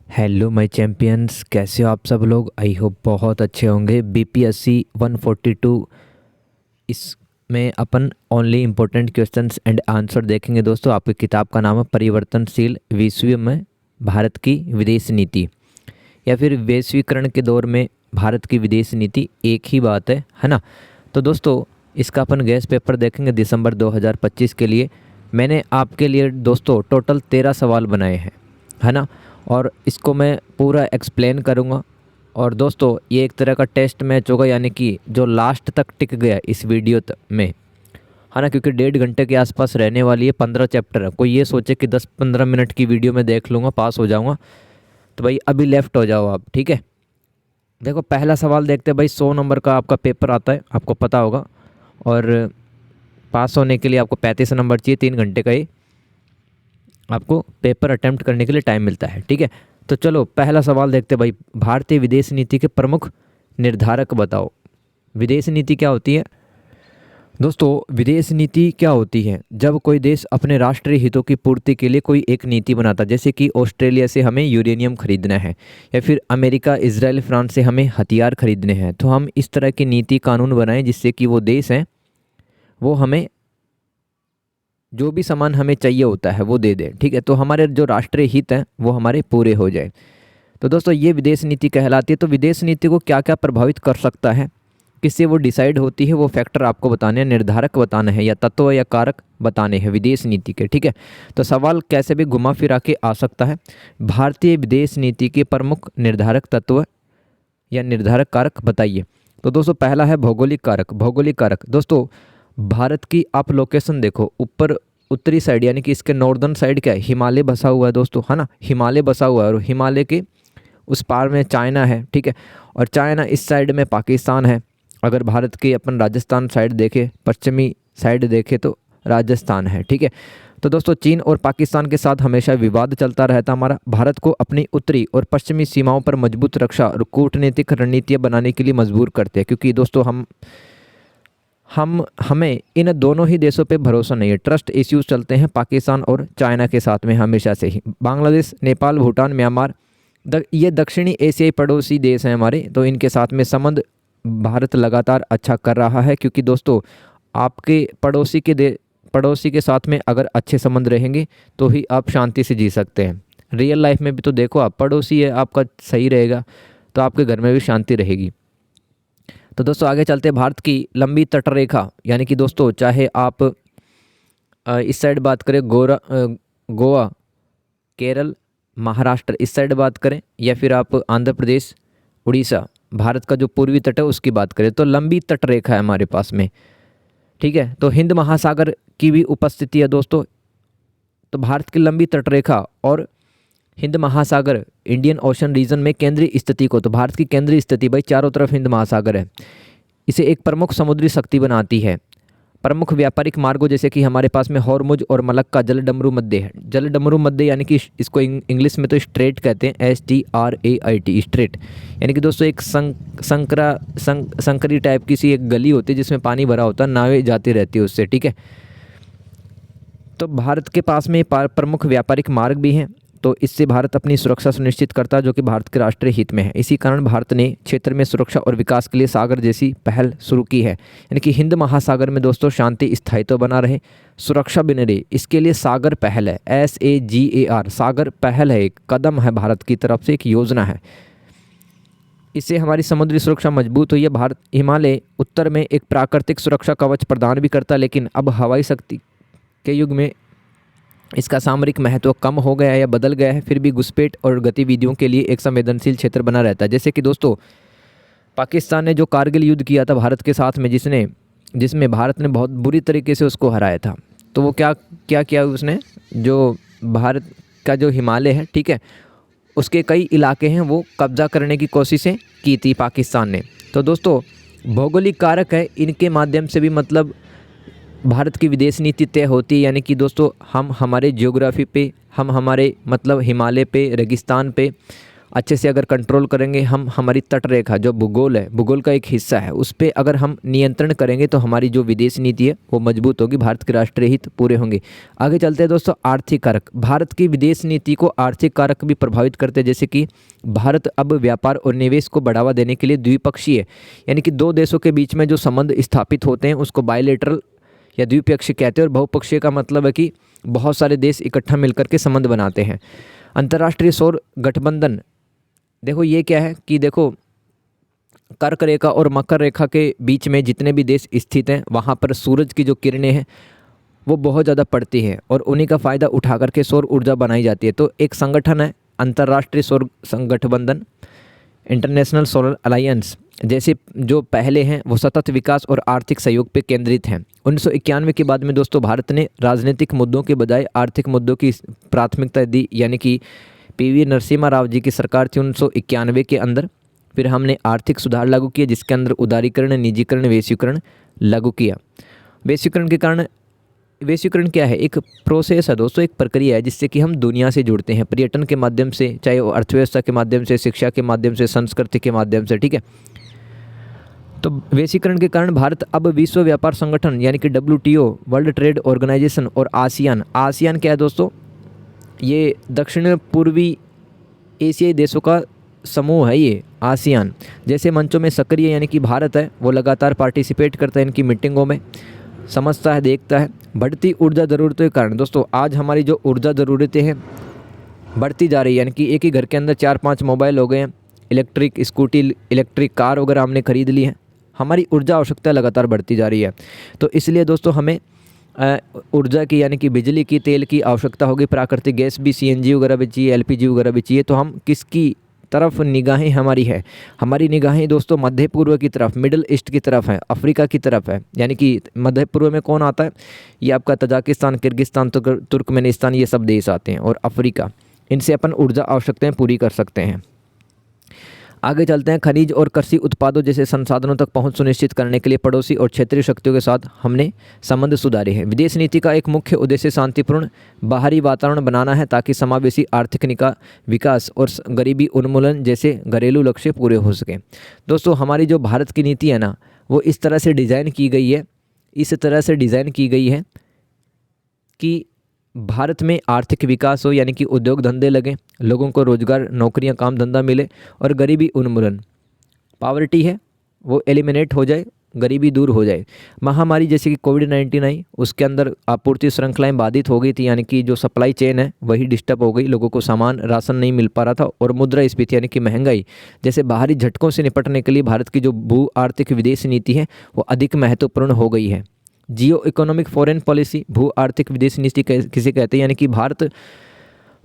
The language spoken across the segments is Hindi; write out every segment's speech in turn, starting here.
हेलो माय चैम्पियंस, कैसे हो आप सब लोग। आई होप बहुत अच्छे होंगे। बीपीएससी 142 इसमें अपन only important questions and answer देखेंगे दोस्तों। आपकी किताब का नाम है परिवर्तनशील विश्व में भारत की विदेश नीति, या फिर वैश्वीकरण के दौर में भारत की विदेश नीति, एक ही बात है ना। तो दोस्तों इसका अपन गैस पेपर देखेंगे दिसंबर 2025 के लिए। मैंने आपके लिए दोस्तों टोटल 13 सवाल बनाए हैं, है ना। और इसको मैं पूरा एक्सप्लेन करूँगा। और दोस्तों ये एक तरह का टेस्ट मैच होगा, यानी कि जो लास्ट तक टिक गया इस वीडियो में, है ना, क्योंकि 1.5 घंटे के आसपास रहने वाली है। 15 चैप्टर है। कोई ये सोचे कि 10-15 मिनट की वीडियो में देख लूँगा, पास हो जाऊँगा, तो भाई अभी लेफ़्ट हो जाओ आप, ठीक है। देखो पहला सवाल देखते हैं भाई। 100 नंबर का आपका पेपर आता है, आपको पता होगा। और पास होने के लिए आपको 35 नंबर चाहिए। 3 घंटे का ही आपको पेपर अटेम्प्ट करने के लिए टाइम मिलता है, ठीक है। तो चलो पहला सवाल देखते हैं भाई। भारतीय विदेश नीति के प्रमुख निर्धारक बताओ। विदेश नीति क्या होती है दोस्तों? विदेश नीति क्या होती है? जब कोई देश अपने राष्ट्रीय हितों की पूर्ति के लिए कोई एक नीति बनाता, जैसे कि ऑस्ट्रेलिया से हमें यूरेनियम खरीदना है, या फिर अमेरिका, इजराइल, फ्रांस से हमें हथियार खरीदने हैं, तो हम इस तरह की नीति कानून बनाएं जिससे कि वो देश हैं वो हमें जो भी सामान हमें चाहिए होता है वो दे दे, ठीक है। तो हमारे जो राष्ट्रीय हित हैं वो हमारे पूरे हो जाए। तो दोस्तों ये विदेश नीति कहलाती है। तो विदेश नीति को क्या क्या प्रभावित कर सकता है, किससे वो डिसाइड होती है, वो फैक्टर आपको बताने हैं, निर्धारक बताने हैं, या तत्व या कारक बताने हैं विदेश नीति के, ठीक है। तो सवाल कैसे भी घुमा फिरा के आ सकता है। भारतीय विदेश नीति के प्रमुख निर्धारक तत्व या निर्धारक कारक बताइए। तो दोस्तों पहला है भौगोलिक कारक। भौगोलिक कारक दोस्तों, भारत की आप लोकेशन देखो, ऊपर उत्तरी साइड यानी कि इसके नॉर्दर्न साइड क्या है, हिमालय बसा हुआ है दोस्तों, है ना। हिमालय बसा हुआ है और हिमालय के उस पार में चाइना है, ठीक है। और चाइना इस साइड में पाकिस्तान है। अगर भारत के अपन राजस्थान साइड देखे, पश्चिमी साइड देखे तो राजस्थान है, ठीक है। तो दोस्तों चीन और पाकिस्तान के साथ हमेशा विवाद चलता रहता हमारा। भारत को अपनी उत्तरी और पश्चिमी सीमाओं पर मजबूत रक्षा और कूटनीतिक रणनीतियाँ बनाने के लिए मजबूर करते हैं, क्योंकि दोस्तों हमें इन दोनों ही देशों पे भरोसा नहीं है। ट्रस्ट इश्यूज चलते हैं पाकिस्तान और चाइना के साथ में हमेशा से ही। बांग्लादेश, नेपाल, भूटान, म्यांमार, ये दक्षिणी एशियाई पड़ोसी देश हैं हमारे, तो इनके साथ में संबंध भारत लगातार अच्छा कर रहा है, क्योंकि दोस्तों आपके पड़ोसी के साथ में अगर अच्छे संबंध रहेंगे तो ही आप शांति से जी सकते हैं। रियल लाइफ में भी तो देखो, आप पड़ोसी है आपका सही रहेगा तो आपके घर में भी शांति रहेगी। तो दोस्तों आगे चलते हैं। भारत की लंबी तटरेखा, यानी कि दोस्तों चाहे आप इस साइड बात करें, गोवा, केरल, महाराष्ट्र इस साइड बात करें, या फिर आप आंध्र प्रदेश, उड़ीसा, भारत का जो पूर्वी तट है उसकी बात करें, तो लंबी तटरेखा है हमारे पास में, ठीक है। तो हिंद महासागर की भी उपस्थिति है दोस्तों। तो भारत की लंबी तटरेखा और हिंद महासागर, इंडियन ओशन रीजन में केंद्रीय स्थिति को, तो भारत की केंद्रीय स्थिति भाई चारों तरफ हिंद महासागर है, इसे एक प्रमुख समुद्री शक्ति बनाती है। प्रमुख व्यापारिक मार्गों जैसे कि हमारे पास में हॉर्मुज और मलक्का जलडमरू मध्य है। जलडमरू मध्य यानी कि इसको इंग्लिश में तो स्ट्रेट कहते हैं, STRAIT, स्ट्रेट। यानी कि दोस्तों एक संकरी टाइप की सी एक गली होती है जिसमें पानी भरा होता है, नावें जाती रहती है उससे, ठीक है। तो भारत के पास में प्रमुख व्यापारिक मार्ग भी हैं, तो इससे भारत अपनी सुरक्षा सुनिश्चित करता है, जो कि भारत के राष्ट्रीय हित में है। इसी कारण भारत ने क्षेत्र में सुरक्षा और विकास के लिए सागर जैसी पहल शुरू की है, यानी कि हिंद महासागर में दोस्तों शांति स्थायित्व बना रहे, सुरक्षा बने रहे, इसके लिए सागर पहल है, SAGAR, सागर पहल है, एक कदम है भारत की तरफ से, एक योजना है। इससे हमारी समुद्री सुरक्षा मजबूत हुई है। भारत हिमालय उत्तर में एक प्राकृतिक सुरक्षा कवच प्रदान भी करता है, लेकिन अब हवाई शक्ति के युग में इसका सामरिक महत्व कम हो गया है या बदल गया है। फिर भी घुसपैठ और गतिविधियों के लिए एक संवेदनशील क्षेत्र बना रहता है। जैसे कि दोस्तों पाकिस्तान ने जो कारगिल युद्ध किया था भारत के साथ में, जिसमें भारत ने बहुत बुरी तरीके से उसको हराया था, तो वो क्या किया उसने, जो भारत का जो हिमालय है, ठीक है, उसके कई इलाके हैं वो कब्जा करने की कोशिशें की थी पाकिस्तान ने। तो दोस्तों भौगोलिक कारक है, इनके माध्यम से भी मतलब भारत की विदेश नीति तय होती है। यानी कि दोस्तों हम हमारे ज्योग्राफी पे, हम हमारे मतलब हिमालय पे, रेगिस्तान पे, अच्छे से अगर कंट्रोल करेंगे हम, हमारी तट रेखा जो भूगोल है, भूगोल का एक हिस्सा है, उस पर अगर हम नियंत्रण करेंगे तो हमारी जो विदेश नीति है वो मजबूत होगी, भारत के राष्ट्रीय हित पूरे होंगे। आगे चलते हैं दोस्तों, आर्थिक कारक। भारत की विदेश नीति को आर्थिक कारक भी प्रभावित करते हैं, जैसे कि भारत अब व्यापार और निवेश को बढ़ावा देने के लिए द्विपक्षीय यानी कि दो देशों के बीच में जो संबंध स्थापित होते हैं उसको बायलेटरल या द्विपक्षीय कहते हैं। और बहुपक्षीय का मतलब है कि बहुत सारे देश इकट्ठा मिलकर के संबंध बनाते हैं। अंतर्राष्ट्रीय सौर गठबंधन, देखो ये क्या है कि देखो कर्क रेखा और मकर रेखा के बीच में जितने भी देश स्थित हैं वहाँ पर सूरज की जो किरणें हैं वो बहुत ज़्यादा पड़ती है और उन्हीं का फ़ायदा उठा करके सौर ऊर्जा बनाई जाती है। तो एक संगठन है अंतर्राष्ट्रीय सौर गठबंधन, इंटरनेशनल सोलर अलायंस, जैसे जो पहले हैं वो सतत विकास और आर्थिक सहयोग पर केंद्रित हैं। 1991 के बाद में दोस्तों भारत ने राजनीतिक मुद्दों के बजाय आर्थिक मुद्दों की प्राथमिकता दी, यानी कि पीवी नरसिम्हा राव जी की सरकार थी 1991 के अंदर। फिर हमने आर्थिक सुधार लागू किए जिसके अंदर उदारीकरण, निजीकरण, वैश्वीकरण लागू किया। वैश्वीकरण के कारण, वैश्वीकरण क्या है, एक प्रोसेस है दोस्तों, एक प्रक्रिया है जिससे कि हम दुनिया से जुड़ते हैं, पर्यटन के माध्यम से, चाहे वो अर्थव्यवस्था के माध्यम से, शिक्षा के माध्यम से, संस्कृति के माध्यम से, ठीक है। तो वैश्वीकरण के कारण भारत अब विश्व व्यापार संगठन यानी कि WTO, वर्ल्ड ट्रेड ऑर्गेनाइजेशन और आसियान, आसियान क्या है दोस्तों, ये दक्षिण पूर्वी एशियाई देशों का समूह है ये आसियान, जैसे मंचों में सक्रिय यानी कि भारत है वो लगातार पार्टिसिपेट करता है इनकी मीटिंगों में, समझता है, देखता है। बढ़ती ऊर्जा ज़रूरतों के कारण दोस्तों आज हमारी जो ऊर्जा ज़रूरतें हैं बढ़ती जा रही है, यानी कि एक ही घर के अंदर 4-5 मोबाइल हो गए हैं, इलेक्ट्रिक स्कूटी, इलेक्ट्रिक कार वगैरह हमने ख़रीद ली है, हमारी ऊर्जा आवश्यकता लगातार बढ़ती जा रही है। तो इसलिए दोस्तों हमें ऊर्जा की यानी कि बिजली की, तेल की आवश्यकता होगी, प्राकृतिक गैस भी, CNG वगैरह भी चाहिए, LPG वगैरह भी चाहिए। तो हम किसकी तरफ निगाहें हमारी है, हमारी निगाहें दोस्तों मध्य पूर्व की तरफ, मिडिल ईस्ट की तरफ है, अफ्रीका की तरफ है। यानी कि मध्य पूर्व में कौन आता है, ये आपका तजाकिस्तान, किर्गिस्तान, तुर्कमेनिस्तान, ये सब देश आते हैं, और अफ्रीका, इनसे अपन ऊर्जा आवश्यकताएँ पूरी कर सकते हैं। आगे चलते हैं, खनिज और कृषि उत्पादों जैसे संसाधनों तक पहुंच सुनिश्चित करने के लिए पड़ोसी और क्षेत्रीय शक्तियों के साथ हमने संबंध सुधारे हैं। विदेश नीति का एक मुख्य उद्देश्य शांतिपूर्ण बाहरी वातावरण बनाना है ताकि समावेशी आर्थिक विकास और गरीबी उन्मूलन जैसे घरेलू लक्ष्य पूरे हो सकें। दोस्तों हमारी जो भारत की नीति है ना वो इस तरह से डिज़ाइन की गई है, इस तरह से डिज़ाइन की गई है कि भारत में आर्थिक विकास हो, यानी कि उद्योग धंधे लगें, लोगों को रोज़गार, नौकरियां, काम धंधा मिले और गरीबी उन्मूलन, पावर्टी है वो एलिमिनेट हो जाए, गरीबी दूर हो जाए। महामारी जैसे कि कोविड-19 आई, उसके अंदर आपूर्ति श्रृंखलाएं बाधित हो गई थी, यानी कि जो सप्लाई चेन है वही डिस्टर्ब हो गई, लोगों को सामान, राशन नहीं मिल पा रहा था। और मुद्रास्फीति यानी कि महंगाई जैसे बाहरी झटकों से निपटने के लिए भारत की जो भू आर्थिक विदेश नीति है वो अधिक महत्वपूर्ण हो गई है। जियो इकोनॉमिक फॉरेन पॉलिसी, भू आर्थिक विदेश नीति किसे कहते हैं, यानी कि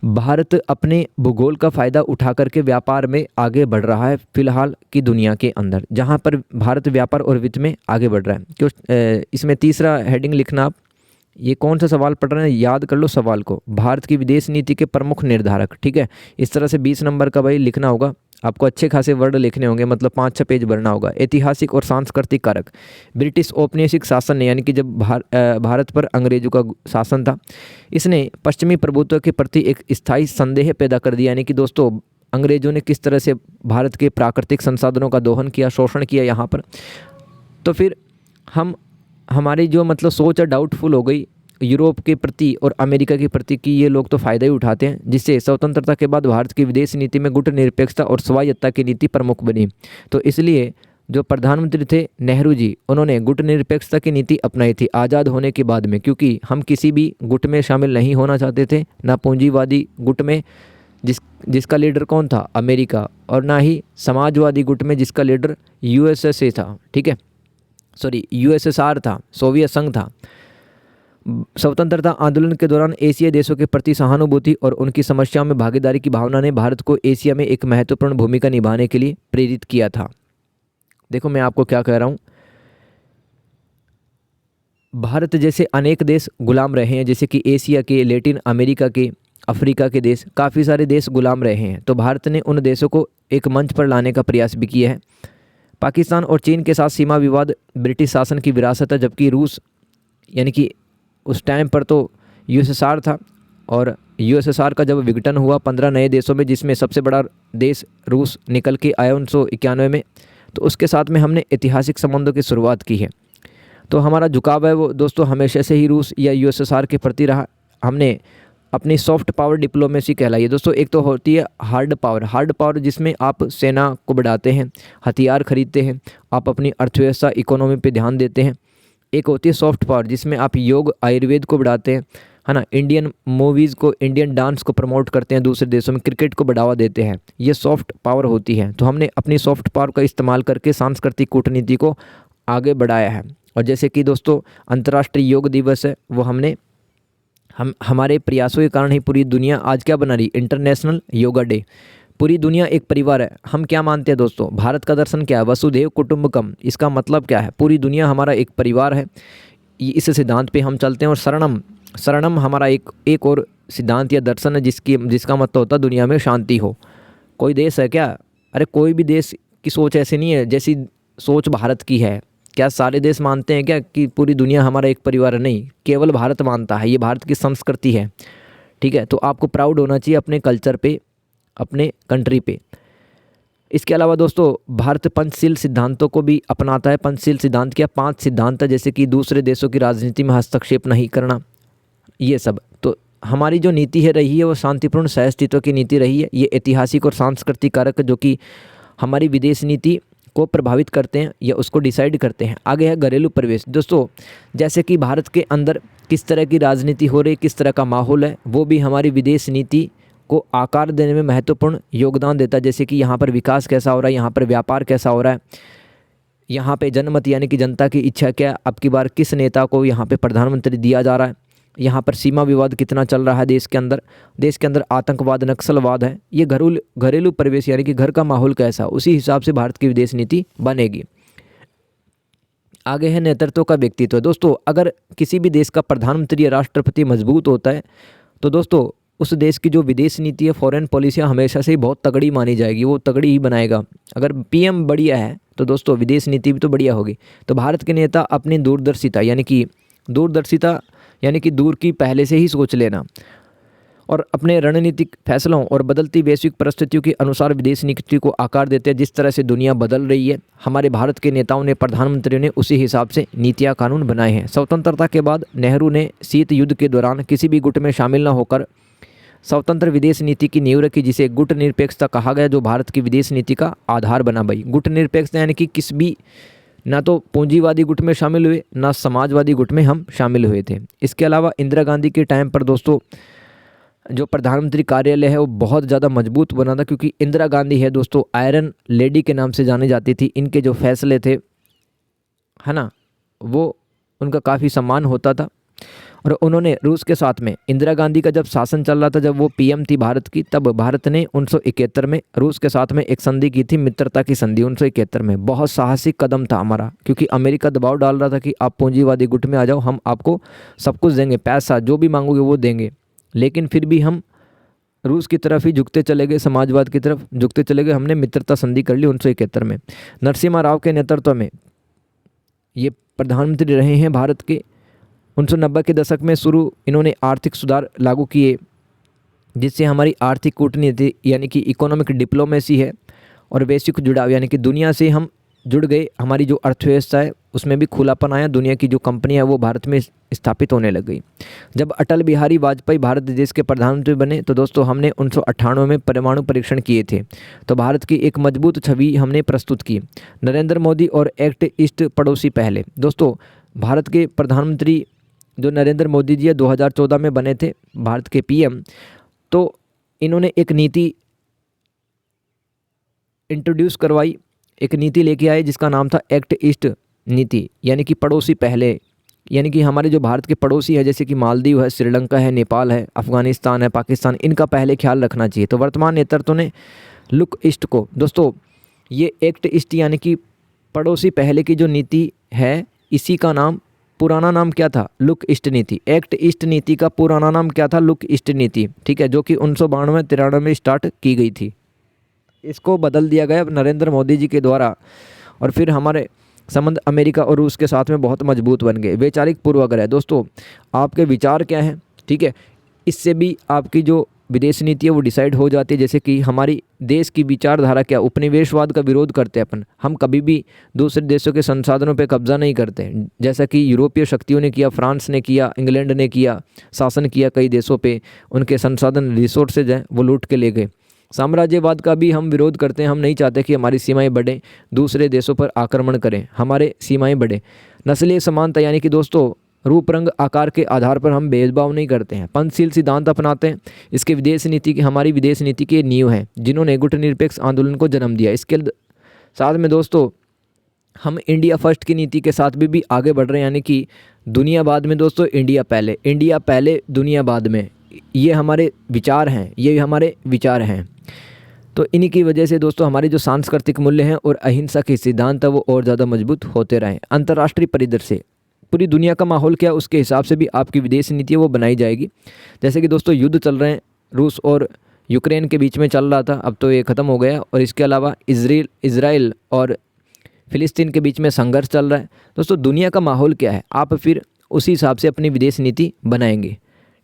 भारत अपने भूगोल का फ़ायदा उठा करके व्यापार में आगे बढ़ रहा है फिलहाल की दुनिया के अंदर, जहां पर भारत व्यापार और वित्त में आगे बढ़ रहा है। क्यों इसमें तीसरा हेडिंग लिखना, आप ये कौन सा सवाल पढ़ रहे हैं याद कर लो सवाल को, भारत की विदेश नीति के प्रमुख निर्धारक, ठीक है। इस तरह से 20 नंबर का भाई लिखना होगा आपको, अच्छे खासे वर्ड लिखने होंगे, मतलब 5-6 पेज भरना होगा। ऐतिहासिक और सांस्कृतिक कारक, ब्रिटिश औपनिवेशिक शासन ने, यानी कि जब भारत पर अंग्रेजों का शासन था, इसने पश्चिमी प्रभुत्व के प्रति एक स्थायी संदेह पैदा कर दिया। यानी कि दोस्तों अंग्रेजों ने किस तरह से भारत के प्राकृतिक संसाधनों का दोहन किया, शोषण किया यहाँ पर। तो फिर हमारी जो मतलब सोच है डाउटफुल हो गई यूरोप के प्रति और अमेरिका के प्रति कि ये लोग तो फ़ायदा ही उठाते हैं, जिससे स्वतंत्रता के बाद भारत की विदेश नीति में गुटनिरपेक्षता और स्वायत्तता की नीति प्रमुख बनी। तो इसलिए जो प्रधानमंत्री थे नेहरू जी, उन्होंने गुटनिरपेक्षता की नीति अपनाई थी आज़ाद होने के बाद में, क्योंकि हम किसी भी गुट में शामिल नहीं होना चाहते थे, ना पूंजीवादी गुट में जिसका लीडर कौन था, अमेरिका, और ना ही समाजवादी गुट में जिसका लीडर USA था, ठीक है, सॉरी USSR था, सोवियत संघ था। स्वतंत्रता आंदोलन के दौरान एशियाई देशों के प्रति सहानुभूति और उनकी समस्याओं में भागीदारी की भावना ने भारत को एशिया में एक महत्वपूर्ण भूमिका निभाने के लिए प्रेरित किया था। देखो मैं आपको क्या कह रहा हूँ, भारत जैसे अनेक देश गुलाम रहे हैं, जैसे कि एशिया के, लैटिन अमेरिका के, अफ्रीका के देश, काफ़ी सारे देश गुलाम रहे हैं। तो भारत ने उन देशों को एक मंच पर लाने का प्रयास भी किया है। पाकिस्तान और चीन के साथ सीमा विवाद ब्रिटिश शासन की विरासत है, जबकि रूस, यानी कि उस टाइम पर तो USSR था और यूएसएसआर का जब विघटन हुआ 15 नए देशों में, जिसमें सबसे बड़ा देश रूस निकल के आया 1991 में, तो उसके साथ में हमने ऐतिहासिक संबंधों की शुरुआत की है। तो हमारा झुकाव है वो दोस्तों हमेशा से ही रूस या यूएसएसआर के प्रति रहा। हमने अपनी सॉफ्ट पावर डिप्लोमेसी कहलाई है दोस्तों। एक तो होती है हार्ड पावर जिसमें आप सेना को बढ़ाते हैं, हथियार खरीदते हैं, आप अपनी अर्थव्यवस्था इकोनॉमी पे ध्यान देते हैं। एक होती है सॉफ्ट पावर जिसमें आप योग आयुर्वेद को बढ़ाते हैं, है ना, इंडियन मूवीज़ को, इंडियन डांस को प्रमोट करते हैं दूसरे देशों में, क्रिकेट को बढ़ावा देते हैं। ये सॉफ्ट पावर होती है। तो हमने अपनी सॉफ्ट पावर का इस्तेमाल करके सांस्कृतिक कूटनीति को आगे बढ़ाया है। और जैसे कि दोस्तों अंतर्राष्ट्रीय योग दिवस है, वो हमारे प्रयासों के कारण ही पूरी दुनिया आज क्या बना रही, इंटरनेशनल योगा डे। पूरी दुनिया एक परिवार है। हम क्या मानते हैं दोस्तों, भारत का दर्शन क्या है, वसुधैव कुटुंबकम। इसका मतलब क्या है, पूरी दुनिया हमारा एक परिवार है। इस सिद्धांत पे हम चलते हैं। और शरणम हमारा एक और सिद्धांत या दर्शन है जिसका मतलब होता है दुनिया में शांति हो। कोई देश है क्या, अरे कोई भी देश की सोच ऐसी नहीं है जैसी सोच भारत की है। क्या सारे देश मानते हैं क्या कि पूरी दुनिया हमारा एक परिवार है? नहीं, केवल भारत मानता है। ये भारत की संस्कृति है, ठीक है। तो आपको प्राउड होना चाहिए अपने कल्चर पे, अपने कंट्री पे। इसके अलावा दोस्तों भारत पंचशील सिद्धांतों को भी अपनाता है। पंचशील सिद्धांत क्या, 5 सिद्धांत है, जैसे कि दूसरे देशों की राजनीति में हस्तक्षेप नहीं करना, ये सब। तो हमारी जो नीति है रही है वो शांतिपूर्ण सहअस्तित्व की नीति रही है। ये ऐतिहासिक और सांस्कृतिक कारक जो कि हमारी विदेश नीति को प्रभावित करते हैं या उसको डिसाइड करते हैं। आगे है घरेलू प्रवेश दोस्तों। जैसे कि भारत के अंदर किस तरह की राजनीति हो रही, किस तरह का माहौल है, वो भी हमारी विदेश नीति को आकार देने में महत्वपूर्ण योगदान देता है। जैसे कि यहाँ पर विकास कैसा हो रहा है, यहाँ पर व्यापार कैसा हो रहा है, यहाँ पे जनमत यानी कि जनता की इच्छा क्या, अब की बार किस नेता को यहाँ पे प्रधानमंत्री दिया जा रहा है, यहाँ पर सीमा विवाद कितना चल रहा है देश के अंदर आतंकवाद, नक्सलवाद है। ये घरेलू परिवेश यानी कि घर का माहौल कैसा, उसी हिसाब से भारत की विदेश नीति बनेगी। आगे है नेतृत्व का व्यक्तित्व दोस्तों। अगर किसी भी देश का प्रधानमंत्री या राष्ट्रपति मजबूत होता है तो दोस्तों उस देश की जो विदेश नीति है, फॉरेन पॉलिसियाँ हमेशा से ही बहुत तगड़ी मानी जाएगी, वो तगड़ी ही बनाएगा। अगर पीएम बढ़िया है तो दोस्तों विदेश नीति भी तो बढ़िया होगी। तो भारत के नेता अपनी दूरदर्शिता यानी कि दूर की पहले से ही सोच लेना और अपने रणनीतिक फैसलों और बदलती वैश्विक परिस्थितियों के अनुसार विदेश नीति को आकार देते हैं। जिस तरह से दुनिया बदल रही है, हमारे भारत के नेताओं ने, प्रधानमंत्रियों ने उसी हिसाब से नीतियाँ कानून बनाए हैं। स्वतंत्रता के बाद नेहरू ने शीत युद्ध के दौरान किसी भी गुट में शामिल न होकर स्वतंत्र विदेश नीति की नींव रखी, जिसे गुट निरपेक्षता कहा गया, जो भारत की विदेश नीति का आधार बना। भाई गुट निरपेक्षता यानी कि किस भी, ना तो पूंजीवादी गुट में शामिल हुए, ना समाजवादी गुट में हम शामिल हुए थे। इसके अलावा इंदिरा गांधी के टाइम पर दोस्तों जो प्रधानमंत्री कार्यालय है वो बहुत ज़्यादा मजबूत बना था, क्योंकि इंदिरा गांधी है दोस्तों आयरन लेडी के नाम से जानी जाती थी। इनके जो फैसले थे, है ना, वो उनका काफ़ी सम्मान होता था। और उन्होंने रूस के साथ में, इंदिरा गांधी का जब शासन चल रहा था, जब वो पीएम थी भारत की, तब भारत ने 1971 में रूस के साथ में एक संधि की थी, मित्रता की संधि 1971 में। बहुत साहसिक कदम था हमारा, क्योंकि अमेरिका दबाव डाल रहा था कि आप पूंजीवादी गुट में आ जाओ, हम आपको सब कुछ देंगे, पैसा जो भी मांगोगे वो देंगे। लेकिन फिर भी हम रूस की तरफ ही झुकते चले गए, समाजवाद की तरफ झुकते चले गए। हमने मित्रता संधि कर ली 1971 में। नरसिम्हा राव के नेतृत्व में ये प्रधानमंत्री रहे हैं भारत के। 1990 के दशक में इन्होंने आर्थिक सुधार लागू किए, जिससे हमारी आर्थिक कूटनीति यानी कि इकोनॉमिक डिप्लोमेसी है और वैश्विक जुड़ाव यानी कि दुनिया से हम जुड़ गए। हमारी जो अर्थव्यवस्था है उसमें भी खुलापन आया, दुनिया की जो कंपनियां वो भारत में स्थापित होने लग गई। जब अटल बिहारी वाजपेयी भारत देश के प्रधानमंत्री बने तो दोस्तों हमने 1998 में परमाणु परीक्षण किए थे। तो भारत की एक मजबूत छवि हमने प्रस्तुत की। नरेंद्र मोदी और एक्ट ईस्ट पड़ोसी पहले। दोस्तों भारत के प्रधानमंत्री जो नरेंद्र मोदी जी 2014 में बने थे भारत के पीएम, तो इन्होंने एक नीति इंट्रोड्यूस करवाई, एक नीति लेके आए जिसका नाम था एक्ट ईस्ट नीति, यानी कि पड़ोसी पहले। यानी कि हमारे जो भारत के पड़ोसी है, जैसे कि मालदीव है, श्रीलंका है, नेपाल है, अफगानिस्तान है, पाकिस्तान, इनका पहले ख्याल रखना चाहिए। तो वर्तमान नेतृत्व ने लुक ईस्ट को, दोस्तों ये एक्ट ईस्ट यानी कि पड़ोसी पहले की जो नीति है, इसी का नाम, पुराना नाम क्या था, लुक ईस्ट नीति। एक्ट ईस्ट नीति का पुराना नाम क्या था, लुक ईस्ट नीति, ठीक है, जो कि 1992-93 में स्टार्ट की गई थी। इसको बदल दिया गया नरेंद्र मोदी जी के द्वारा, और फिर हमारे संबंध अमेरिका और रूस के साथ में बहुत मजबूत बन गए। वैचारिक पूर्वाग्रह, दोस्तों आपके विचार क्या हैं, ठीक है, इससे भी आपकी जो विदेश नीति है वो डिसाइड हो जाती है। जैसे कि हमारी देश की विचारधारा क्या, उपनिवेशवाद का विरोध करते हैं अपन, हम कभी भी दूसरे देशों के संसाधनों पे कब्जा नहीं करते, जैसा कि यूरोपीय शक्तियों ने किया, फ्रांस ने किया, इंग्लैंड ने किया, शासन किया कई देशों पे, उनके संसाधन रिसोर्सेज हैं वो लूट के ले गए। साम्राज्यवाद का भी हम विरोध करते हैं, हम नहीं चाहते कि हमारी सीमाएं बढ़ें, दूसरे देशों पर आक्रमण करें, हमारे सीमाएं बढ़ें। नस्लीय समानता यानी कि दोस्तों रूप रंग आकार के आधार पर हम भेदभाव नहीं करते हैं, पंचशील सिद्धांत अपनाते हैं। इसके विदेश नीति की, हमारी विदेश नीति की नींव है जिन्होंने गुटनिरपेक्ष आंदोलन को जन्म दिया। इसके साथ में दोस्तों हम इंडिया फर्स्ट की नीति के साथ भी आगे बढ़ रहे हैं, यानी कि दुनिया बाद में दोस्तों इंडिया पहले, इंडिया पहले दुनिया बाद में, ये हमारे विचार हैं, ये हमारे विचार हैं। तो इन्हीं की वजह से दोस्तों हमारे जो सांस्कृतिक मूल्य हैं और अहिंसा के सिद्धांत है वो और ज़्यादा मजबूत होते रहें। अंतर्राष्ट्रीय परिदृश्य, पूरी दुनिया का माहौल क्या, उसके हिसाब से भी आपकी विदेश नीति है वो बनाई जाएगी। जैसे कि दोस्तों युद्ध चल रहे हैं, रूस और यूक्रेन के बीच में चल रहा था, अब तो ये ख़त्म हो गया, और इसके अलावा इजराइल और फ़िलिस्तीन के बीच में संघर्ष चल रहा है। दोस्तों दुनिया का माहौल क्या है, आप फिर उसी हिसाब से अपनी विदेश नीति बनाएंगे,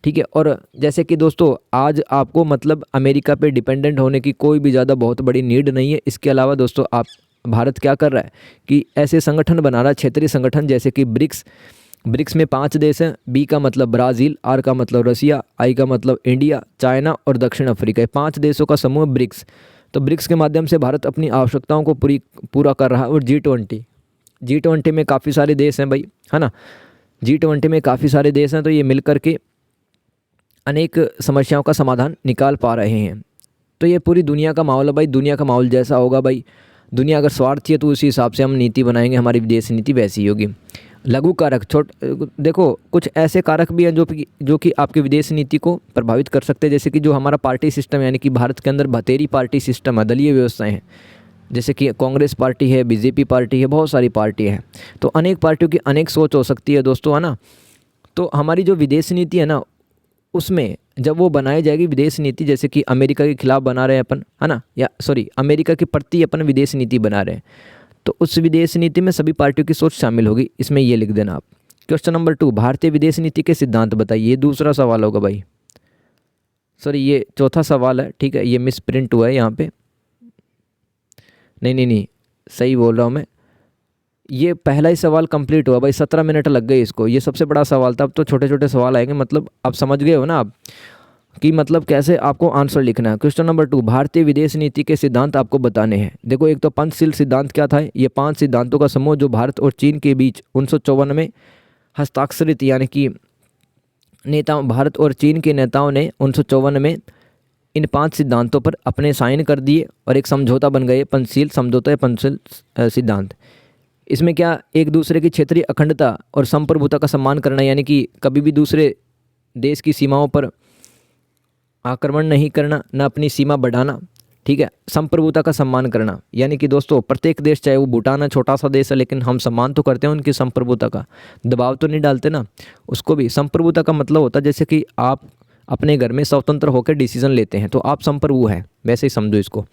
ठीक है। और जैसे कि दोस्तों आज आपको मतलब अमेरिका पे डिपेंडेंट होने की कोई भी ज़्यादा बहुत बड़ी नीड नहीं है। इसके अलावा दोस्तों आप भारत क्या कर रहा है कि ऐसे संगठन बना रहा है, क्षेत्रीय संगठन, जैसे कि ब्रिक्स में 5 देश हैं, बी का मतलब ब्राज़ील, आर का मतलब रसिया, आई का मतलब इंडिया, चाइना और दक्षिण अफ्रीका, 5 देशों का समूह ब्रिक्स। तो ब्रिक्स के माध्यम से भारत अपनी आवश्यकताओं को पूरा कर रहा है। और G20 में काफ़ी सारे देश हैं भाई, है ना, G20 में काफ़ी सारे देश हैं, तो ये मिल करके अनेक समस्याओं का समाधान निकाल पा रहे हैं। तो ये पूरी दुनिया का माहौल है भाई, दुनिया का माहौल जैसा होगा भाई, दुनिया अगर स्वार्थी है तो उसी हिसाब से हम नीति बनाएंगे, हमारी विदेश नीति वैसी ही होगी। लघु कारक, देखो कुछ ऐसे कारक भी हैं जो कि आपकी विदेश नीति को प्रभावित कर सकते हैं। जैसे कि जो हमारा पार्टी सिस्टम, यानी कि भारत के अंदर बतेरी पार्टी सिस्टम है, दलीय व्यवस्थाएं हैं, जैसे कि कांग्रेस पार्टी है, बीजेपी पार्टी है, बहुत सारी पार्टी है। तो अनेक पार्टियों की अनेक सोच हो सकती है दोस्तों, है ना। तो हमारी जो विदेश नीति है ना, उसमें जब वो बनाई जाएगी विदेश नीति, जैसे कि अमेरिका के खिलाफ बना रहे हैं अपन, है ना, या सॉरी अमेरिका के प्रति अपन विदेश नीति बना रहे हैं, तो उस विदेश नीति में सभी पार्टियों की सोच शामिल होगी। इसमें ये लिख देना आप। क्वेश्चन नंबर 2, भारतीय विदेश नीति के सिद्धांत बताइए। ये दूसरा सवाल होगा भाई, सॉरी ये चौथा सवाल है, ठीक है, ये मिस प्रिंट हुआ है यहाँ पे, नहीं सही बोल रहा हूँ मैं, ये पहला ही सवाल कंप्लीट हुआ भाई, 17 मिनट लग गए इसको, ये सबसे बड़ा सवाल था। अब तो छोटे छोटे सवाल आएंगे, मतलब आप समझ गए हो ना आप कि मतलब कैसे आपको आंसर लिखना है। क्वेश्चन नंबर 2, भारतीय विदेश नीति के सिद्धांत आपको बताने हैं। देखो एक तो पंचशील सिद्धांत क्या था, ये 5 सिद्धांतों का समूह जो भारत और चीन के बीच 1954 में हस्ताक्षरित, यानी कि भारत और चीन के नेताओं ने 1954 में इन 5 सिद्धांतों पर अपने साइन कर दिए और एक समझौता बन गए, पंचशील समझौता है, पंचशील सिद्धांत। इसमें क्या, एक दूसरे की क्षेत्रीय अखंडता और संप्रभुता का सम्मान करना, यानी कि कभी भी दूसरे देश की सीमाओं पर आक्रमण नहीं करना, न अपनी सीमा बढ़ाना, ठीक है। संप्रभुता का सम्मान करना, यानी कि दोस्तों प्रत्येक देश, चाहे वो भूटान है, छोटा सा देश है, लेकिन हम सम्मान तो करते हैं उनकी संप्रभुता का, दबाव तो नहीं डालते ना उसको भी। संप्रभुता का मतलब होता है जैसे कि आप अपने घर में स्वतंत्र होकर डिसीजन लेते हैं, तो आप संप्रभु हैं, वैसे ही समझो इसको।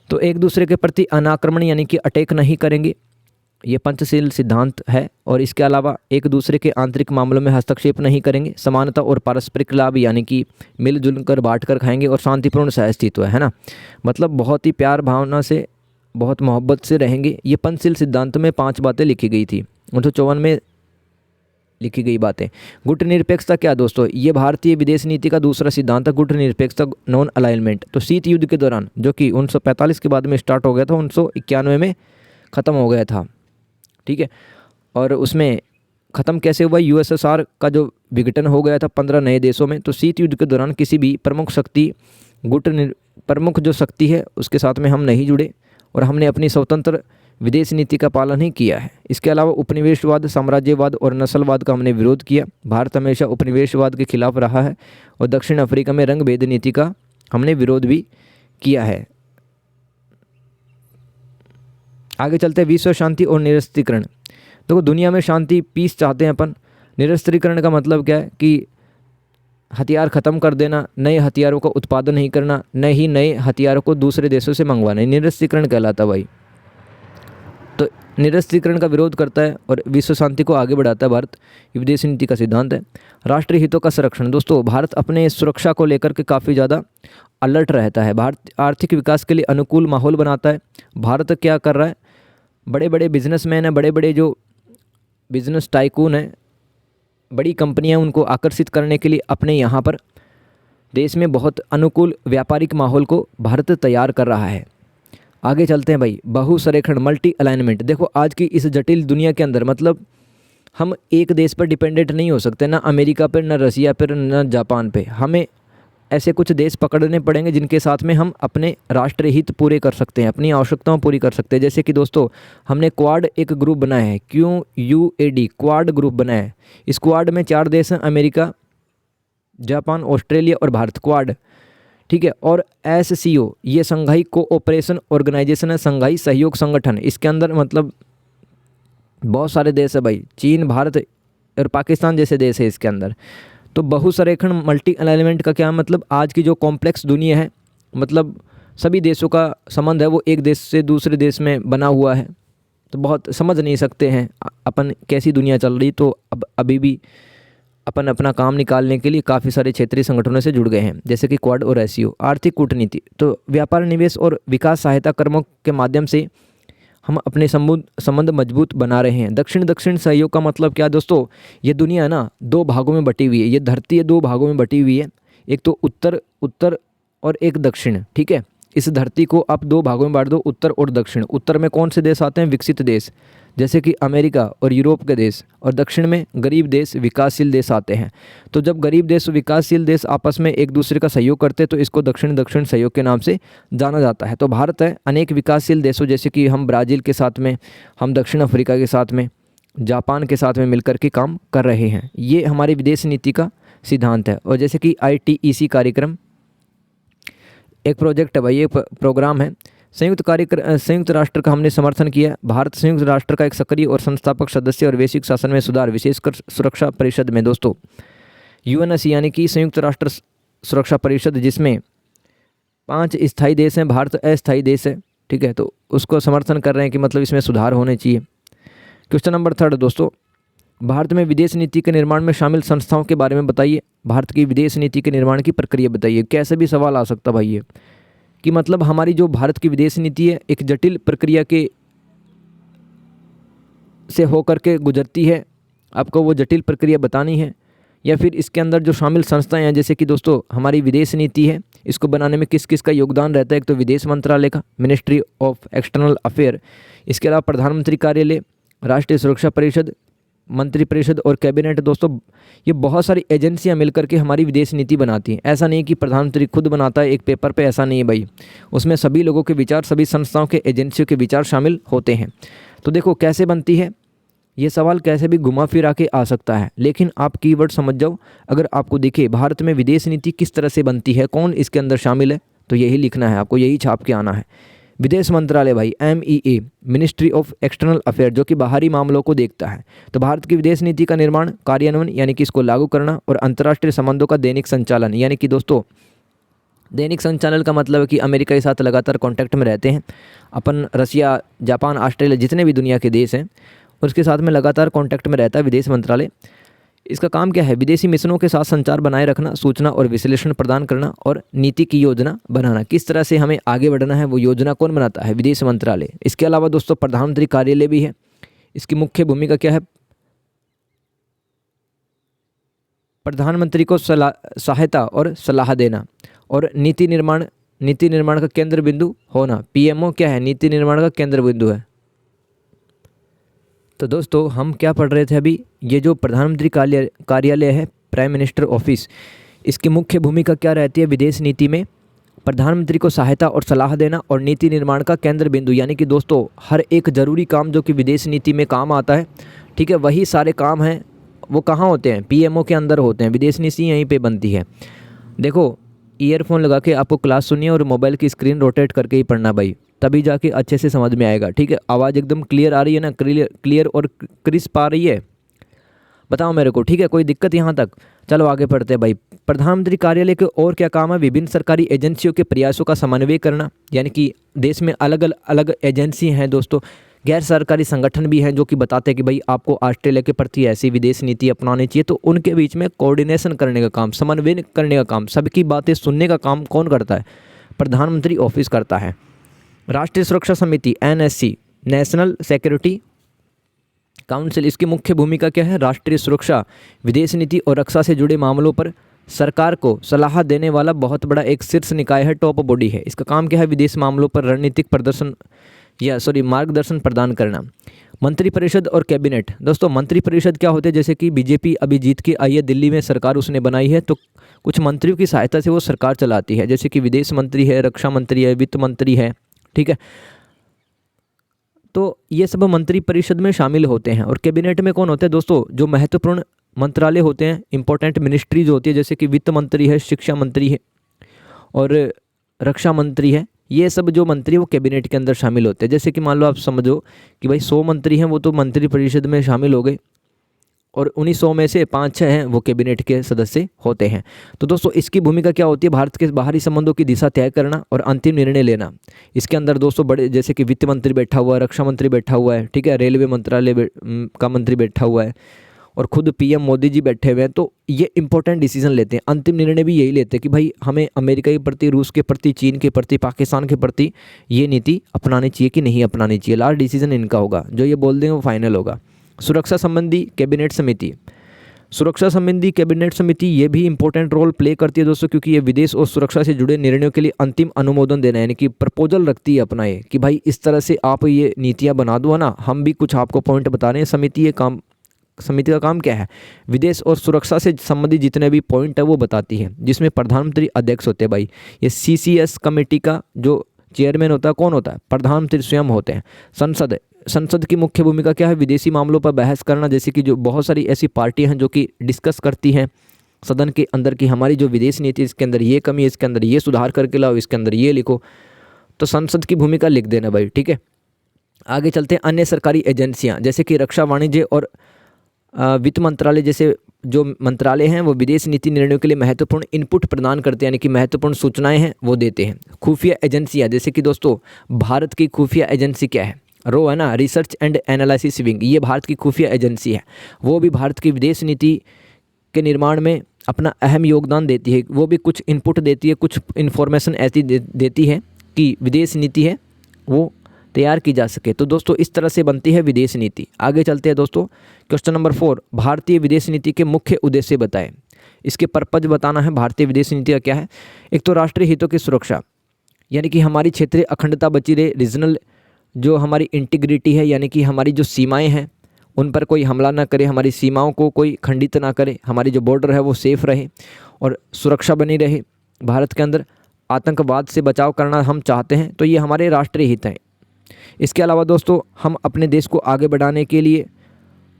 तो एक दूसरे के प्रति अनाक्रमण यानी कि अटैक नहीं करेंगे, ये पंचशील सिद्धांत है। और इसके अलावा एक दूसरे के आंतरिक मामलों में हस्तक्षेप नहीं करेंगे, समानता और पारस्परिक लाभ यानी कि मिलजुल कर बांट कर खाएंगे, और शांतिपूर्ण सहअस्तित्व है ना, मतलब बहुत ही प्यार भावना से, बहुत मोहब्बत से रहेंगे। ये पंचशील सिद्धांत में 5 बातें लिखी गई थी, 1954 में लिखी गई बातें। गुटनिरपेक्षता क्या दोस्तों, ये भारतीय विदेश नीति का दूसरा सिद्धांत है, गुटनिरपेक्षता, नॉन अलाइनमेंट। तो शीत युद्ध के दौरान, जो कि 1945 के बाद में स्टार्ट हो गया था, 1991 में ख़त्म हो गया था, ठीक है। और उसमें ख़त्म कैसे हुआ, यूएसएसआर का जो विघटन हो गया था 15 नए देशों में। तो शीत युद्ध के दौरान किसी भी प्रमुख जो शक्ति है उसके साथ में हम नहीं जुड़े, और हमने अपनी स्वतंत्र विदेश नीति का पालन ही किया है। इसके अलावा उपनिवेशवाद, साम्राज्यवाद और नस्लवाद का हमने विरोध किया। भारत हमेशा उपनिवेशवाद के खिलाफ रहा है, और दक्षिण अफ्रीका में रंग भेद नीति का हमने विरोध भी किया है। आगे चलते हैं, विश्व शांति और निरस्त्रीकरण। देखो दुनिया में शांति, पीस चाहते हैं अपन। निरस्त्रीकरण का मतलब क्या है कि हथियार ख़त्म कर देना, नए हथियारों का उत्पादन नहीं करना, न ही नए हथियारों को दूसरे देशों से मंगवाना, निरस्त्रीकरण कहलाता भाई। तो निरस्त्रीकरण का विरोध करता है और विश्व शांति को आगे बढ़ाता है भारत, ये विदेश नीति का सिद्धांत है। राष्ट्रीय हितों का संरक्षण, दोस्तों भारत अपने सुरक्षा को लेकर के काफ़ी ज़्यादा अलर्ट रहता है। भारत आर्थिक विकास के लिए अनुकूल माहौल बनाता है। भारत क्या कर रहा है, बड़े बड़े बिजनेसमैन हैं, बड़े बड़े जो बिजनेस टाइकून हैं, बड़ी कंपनियां, उनको आकर्षित करने के लिए अपने यहाँ पर देश में बहुत अनुकूल व्यापारिक माहौल को भारत तैयार कर रहा है। आगे चलते हैं भाई, बहु संरेखण मल्टी अलाइनमेंट। देखो आज की इस जटिल दुनिया के अंदर मतलब हम एक देश पर डिपेंडेंट नहीं हो सकते, ना अमेरिका पर, ना रसिया पर, ना जापान पे। हमें ऐसे कुछ देश पकड़ने पड़ेंगे जिनके साथ में हम अपने राष्ट्रीय हित पूरे कर सकते हैं, अपनी आवश्यकताओं पूरी कर सकते हैं। जैसे कि दोस्तों हमने क्वाड एक ग्रुप बनाया है, QUAD क्वाड ग्रुप बनाया है। इस क्वाड में 4 देश हैं, अमेरिका, जापान, ऑस्ट्रेलिया और भारत, क्वाड, ठीक है। और SCO ये संघाई कोऑपरेशन ऑर्गेनाइजेशन है, संघाई सहयोग संगठन। इसके अंदर मतलब बहुत सारे देश है भाई, चीन, भारत और पाकिस्तान जैसे देश है इसके अंदर। तो बहुसंरेखण मल्टी अलाइनमेंट का क्या मतलब, आज की जो कॉम्प्लेक्स दुनिया है, मतलब सभी देशों का संबंध है वो एक देश से दूसरे देश में बना हुआ है, तो बहुत समझ नहीं सकते हैं अपन कैसी दुनिया चल रही। तो अब अभी भी अपन अपना काम निकालने के लिए काफ़ी सारे क्षेत्रीय संगठनों से जुड़ गए हैं, जैसे कि क्वाड और SCO। आर्थिक कूटनीति, तो व्यापार, निवेश और विकास सहायता कर्मों के माध्यम से हम अपने संबंध मजबूत बना रहे हैं। दक्षिण दक्षिण सहयोग का मतलब क्या दोस्तों, ये दुनिया ना 2 भागों में बटी हुई है, ये धरती है 2 भागों में बटी हुई है, एक तो उत्तर और एक दक्षिण, ठीक है। इस धरती को आप 2 भागों में बांट दो, उत्तर और दक्षिण। उत्तर में कौन से देश आते हैं, विकसित देश जैसे कि अमेरिका और यूरोप के देश, और दक्षिण में गरीब देश, विकासशील देश आते हैं। तो जब गरीब देश और विकासशील देश आपस में एक दूसरे का सहयोग करते हैं तो इसको दक्षिण दक्षिण सहयोग के नाम से जाना जाता है। तो भारत है अनेक विकासशील देशों, जैसे कि हम ब्राज़ील के साथ में, हम दक्षिण अफ्रीका के साथ में, जापान के साथ में मिलकर के काम कर रहे हैं। ये हमारी विदेश नीति का सिद्धांत है। और जैसे कि ITEC कार्यक्रम एक प्रोजेक्ट है भाई, ये प्रोग्राम है, संयुक्त राष्ट्र का हमने समर्थन किया। भारत संयुक्त राष्ट्र का एक सक्रिय और संस्थापक सदस्य और वैश्विक शासन में सुधार, विशेषकर सुरक्षा परिषद में दोस्तों, UNSC यानी कि संयुक्त राष्ट्र सुरक्षा परिषद, जिसमें 5 स्थायी देश हैं, भारत अस्थायी देश है, ठीक है। तो उसको समर्थन कर रहे हैं कि मतलब इसमें सुधार होने चाहिए। क्वेश्चन नंबर 3 दोस्तों, भारत में विदेश नीति के निर्माण में शामिल संस्थाओं के बारे में बताइए। भारत की विदेश नीति के निर्माण की प्रक्रिया बताइए। कैसे भी सवाल आ सकता भाई ये, कि मतलब हमारी जो भारत की विदेश नीति है एक जटिल प्रक्रिया के से होकर के गुजरती है, आपको वो जटिल प्रक्रिया बतानी है, या फिर इसके अंदर जो शामिल संस्थाएं हैं, जैसे कि दोस्तों हमारी विदेश नीति है, इसको बनाने में किस किस का योगदान रहता है। एक तो विदेश मंत्रालय का, मिनिस्ट्री ऑफ एक्सटर्नल अफेयर, इसके अलावा प्रधानमंत्री कार्यालय, राष्ट्रीय सुरक्षा परिषद, मंत्रिपरिषद और कैबिनेट। दोस्तों ये बहुत सारी एजेंसियां मिलकर के हमारी विदेश नीति बनाती हैं। ऐसा नहीं कि प्रधानमंत्री खुद बनाता है एक पेपर पे, ऐसा नहीं है भाई, उसमें सभी लोगों के विचार, सभी संस्थाओं के, एजेंसियों के विचार शामिल होते हैं। तो देखो कैसे बनती है, ये सवाल कैसे भी घुमा फिरा के आ सकता है, लेकिन आप कीवर्ड समझ जाओ। अगर आपको दिखे भारत में विदेश नीति किस तरह से बनती है, कौन इसके अंदर शामिल है, तो यही लिखना है आपको, यही छाप के आना है। विदेश मंत्रालय भाई, MEA ministry of external affair, जो कि बाहरी मामलों को देखता है। तो भारत की विदेश नीति का निर्माण, कार्यान्वयन यानी कि इसको लागू करना, और अंतर्राष्ट्रीय संबंधों का दैनिक संचालन, यानी कि दोस्तों दैनिक संचालन का मतलब है कि अमेरिका के साथ लगातार कांटेक्ट में रहते हैं अपन, रसिया, जापान, ऑस्ट्रेलिया, जितने भी दुनिया के देश हैं उसके साथ में लगातार कांटेक्ट में रहता है विदेश मंत्रालय। इसका काम क्या है, विदेशी मिशनों के साथ संचार बनाए रखना, सूचना और विश्लेषण प्रदान करना, और नीति की योजना बनाना, किस तरह से हमें आगे बढ़ना है वो योजना कौन बनाता है, विदेश मंत्रालय। इसके अलावा दोस्तों प्रधानमंत्री कार्यालय भी है, इसकी मुख्य भूमिका क्या है, प्रधानमंत्री को सहायता और सलाह देना, और नीति निर्माण का केंद्र बिंदु होना। PMO क्या है, नीति निर्माण का केंद्र बिंदु है। तो दोस्तों हम क्या पढ़ रहे थे अभी, ये जो प्रधानमंत्री कार्यालय है, प्राइम मिनिस्टर ऑफिस, इसकी मुख्य भूमिका क्या रहती है विदेश नीति में, प्रधानमंत्री को सहायता और सलाह देना, और नीति निर्माण का केंद्र बिंदु, यानी कि दोस्तों हर एक ज़रूरी काम जो कि विदेश नीति में काम आता है, ठीक है, वही सारे काम हैं वो कहाँ होते हैं, PMO के अंदर होते हैं। विदेश नीति यहीं पे बनती है। देखो ईयरफोन लगा के आपको क्लास सुनिए और मोबाइल की स्क्रीन रोटेट करके ही पढ़ना भाई, तभी जाके अच्छे से समझ में आएगा, ठीक है। आवाज़ एकदम क्लियर आ रही है ना, क्लियर और क्रिस्प आ रही है, बताओ मेरे को, ठीक है, कोई दिक्कत यहाँ तक। चलो आगे पढ़ते हैं भाई। प्रधानमंत्री कार्यालय के और क्या काम है, विभिन्न सरकारी एजेंसियों के प्रयासों का समन्वय करना, यानी कि देश में अलग अलग एजेंसी हैं दोस्तों, गैर सरकारी संगठन भी हैं जो कि बताते हैं कि भाई आपको ऑस्ट्रेलिया के प्रति ऐसी विदेश नीति अपनानी चाहिए। तो उनके बीच में कोऑर्डिनेशन करने का काम, समन्वय करने का काम, सबकी बातें सुनने का काम कौन करता है? प्रधानमंत्री ऑफिस करता है। राष्ट्रीय सुरक्षा समिति NSC, नेशनल सिक्योरिटी काउंसिल, इसकी मुख्य भूमिका क्या है? राष्ट्रीय सुरक्षा, विदेश नीति और रक्षा से जुड़े मामलों पर सरकार को सलाह देने वाला बहुत बड़ा एक शीर्ष निकाय है, टॉप बॉडी है। इसका काम क्या है? विदेश मामलों पर रणनीतिक मार्गदर्शन प्रदान करना। मंत्रिपरिषद और कैबिनेट, दोस्तों मंत्रिपरिषद क्या होते हैं? जैसे कि बीजेपी अभी जीत के आई है दिल्ली में, सरकार उसने बनाई है, तो कुछ मंत्रियों की सहायता से वो सरकार चलाती है, जैसे कि विदेश मंत्री है, रक्षा मंत्री है, वित्त मंत्री है, ठीक है। तो ये सब मंत्री परिषद में शामिल होते हैं। और कैबिनेट में कौन होते हैं दोस्तों? जो महत्वपूर्ण मंत्रालय होते हैं, इंपॉर्टेंट मिनिस्ट्री जो होती है, जैसे कि वित्त मंत्री है, शिक्षा मंत्री है और रक्षा मंत्री है। ये सब जो मंत्री है वो कैबिनेट के अंदर शामिल होते हैं। जैसे कि मान लो आप समझो कि भाई 100 मंत्री हैं, वो तो मंत्री परिषद में शामिल हो गए और उन्हीं 100 में से 5-6 हैं वो कैबिनेट के सदस्य होते हैं। तो दोस्तों इसकी भूमिका क्या होती है? भारत के बाहरी संबंधों की दिशा तय करना और अंतिम निर्णय लेना। इसके अंदर दोस्तों बड़े, जैसे कि वित्त मंत्री बैठा हुआ है, रक्षा मंत्री बैठा हुआ है, ठीक है, रेलवे मंत्रालय का मंत्री बैठा हुआ है और खुद PM मोदी जी बैठे हुए हैं। तो ये इंपॉर्टेंट डिसीजन लेते हैं, अंतिम निर्णय भी यही लेते हैं कि भाई हमें अमेरिका के प्रति, रूस के प्रति, चीन के प्रति, पाकिस्तान के प्रति ये नीति अपनानी चाहिए कि नहीं अपनानी चाहिए। लास्ट डिसीजन इनका होगा, जो ये बोल देंगे वो फाइनल होगा। सुरक्षा संबंधी कैबिनेट समिति, सुरक्षा संबंधी कैबिनेट समिति ये भी इंपॉर्टेंट रोल प्ले करती है दोस्तों, क्योंकि ये विदेश और सुरक्षा से जुड़े निर्णयों के लिए अंतिम अनुमोदन देना, यानी कि प्रपोजल रखती है अपना ये कि भाई इस तरह से आप ये नीतियाँ बना दो ना, हम भी कुछ आपको पॉइंट बता रहे हैं। समिति का काम क्या है? विदेश और सुरक्षा से संबंधित जितने भी पॉइंट है वो बताती है, जिसमें प्रधानमंत्री अध्यक्ष होते हैं। भाई ये CCS कमेटी का जो चेयरमैन होता है कौन होता है? प्रधानमंत्री स्वयं होते हैं। संसद की मुख्य भूमिका क्या है? विदेशी मामलों पर बहस करना, जैसे कि जो बहुत सारी ऐसी पार्टियां हैं जो कि डिस्कस करती हैं सदन के अंदर कि हमारी जो विदेश नीति इसके अंदर ये कमी है, इसके अंदर ये सुधार करके लाओ, इसके अंदर ये लिखो। तो संसद की भूमिका लिख देना भाई, ठीक है। आगे चलते हैं। अन्य सरकारी एजेंसियाँ, जैसे कि रक्षा, वाणिज्य और वित्त मंत्रालय जैसे जो मंत्रालय हैं वो विदेश नीति निर्णयों के लिए महत्वपूर्ण इनपुट प्रदान करते हैं, यानी कि महत्वपूर्ण सूचनाएं हैं वो देते हैं। खुफिया एजेंसियां, जैसे कि दोस्तों भारत की खुफिया एजेंसी क्या है? RAW है ना, रिसर्च एंड एनालिसिस विंग, ये भारत की खुफिया एजेंसी है। वो भी भारत की विदेश नीति के निर्माण में अपना अहम योगदान देती है। वो भी कुछ इनपुट देती है, कुछ इन्फॉर्मेशन ऐसी देती है कि विदेश नीति है वो तैयार की जा सके। तो दोस्तों इस तरह से बनती है विदेश नीति। आगे चलते हैं दोस्तों। क्वेश्चन नंबर 4, भारतीय विदेश नीति के मुख्य उद्देश्य बताएं। इसके पर्पज बताना है। भारतीय विदेश नीति का क्या है? एक तो राष्ट्रीय हितों की सुरक्षा, यानी कि हमारी क्षेत्रीय अखंडता बची रहे, रीजनल जो हमारी इंटीग्रिटी है, यानी कि हमारी जो सीमाएं हैं उन पर कोई हमला ना करे, हमारी सीमाओं को कोई खंडित ना करे, हमारी जो बॉर्डर है वो सेफ रहे और सुरक्षा बनी रहे भारत के अंदर। आतंकवाद से बचाव करना हम चाहते हैं, तो ये हमारे राष्ट्रीय हित हैं। इसके अलावा दोस्तों हम अपने देश को आगे बढ़ाने के लिए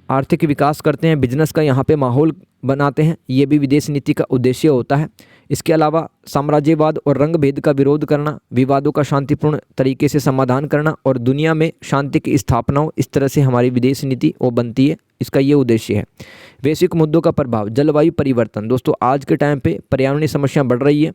आर्थिक विकास करते हैं, बिजनेस का यहाँ पे माहौल बनाते हैं, ये भी विदेश नीति का उद्देश्य होता है। इसके अलावा साम्राज्यवाद और रंग भेद का विरोध करना, विवादों का शांतिपूर्ण तरीके से समाधान करना और दुनिया में शांति की स्थापना हो, इस तरह से हमारी विदेश नीति वो बनती है। इसका ये उद्देश्य है। वैश्विक मुद्दों का प्रभाव, जलवायु परिवर्तन, दोस्तों आज के टाइम पे पर्यावरणीय समस्या बढ़ रही है,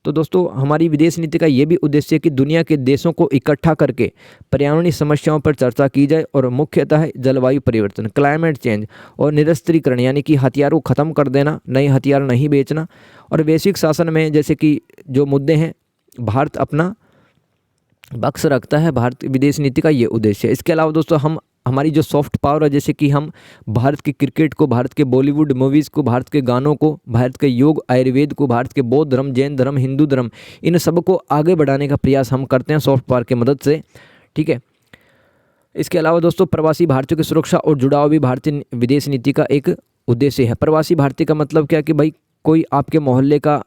तो दोस्तों हमारी विदेश नीति का ये भी उद्देश्य है कि दुनिया के देशों को इकट्ठा करके पर्यावरणीय समस्याओं पर चर्चा की जाए और मुख्यतः जलवायु परिवर्तन, क्लाइमेट चेंज और निरस्त्रीकरण, यानी कि हथियारों को ख़त्म कर देना, नए हथियार नहीं बेचना। और वैश्विक शासन में जैसे कि जो मुद्दे हैं भारत अपना बक्स रखता है। भारत विदेश नीति का ये उद्देश्य है। इसके अलावा दोस्तों हमारी जो सॉफ्ट पावर है, जैसे कि हम भारत के क्रिकेट को, भारत के बॉलीवुड मूवीज़ को, भारत के गानों को, भारत के योग आयुर्वेद को, भारत के बौद्ध धर्म, जैन धर्म, हिंदू धर्म, इन सब को आगे बढ़ाने का प्रयास हम करते हैं सॉफ्ट पावर की मदद से, ठीक है। इसके अलावा दोस्तों प्रवासी भारतीयों की सुरक्षा और जुड़ाव भी भारतीय विदेश नीति का एक उद्देश्य है। प्रवासी भारतीय का मतलब क्या कि भाई कोई आपके मोहल्ले का,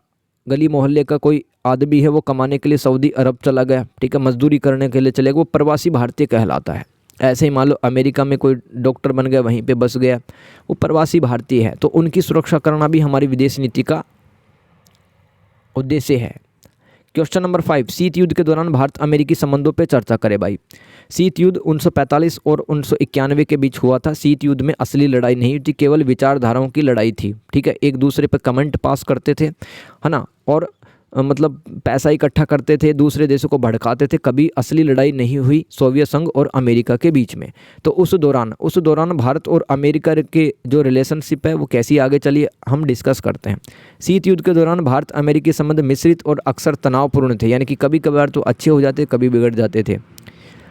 गली मोहल्ले का कोई आदमी है, वो कमाने के लिए सऊदी अरब चला गया, ठीक है, मजदूरी करने के लिए चले गया, वो प्रवासी भारतीय कहलाता है। ऐसे ही मान लो अमेरिका में कोई डॉक्टर बन गया, वहीं पे बस गया, वो प्रवासी भारतीय है, तो उनकी सुरक्षा करना भी हमारी विदेश नीति का उद्देश्य है। क्वेश्चन नंबर 5, शीत युद्ध के दौरान भारत अमेरिकी संबंधों पे चर्चा करे। भाई शीत युद्ध 1945 और 1991 के बीच हुआ था। शीत युद्ध में असली लड़ाई नहीं थी, केवल विचारधाराओं की लड़ाई थी, ठीक है, एक दूसरे पे कमेंट पास करते थे, है ना। और मतलब पैसा इकट्ठा करते थे, दूसरे देशों को भड़काते थे, कभी असली लड़ाई नहीं हुई सोवियत संघ और अमेरिका के बीच में। तो उस दौरान भारत और अमेरिका के जो रिलेशनशिप है वो कैसी आगे चली हम डिस्कस करते हैं। शीत युद्ध के दौरान भारत अमेरिकी संबंध मिश्रित और अक्सर तनावपूर्ण थे, यानी कि कभी कभार तो अच्छे हो जाते, कभी बिगड़ जाते थे।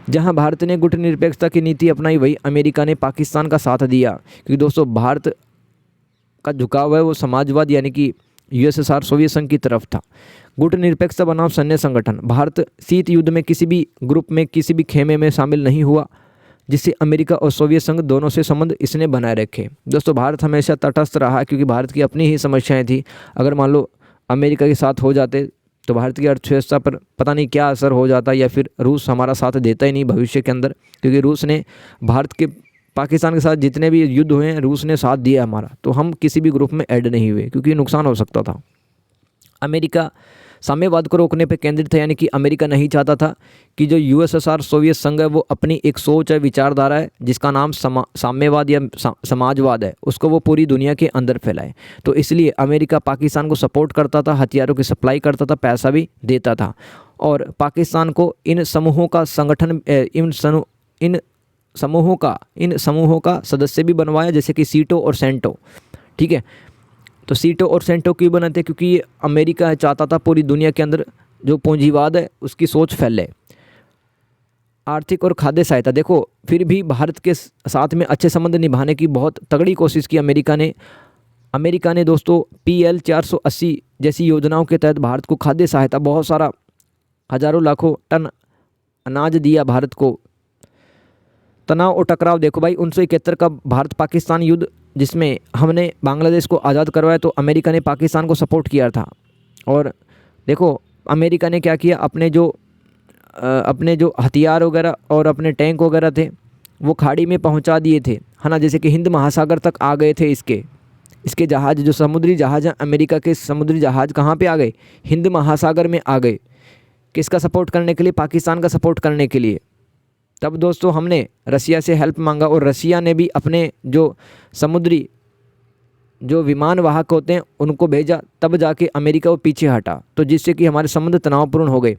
जहां भारत ने गुटनिरपेक्षता की नीति अपनाई, वही अमेरिका ने पाकिस्तान का साथ दिया, क्योंकि दोस्तों भारत का झुकाव है वो समाजवाद यानी कि यूएसएसआर सोवियत संघ की तरफ था। गुटनिरपेक्षता बनाम सैन्य संगठन, भारत शीत युद्ध में किसी भी ग्रुप में किसी भी खेमे में शामिल नहीं हुआ, जिससे अमेरिका और सोवियत संघ दोनों से संबंध इसने बनाए रखे। दोस्तों भारत हमेशा तटस्थ रहा, क्योंकि भारत की अपनी ही समस्याएं थी। अगर मान लो अमेरिका के साथ हो जाते तो भारत की अर्थव्यवस्था पर पता नहीं क्या असर हो जाता, या फिर रूस हमारा साथ देता ही नहीं भविष्य के अंदर, क्योंकि रूस ने भारत के पाकिस्तान के साथ जितने भी युद्ध हुए हैं रूस ने साथ दिया हमारा, तो हम किसी भी ग्रुप में ऐड नहीं हुए क्योंकि नुकसान हो सकता था। अमेरिका साम्यवाद को रोकने पर केंद्रित था, यानी कि अमेरिका नहीं चाहता था कि जो यूएसएसआर सोवियत संघ है वो अपनी एक सोच है, विचारधारा है जिसका नाम साम्यवाद या समाजवाद है, उसको वो पूरी दुनिया के अंदर फैलाए। तो इसलिए अमेरिका पाकिस्तान को सपोर्ट करता था, हथियारों की सप्लाई करता था, पैसा भी देता था, और पाकिस्तान को इन समूहों का संगठन इन समूहों का सदस्य भी बनवाया, जैसे कि सीटो और सेंटो। ठीक है, तो सीटो और सेंटो क्यों बनाते हैं? क्योंकि ये अमेरिका चाहता था पूरी दुनिया के अंदर जो पूंजीवाद है उसकी सोच फैले। आर्थिक और खाद्य सहायता, देखो फिर भी भारत के साथ में अच्छे संबंध निभाने की बहुत तगड़ी कोशिश की अमेरिका ने दोस्तों PL 480 जैसी योजनाओं के तहत भारत को खाद्य सहायता, बहुत सारा हजारों लाखों टन अनाज दिया भारत को। तनाव और टकराव, देखो भाई 1971 का भारत पाकिस्तान युद्ध जिसमें हमने बांग्लादेश को आज़ाद करवाया, तो अमेरिका ने पाकिस्तान को सपोर्ट किया था। और देखो अमेरिका ने क्या किया, अपने जो हथियार वगैरह और अपने टैंक वगैरह थे वो खाड़ी में पहुंचा दिए थे, है ना, जैसे कि हिंद महासागर तक आ गए थे। इसके जहाज़, जो समुद्री जहाज़ हैं अमेरिका के, समुद्री जहाज़ कहाँ पे आ गए? हिंद महासागर में आ गए। किसका सपोर्ट करने के लिए? पाकिस्तान का सपोर्ट करने के लिए। तब दोस्तों हमने रसिया से हेल्प मांगा, और रसिया ने भी अपने जो समुद्री जो विमान वाहक होते हैं उनको भेजा, तब जाके अमेरिका वो पीछे हटा, तो जिससे कि हमारे संबंध तनावपूर्ण हो गए।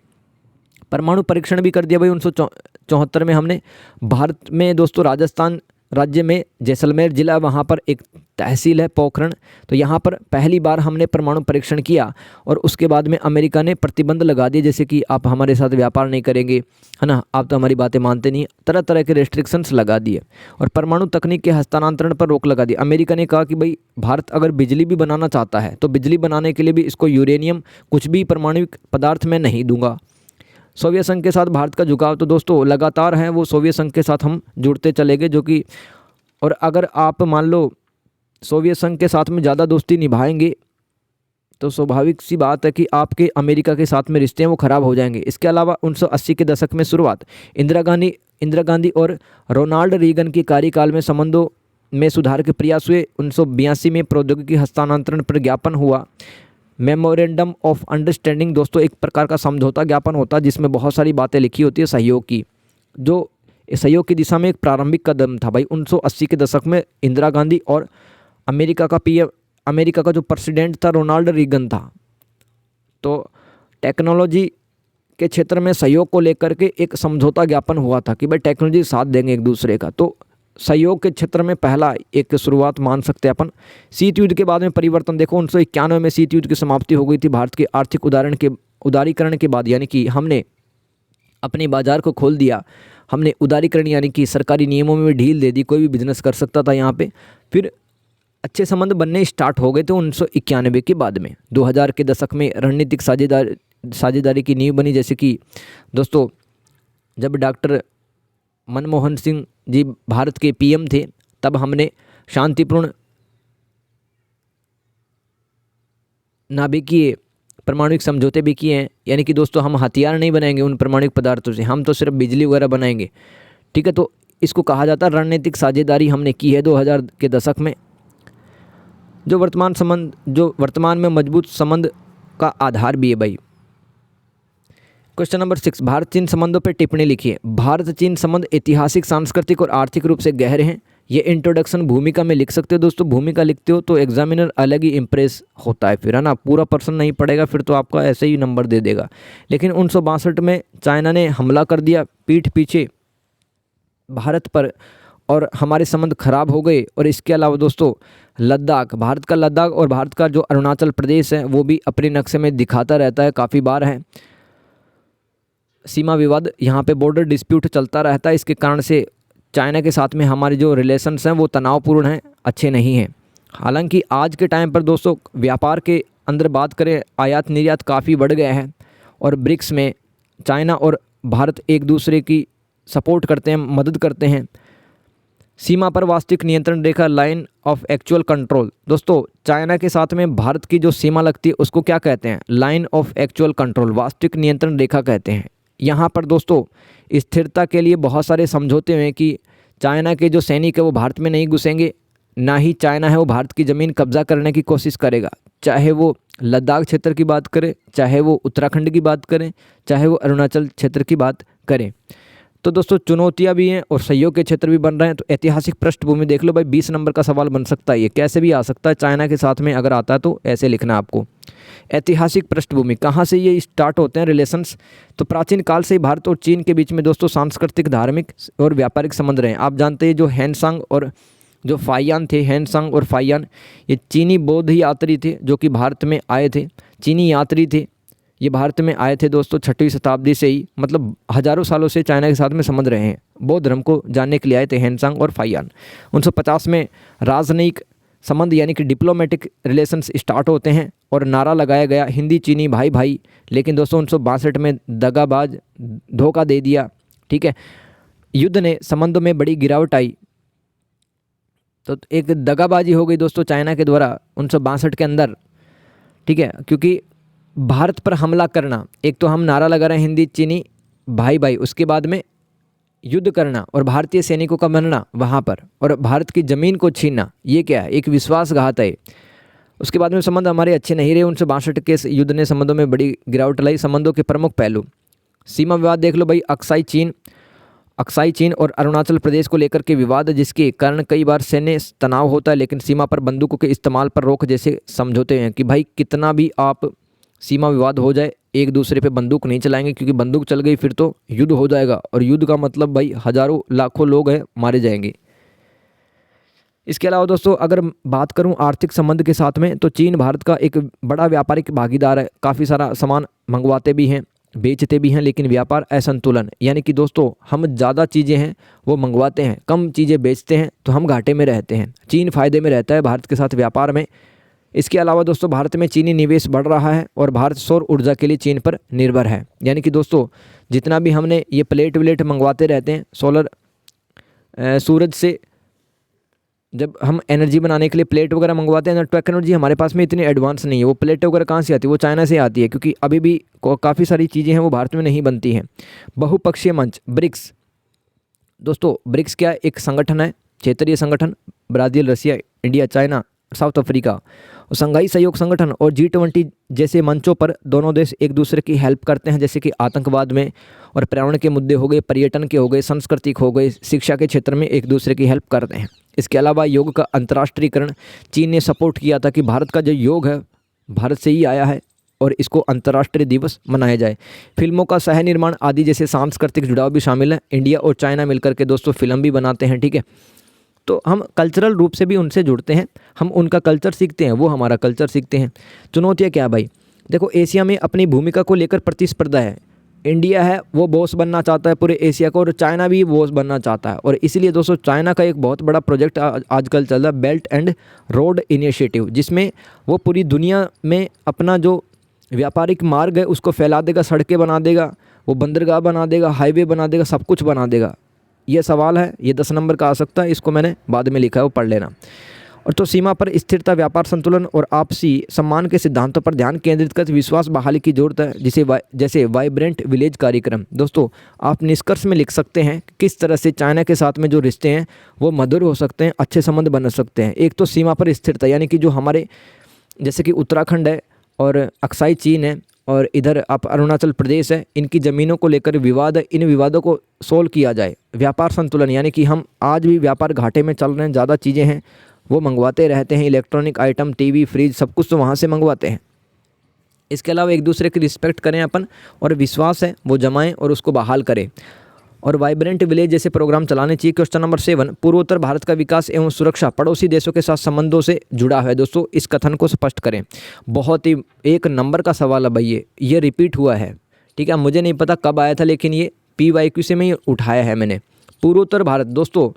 परमाणु परीक्षण भी कर दिया भाई 1974 में हमने। भारत में दोस्तों राजस्थान राज्य में जैसलमेर ज़िला, वहाँ पर एक तहसील है पोखरण, तो यहाँ पर पहली बार हमने परमाणु परीक्षण किया, और उसके बाद में अमेरिका ने प्रतिबंध लगा दिए, जैसे कि आप हमारे साथ व्यापार नहीं करेंगे, है ना, आप तो हमारी बातें मानते नहीं, तरह तरह के रेस्ट्रिक्शंस लगा दिए, और परमाणु तकनीक के हस्तांतरण पर रोक लगा दी। अमेरिका ने कहा कि भाई भारत अगर बिजली भी बनाना चाहता है तो बिजली बनाने के लिए भी इसको यूरेनियम कुछ भी परमाणु पदार्थ में नहीं दूंगा। सोवियत संघ के साथ भारत का झुकाव, तो दोस्तों लगातार है वो सोवियत संघ के साथ हम जुड़ते चले गए, जो कि, और अगर आप मान लो सोवियत संघ के साथ में ज़्यादा दोस्ती निभाएंगे तो स्वाभाविक सी बात है कि आपके अमेरिका के साथ में रिश्ते हैं वो ख़राब हो जाएंगे। इसके अलावा 1980 के दशक में शुरुआत, इंदिरा गांधी और रोनाल्ड रीगन के कार्यकाल में संबंधों में सुधार के प्रयास हुए। 1982 में प्रौद्योगिकी हस्तांतरण पर ज्ञापन हुआ, मेमोरेंडम ऑफ अंडरस्टैंडिंग। दोस्तों एक प्रकार का समझौता ज्ञापन होता है जिसमें बहुत सारी बातें लिखी होती है सहयोग की, जो सहयोग की दिशा में एक प्रारंभिक कदम था भाई 1980 के दशक में। इंदिरा गांधी और अमेरिका का जो प्रेसिडेंट था रोनाल्ड रीगन था, तो टेक्नोलॉजी के क्षेत्र में सहयोग को लेकर के एक समझौता ज्ञापन हुआ था कि भाई टेक्नोलॉजी साथ देंगे एक दूसरे का, तो सहयोग के क्षेत्र में पहला एक शुरुआत मान सकते हैं अपन। शीत युद्ध के बाद में परिवर्तन, देखो 1991 में शीत युद्ध की समाप्ति हो गई थी भारत के आर्थिक उदारीकरण के बाद, यानी कि हमने अपने बाजार को खोल दिया, हमने उदारीकरण यानी कि सरकारी नियमों में भी ढील दे दी, कोई भी बिजनेस कर सकता था यहाँ पे। फिर अच्छे संबंध बनने स्टार्ट हो गए थे 1991 के बाद में। 2000 के दशक में रणनीतिक साझेदारी की नींव बनी, जैसे कि दोस्तों जब डॉक्टर मनमोहन सिंह जी भारत के PM थे तब हमने शांतिपूर्ण नाभिकीय परमाणुक समझौते भी किए हैं, यानी कि दोस्तों हम हथियार नहीं बनाएंगे उन परमाणुक पदार्थों से, हम तो सिर्फ बिजली वगैरह बनाएंगे। ठीक है, तो इसको कहा जाता है रणनीतिक साझेदारी हमने की है 2000 के दशक में, जो वर्तमान में मजबूत संबंध का आधार भी है भाई। क्वेश्चन नंबर 6, भारत चीन संबंधों पर टिप्पणी लिखिए। भारत चीन संबंध ऐतिहासिक, सांस्कृतिक और आर्थिक रूप से गहरे हैं, ये इंट्रोडक्शन भूमिका में लिख सकते हो दोस्तों। भूमिका लिखते हो तो एग्जामिनर अलग ही इम्प्रेस होता है फिर, है ना। पूरा पर्सन नहीं पढ़ेगा फिर तो आपका ऐसे ही नंबर दे देगा। लेकिन 1962 में चाइना ने हमला कर दिया पीठ पीछे भारत पर और हमारे संबंध खराब हो गए। और इसके अलावा दोस्तों लद्दाख, भारत का लद्दाख और भारत का जो अरुणाचल प्रदेश है वो भी अपने नक्शे में दिखाता रहता है, काफ़ी बार है सीमा विवाद, यहाँ पे बॉर्डर डिस्प्यूट चलता रहता है। इसके कारण से चाइना के साथ में हमारे जो रिलेशंस हैं वो तनावपूर्ण हैं, अच्छे नहीं हैं। हालांकि आज के टाइम पर दोस्तों व्यापार के अंदर बात करें, आयात निर्यात काफ़ी बढ़ गया है और ब्रिक्स में चाइना और भारत एक दूसरे की सपोर्ट करते हैं, मदद करते हैं। सीमा पर वास्तविक नियंत्रण रेखा, लाइन ऑफ एक्चुअल कंट्रोल, दोस्तों चाइना के साथ में भारत की जो सीमा लगती है उसको क्या कहते हैं? लाइन ऑफ एक्चुअल कंट्रोल, वास्तविक नियंत्रण रेखा कहते हैं। यहाँ पर दोस्तों स्थिरता के लिए बहुत सारे समझौते हुए कि चाइना के जो सैनिक है वो भारत में नहीं घुसेंगे, ना ही चाइना है वो भारत की ज़मीन कब्जा करने की कोशिश करेगा। चाहे वो लद्दाख क्षेत्र की बात करें, चाहे वो उत्तराखंड की बात करें, चाहे वो अरुणाचल क्षेत्र की बात करें। तो दोस्तों चुनौतियां भी हैं और सहयोग के क्षेत्र भी बन रहे हैं। तो ऐतिहासिक पृष्ठभूमि देख लो भाई, 20 नंबर का सवाल बन सकता है, ये कैसे भी आ सकता है। चाइना के साथ में अगर आता है तो ऐसे लिखना है आपको। ऐतिहासिक पृष्ठभूमि, कहाँ से ये स्टार्ट होते हैं रिलेशंस? तो प्राचीन काल से ही भारत और चीन के बीच में दोस्तों सांस्कृतिक, धार्मिक और व्यापारिक संबंध रहे हैं। आप जानते हैं जो हैनसांग और जो फाइयान थे, हैनसांग और फाइयान, ये चीनी बौद्ध यात्री थे जो कि भारत में आए थे। चीनी यात्री थे, ये भारत में आए थे दोस्तों 6वीं शताब्दी से ही, मतलब हज़ारों सालों से चाइना के साथ में समझ रहे हैं। बौद्ध धर्म को जानने के लिए आए थे हैनसांग और फाइयान। 1950 में राजनयिक संबंध यानी कि डिप्लोमेटिक रिलेशंस स्टार्ट होते हैं और नारा लगाया गया हिंदी चीनी भाई भाई। लेकिन दोस्तों 1962 में दगाबाज धोखा दे दिया, ठीक है। युद्ध ने संबंधों में बड़ी गिरावट आई, तो एक दगाबाजी हो गई दोस्तों चाइना के द्वारा 1962 के अंदर, ठीक है। क्योंकि भारत पर हमला करना, एक तो हम नारा लगा रहे हैं हिंदी चीनी भाई भाई, उसके बाद में युद्ध करना और भारतीय सैनिकों का मरना वहाँ पर और भारत की ज़मीन को छीनना, ये क्या है? एक विश्वासघात है। उसके बाद में संबंध हमारे अच्छे नहीं रहे। 1962 के युद्ध ने संबंधों में बड़ी गिरावट लाई। संबंधों के प्रमुख पहलू, सीमा विवाद देख लो भाई, अक्साई चीन और अरुणाचल प्रदेश को लेकर के विवाद, जिसके कारण कई बार सैन्य तनाव होता है। लेकिन सीमा पर बंदूकों के इस्तेमाल पर रोक जैसे समझौते हैं कि भाई कितना भी आप सीमा विवाद हो जाए, एक दूसरे पे बंदूक नहीं चलाएंगे, क्योंकि बंदूक चल गई फिर तो युद्ध हो जाएगा और युद्ध का मतलब भाई हज़ारों लाखों लोग हैं मारे जाएंगे। इसके अलावा दोस्तों अगर बात करूं आर्थिक संबंध के साथ में, तो चीन भारत का एक बड़ा व्यापारिक भागीदार है। काफ़ी सारा सामान मंगवाते भी हैं, बेचते भी हैं, लेकिन व्यापार असंतुलन, यानी कि दोस्तों हम ज़्यादा चीज़ें हैं वो मंगवाते हैं, कम चीज़ें बेचते हैं तो हम घाटे में रहते हैं। चीन फ़ायदे में रहता है भारत के साथ व्यापार में। इसके अलावा दोस्तों भारत में चीनी निवेश बढ़ रहा है और भारत सौर ऊर्जा के लिए चीन पर निर्भर है। यानी कि दोस्तों जितना भी हमने ये प्लेट व्लेट मंगवाते रहते हैं, सोलर सूरज से जब हम एनर्जी बनाने के लिए प्लेट वगैरह मंगवाते हैं ना, टेक्नोलॉजी हमारे पास में इतनी एडवांस नहीं है। वो प्लेट वगैरह कहाँ से आती है? वो चाइना से आती है, क्योंकि अभी भी काफ़ी सारी चीज़ें हैं वो भारत में नहीं बनती हैं। बहुपक्षीय मंच ब्रिक्स, दोस्तों ब्रिक्स क्या है? एक संगठन है, क्षेत्रीय संगठन, ब्राज़ील, रसिया, इंडिया, चाइना, साउथ अफ्रीका, संघाई सहयोग संगठन और G20 जैसे मंचों पर दोनों देश एक दूसरे की हेल्प करते हैं, जैसे कि आतंकवाद में और पर्यावरण के मुद्दे हो गए, पर्यटन के हो गए, सांस्कृतिक हो गए, शिक्षा के क्षेत्र में एक दूसरे की हेल्प करते हैं। इसके अलावा योग का अंतर्राष्ट्रीयकरण, चीन ने सपोर्ट किया था कि भारत का जो योग है भारत से ही आया है और इसको अंतर्राष्ट्रीय दिवस मनाया जाए। फिल्मों का सह निर्माण आदि जैसे सांस्कृतिक जुड़ाव भी शामिल है। इंडिया और चाइना मिलकर के दोस्तों फिल्म भी बनाते हैं, ठीक है। तो हम कल्चरल रूप से भी उनसे जुड़ते हैं, हम उनका कल्चर सीखते हैं, वो हमारा कल्चर सीखते हैं। चुनौतियाँ क्या भाई? देखो एशिया में अपनी भूमिका को लेकर प्रतिस्पर्धा है। इंडिया है वो बॉस बनना चाहता है पूरे एशिया को और चाइना भी बॉस बनना चाहता है। और इसीलिए दोस्तों चाइना का एक बहुत बड़ा प्रोजेक्ट आजकल चल रहा है, बेल्ट एंड रोड इनिशिएटिव, जिसमें वो पूरी दुनिया में अपना जो व्यापारिक मार्ग है उसको फैला देगा, सड़कें बना देगा, वो बंदरगाह बना देगा, हाईवे बना देगा, सब कुछ बना देगा। ये सवाल है, ये 10 नंबर का आ सकता है, इसको मैंने बाद में लिखा है, वो पढ़ लेना। और तो सीमा पर स्थिरता, व्यापार संतुलन और आपसी सम्मान के सिद्धांतों पर ध्यान केंद्रित कर विश्वास बहाली की जरूरत है, जैसे वाइब्रेंट विलेज कार्यक्रम। दोस्तों आप निष्कर्ष में लिख सकते हैं किस तरह से चाइना के साथ में जो रिश्ते हैं वो मधुर हो सकते हैं, अच्छे संबंध बन सकते हैं। एक तो सीमा पर स्थिरता, यानी कि जो हमारे जैसे कि उत्तराखंड है और अक्साई चीन है और इधर आप अरुणाचल प्रदेश है, इनकी ज़मीनों को लेकर विवाद है, इन विवादों को सोल्व किया जाए। व्यापार संतुलन, यानी कि हम आज भी व्यापार घाटे में चल रहे हैं, ज़्यादा चीज़ें हैं वो मंगवाते रहते हैं, इलेक्ट्रॉनिक आइटम, टीवी, फ्रिज, सब कुछ तो वहाँ से मंगवाते हैं। इसके अलावा एक दूसरे की रिस्पेक्ट करें अपन, और विश्वास है वो जमाएं और उसको बहाल करें, और वाइब्रेंट विलेज जैसे प्रोग्राम चलाने चाहिए। क्वेश्चन नंबर 7, पूर्वोत्तर भारत का विकास एवं सुरक्षा पड़ोसी देशों के साथ संबंधों से जुड़ा है। दोस्तों इस कथन को स्पष्ट करें। बहुत ही एक नंबर का सवाल है भाई, ये रिपीट हुआ है, ठीक है। मुझे नहीं पता कब आया था, लेकिन ये PYQ से मैं उठाया है मैंने। पूर्वोत्तर भारत दोस्तों,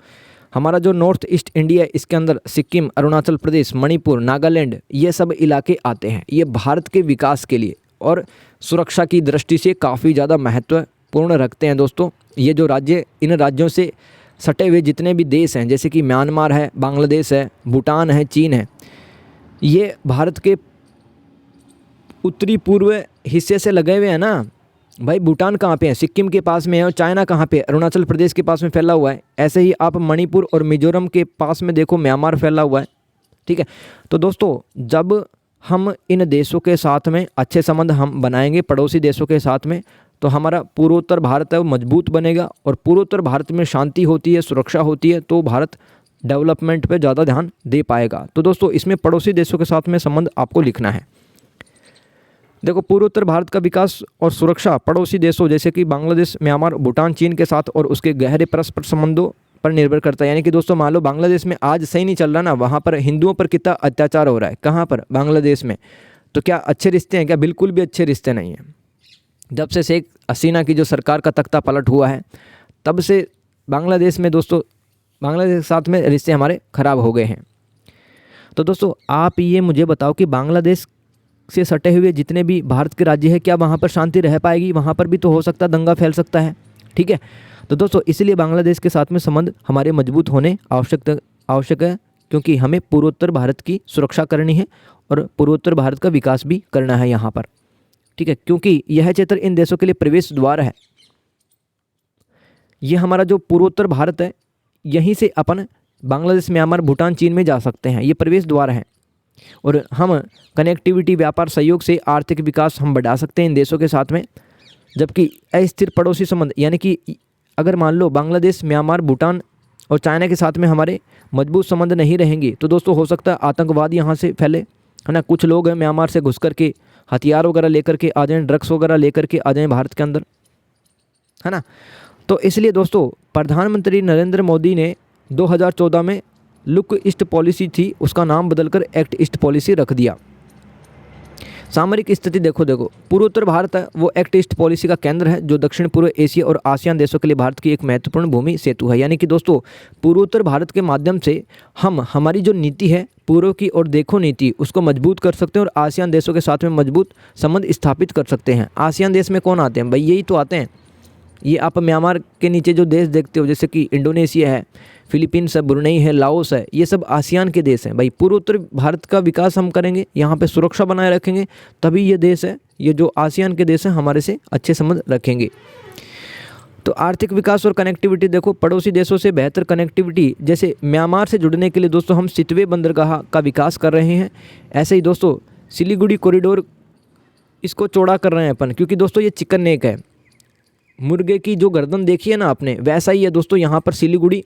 हमारा जो नॉर्थ ईस्ट इंडिया है, इसके अंदर सिक्किम, अरुणाचल प्रदेश, मणिपुर, नागालैंड, ये सब इलाके आते हैं। ये भारत के विकास के लिए और सुरक्षा की दृष्टि से काफ़ी ज़्यादा महत्वपूर्ण रखते हैं। दोस्तों ये जो राज्य, इन राज्यों से सटे हुए जितने भी देश हैं, जैसे कि म्यांमार है, बांग्लादेश है, भूटान है, चीन है, ये भारत के उत्तरी पूर्व हिस्से से लगे हुए हैं ना भाई। भूटान कहाँ पे है? सिक्किम के पास में है। और चाइना कहाँ पे? अरुणाचल प्रदेश के पास में फैला हुआ है। ऐसे ही आप मणिपुर और मिजोरम के पास में देखो, म्यांमार फैला हुआ है, ठीक है। तो दोस्तों जब हम इन देशों के साथ में अच्छे संबंध हम बनाएंगे, पड़ोसी देशों के साथ में, तो हमारा पूर्वोत्तर भारत है वो मजबूत बनेगा। और पूर्वोत्तर भारत में शांति होती है, सुरक्षा होती है, तो भारत डेवलपमेंट पे ज़्यादा ध्यान दे पाएगा। तो दोस्तों इसमें पड़ोसी देशों के साथ में संबंध आपको लिखना है। देखो, पूर्वोत्तर भारत का विकास और सुरक्षा पड़ोसी देशों जैसे कि बांग्लादेश, म्यांमार, भूटान, चीन के साथ और उसके गहरे परस्पर संबंधों पर निर्भर करता है। यानी कि दोस्तों मान लो बांग्लादेश में आज सही नहीं चल रहा ना, वहाँ पर हिंदुओं पर कितना अत्याचार हो रहा है। कहाँ पर? बांग्लादेश में। तो क्या अच्छे रिश्ते हैं क्या? बिल्कुल भी अच्छे रिश्ते नहीं हैं। जब से शेख हसीना की जो सरकार का तख्ता पलट हुआ है, तब से बांग्लादेश में दोस्तों, बांग्लादेश के साथ में रिश्ते हमारे ख़राब हो गए हैं। तो दोस्तों आप ये मुझे बताओ कि बांग्लादेश से सटे हुए जितने भी भारत के राज्य हैं, क्या वहाँ पर शांति रह पाएगी? वहाँ पर भी तो हो सकता है दंगा फैल सकता है, ठीक है। तो दोस्तों इसलिए बांग्लादेश के साथ में संबंध हमारे मजबूत होने आवश्यक है, क्योंकि हमें पूर्वोत्तर भारत की सुरक्षा करनी है और पूर्वोत्तर भारत का विकास भी करना है यहाँ पर, ठीक है। क्योंकि यह क्षेत्र इन देशों के लिए प्रवेश द्वार है। ये हमारा जो पूर्वोत्तर भारत है, यहीं से अपन बांग्लादेश, म्यांमार, भूटान, चीन में जा सकते हैं। ये प्रवेश द्वार है। और हम कनेक्टिविटी, व्यापार सहयोग से आर्थिक विकास हम बढ़ा सकते हैं इन देशों के साथ में। जबकि अस्थिर पड़ोसी संबंध, यानी कि अगर मान लो बांग्लादेश, म्यांमार, भूटान और चाइना के साथ में हमारे मजबूत संबंध नहीं रहेंगे, तो दोस्तों हो सकता है आतंकवाद यहाँ से फैले, है ना। कुछ लोग हैं म्यांमार से घुस करके हथियार वगैरह लेकर के आ जाएँ, ड्रग्स वगैरह लेकर के आ जाएँ भारत के अंदर, है ना। तो इसलिए दोस्तों प्रधानमंत्री नरेंद्र मोदी ने 2014 में लुक ईस्ट पॉलिसी थी, उसका नाम बदलकर एक्ट ईस्ट पॉलिसी रख दिया। सामरिक स्थिति देखो, पूर्वोत्तर भारत है वो एक्ट ईस्ट पॉलिसी का केंद्र है, जो दक्षिण पूर्व एशिया और आसियान देशों के लिए भारत की एक महत्वपूर्ण भूमि सेतु है। यानी कि दोस्तों पूर्वोत्तर भारत के माध्यम से हम हमारी जो नीति है, पूर्व की और देखो नीति, उसको मजबूत कर सकते हैं और आसियान देशों के साथ में मजबूत संबंध स्थापित कर सकते हैं। आसियान देश में कौन आते हैं भाई? यही तो आते हैं। ये आप म्यांमार के नीचे जो देश देखते हो, जैसे कि इंडोनेशिया है, फिलीपींस है, ब्रुनेई है, लाओस है, ये सब आसियान के देश हैं भाई। पूर्वोत्तर भारत का विकास हम करेंगे, यहाँ पे सुरक्षा बनाए रखेंगे, तभी ये देश है, ये जो आसियान के देश हैं, हमारे से अच्छे संबंध रखेंगे। तो आर्थिक विकास और कनेक्टिविटी देखो, पड़ोसी देशों से बेहतर कनेक्टिविटी, जैसे म्यांमार से जुड़ने के लिए दोस्तों हम सितवे बंदरगाह का विकास कर रहे हैं। ऐसे ही दोस्तों सिलीगुड़ी कॉरिडोर, इसको चौड़ा कर रहे हैं अपन, क्योंकि दोस्तों ये चिकन नेक है। मुर्गे की जो गर्दन देखी है ना आपने, वैसा ही है दोस्तों यहाँ पर सिलीगुड़ी।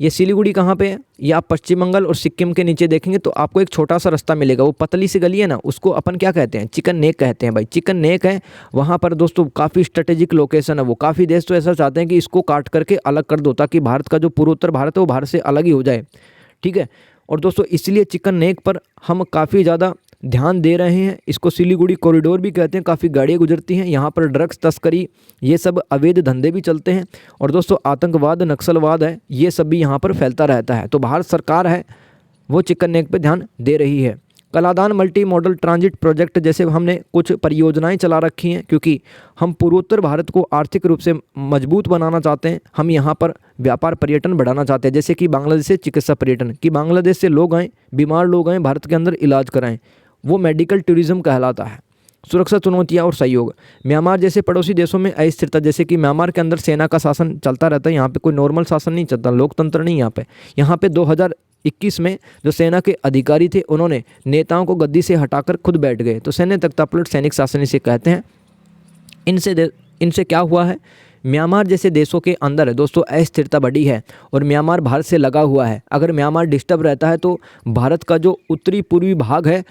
ये सिलीगुड़ी कहाँ पे है? ये आप पश्चिम बंगाल और सिक्किम के नीचे देखेंगे तो आपको एक छोटा सा रास्ता मिलेगा, वो पतली सी गली है ना, उसको अपन क्या कहते हैं? चिकन नेक कहते हैं भाई। चिकन नेक है, वहाँ पर दोस्तों काफ़ी स्ट्रेटेजिक लोकेशन है वो। काफ़ी देश तो ऐसा चाहते हैं कि इसको काट करके अलग कर दो, ताकि भारत का जो पूर्वोत्तर भारत है वो भारत से अलग ही हो जाए, ठीक है। और दोस्तों इसलिए चिकन नेक पर हम काफ़ी ज़्यादा ध्यान दे रहे हैं। इसको सिलीगुड़ी कॉरिडोर भी कहते हैं। काफ़ी गाड़ियाँ गुजरती हैं यहाँ पर, ड्रग्स तस्करी, ये सब अवैध धंधे भी चलते हैं। और दोस्तों आतंकवाद, नक्सलवाद है, ये सब भी यहाँ पर फैलता रहता है। तो भारत सरकार है वो चिकन नेक पे ध्यान दे रही है। Kaladan multi modal transit project जैसे हमने कुछ परियोजनाएं चला रखी हैं, क्योंकि हम पूर्वोत्तर भारत को आर्थिक रूप से मजबूत बनाना चाहते हैं। हम यहाँ पर व्यापार पर्यटन बढ़ाना चाहते हैं, जैसे कि बांग्लादेश से चिकित्सा पर्यटन, कि बांग्लादेश से लोग आएँ, बीमार लोग आएँ, भारत के अंदर इलाज कराएँ, वो मेडिकल टूरिज़्म कहलाता है। सुरक्षा चुनौतियां और सहयोग। म्यांमार जैसे पड़ोसी देशों में अस्थिरता, जैसे कि म्यांमार के अंदर सेना का शासन चलता रहता है, यहाँ पे कोई नॉर्मल शासन नहीं चलता, लोकतंत्र नहीं यहाँ पे 2021 में जो सेना के अधिकारी थे उन्होंने नेताओं को गद्दी से हटाकर खुद बैठ गए। तो सैन्य तख्तापलट सैनिक शासन इसे कहते हैं। इनसे क्या हुआ है, म्यांमार जैसे देशों के अंदर दोस्तों अस्थिरता बढ़ी है और म्यांमार भारत से लगा हुआ है। अगर म्यांमार डिस्टर्ब रहता है तो भारत का जो उत्तरी पूर्वी भाग है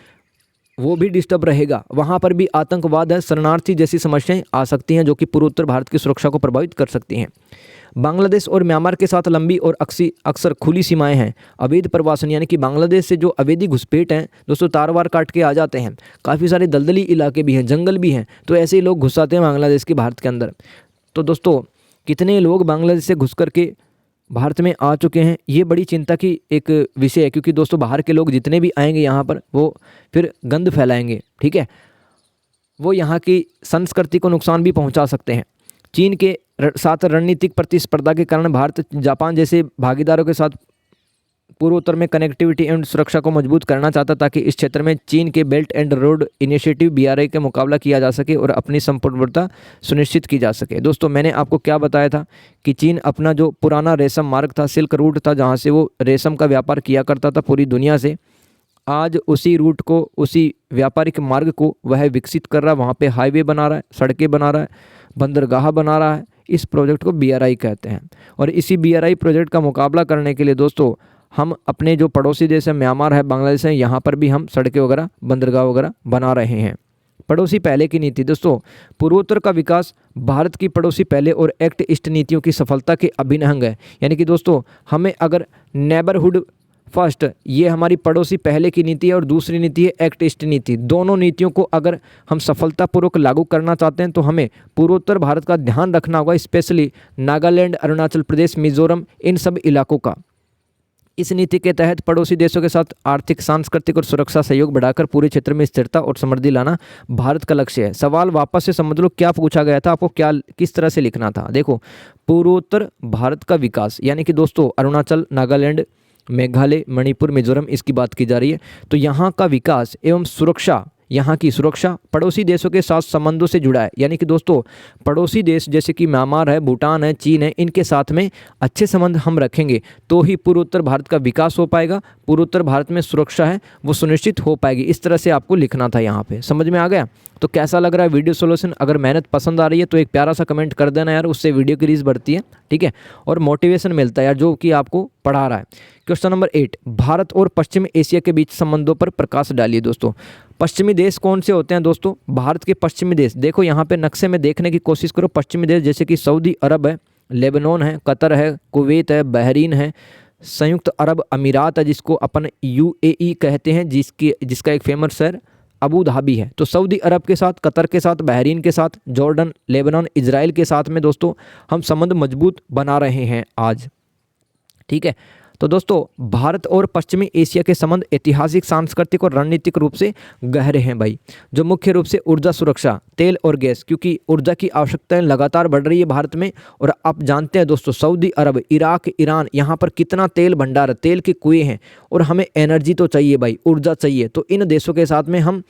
वो भी डिस्टर्ब रहेगा, वहाँ पर भी आतंकवाद है, शरणार्थी जैसी समस्याएं आ सकती हैं जो कि पूर्वोत्तर भारत की सुरक्षा को प्रभावित कर सकती हैं। बांग्लादेश और म्यांमार के साथ लंबी और अक्सर खुली सीमाएं हैं। अवैध प्रवासन यानी कि बांग्लादेश से जो अवैधी घुसपैठ हैं दोस्तों, तारवार काट के आ जाते हैं। काफ़ी सारे दलदली इलाके भी हैं, जंगल भी हैं, तो ऐसे ही लोग घुस आते हैं बांग्लादेश के भारत के अंदर। तो दोस्तों कितने लोग बांग्लादेश से घुस करके भारत में आ चुके हैं, ये बड़ी चिंता की एक विषय है, क्योंकि दोस्तों बाहर के लोग जितने भी आएंगे यहाँ पर वो फिर गंद फैलाएंगे, ठीक है, वो यहाँ की संस्कृति को नुकसान भी पहुँचा सकते हैं। चीन के साथ रणनीतिक प्रतिस्पर्धा के कारण भारत जापान जैसे भागीदारों के साथ पूर्वोत्तर में कनेक्टिविटी एवं सुरक्षा को मजबूत करना चाहता, ताकि इस क्षेत्र में चीन के belt and road initiative BRI के मुकाबला किया जा सके और अपनी संप्रभुता सुनिश्चित की जा सके। दोस्तों मैंने आपको क्या बताया था कि चीन अपना जो पुराना रेशम मार्ग था, सिल्क रूट था, जहाँ से वो रेशम का व्यापार किया करता था पूरी दुनिया से, आज उसी रूट को, उसी व्यापारिक मार्ग को वह विकसित कर रहा है। वहाँ पे हाईवे बना रहा है, सड़कें बना रहा है, बंदरगाह बना रहा है। इस प्रोजेक्ट को BRI कहते हैं। और इसी BRI प्रोजेक्ट का मुकाबला करने के लिए दोस्तों हम अपने जो पड़ोसी देश है, म्यांमार है, बांग्लादेश है, यहाँ पर भी हम सड़कें वगैरह, बंदरगाह वगैरह बना रहे हैं। पड़ोसी पहले की नीति दोस्तों, पूर्वोत्तर का विकास भारत की पड़ोसी पहले और एक्ट ईस्ट नीतियों की सफलता के अभिन्न अंग है। यानी कि दोस्तों हमें अगर नेबरहुड फर्स्ट, ये हमारी पड़ोसी पहले की नीति है, और दूसरी नीति है एक्ट ईस्ट नीति। दोनों नीतियों को अगर हम सफलतापूर्वक लागू करना चाहते हैं तो हमें पूर्वोत्तर भारत का ध्यान रखना होगा, स्पेशली नागालैंड, अरुणाचल प्रदेश, मिजोरम, इन सब इलाकों का। इस नीति के तहत पड़ोसी देशों के साथ आर्थिक, सांस्कृतिक और सुरक्षा सहयोग बढ़ाकर पूरे क्षेत्र में स्थिरता और समृद्धि लाना भारत का लक्ष्य है। सवाल वापस से समझ लो क्या पूछा गया था, आपको क्या किस तरह से लिखना था। देखो, पूर्वोत्तर भारत का विकास यानी कि दोस्तों अरुणाचल, नागालैंड, मेघालय, मणिपुर, मिजोरम, इसकी बात की जा रही है। तो यहाँ का विकास एवं सुरक्षा, यहाँ की सुरक्षा पड़ोसी देशों के साथ संबंधों से जुड़ा है। यानी कि दोस्तों पड़ोसी देश जैसे कि म्यांमार है, भूटान है, चीन है, इनके साथ में अच्छे संबंध हम रखेंगे तो ही पूर्वोत्तर भारत का विकास हो पाएगा, पूर्वोत्तर भारत में सुरक्षा है वो सुनिश्चित हो पाएगी। इस तरह से आपको लिखना था यहाँ पे। समझ में आ गया? तो कैसा लग रहा है वीडियो सॉल्यूशन? अगर मेहनत पसंद आ रही है तो एक प्यारा सा कमेंट कर देना यार, उससे वीडियो की रीच बढ़ती है, ठीक है, और मोटिवेशन मिलता है यार जो कि आपको पढ़ा रहा है। क्वेश्चन नंबर 8, भारत और पश्चिमी एशिया के बीच संबंधों पर प्रकाश डालिए। दोस्तों पश्चिमी देश कौन से होते हैं दोस्तों? भारत के पश्चिमी देश देखो यहाँ पे नक्शे में देखने की कोशिश करो। पश्चिमी देश जैसे कि सऊदी अरब है, लेबनान है, कतर है, कुवैत है, बहरीन है, संयुक्त अरब अमीरात है जिसको अपन UAE कहते हैं, जिसका एक फेमस शहर अबू धाबी है। तो सऊदी अरब के साथ, कतर के साथ, बहरीन के साथ, जॉर्डन, लेबनान, इजराइल के साथ में दोस्तों हम संबंध मजबूत बना रहे हैं आज, ठीक है। तो दोस्तों भारत और पश्चिमी एशिया के संबंध ऐतिहासिक, सांस्कृतिक और रणनीतिक रूप से गहरे हैं भाई, जो मुख्य रूप से ऊर्जा सुरक्षा, तेल और गैस, क्योंकि ऊर्जा की आवश्यकताएं लगातार बढ़ रही है भारत में। और आप जानते हैं दोस्तों सऊदी अरब, इराक, ईरान, यहाँ पर कितना तेल भंडार, तेल के कुएँ हैं, और हमें एनर्जी तो चाहिए भाई, ऊर्जा चाहिए। तो इन देशों के साथ में हम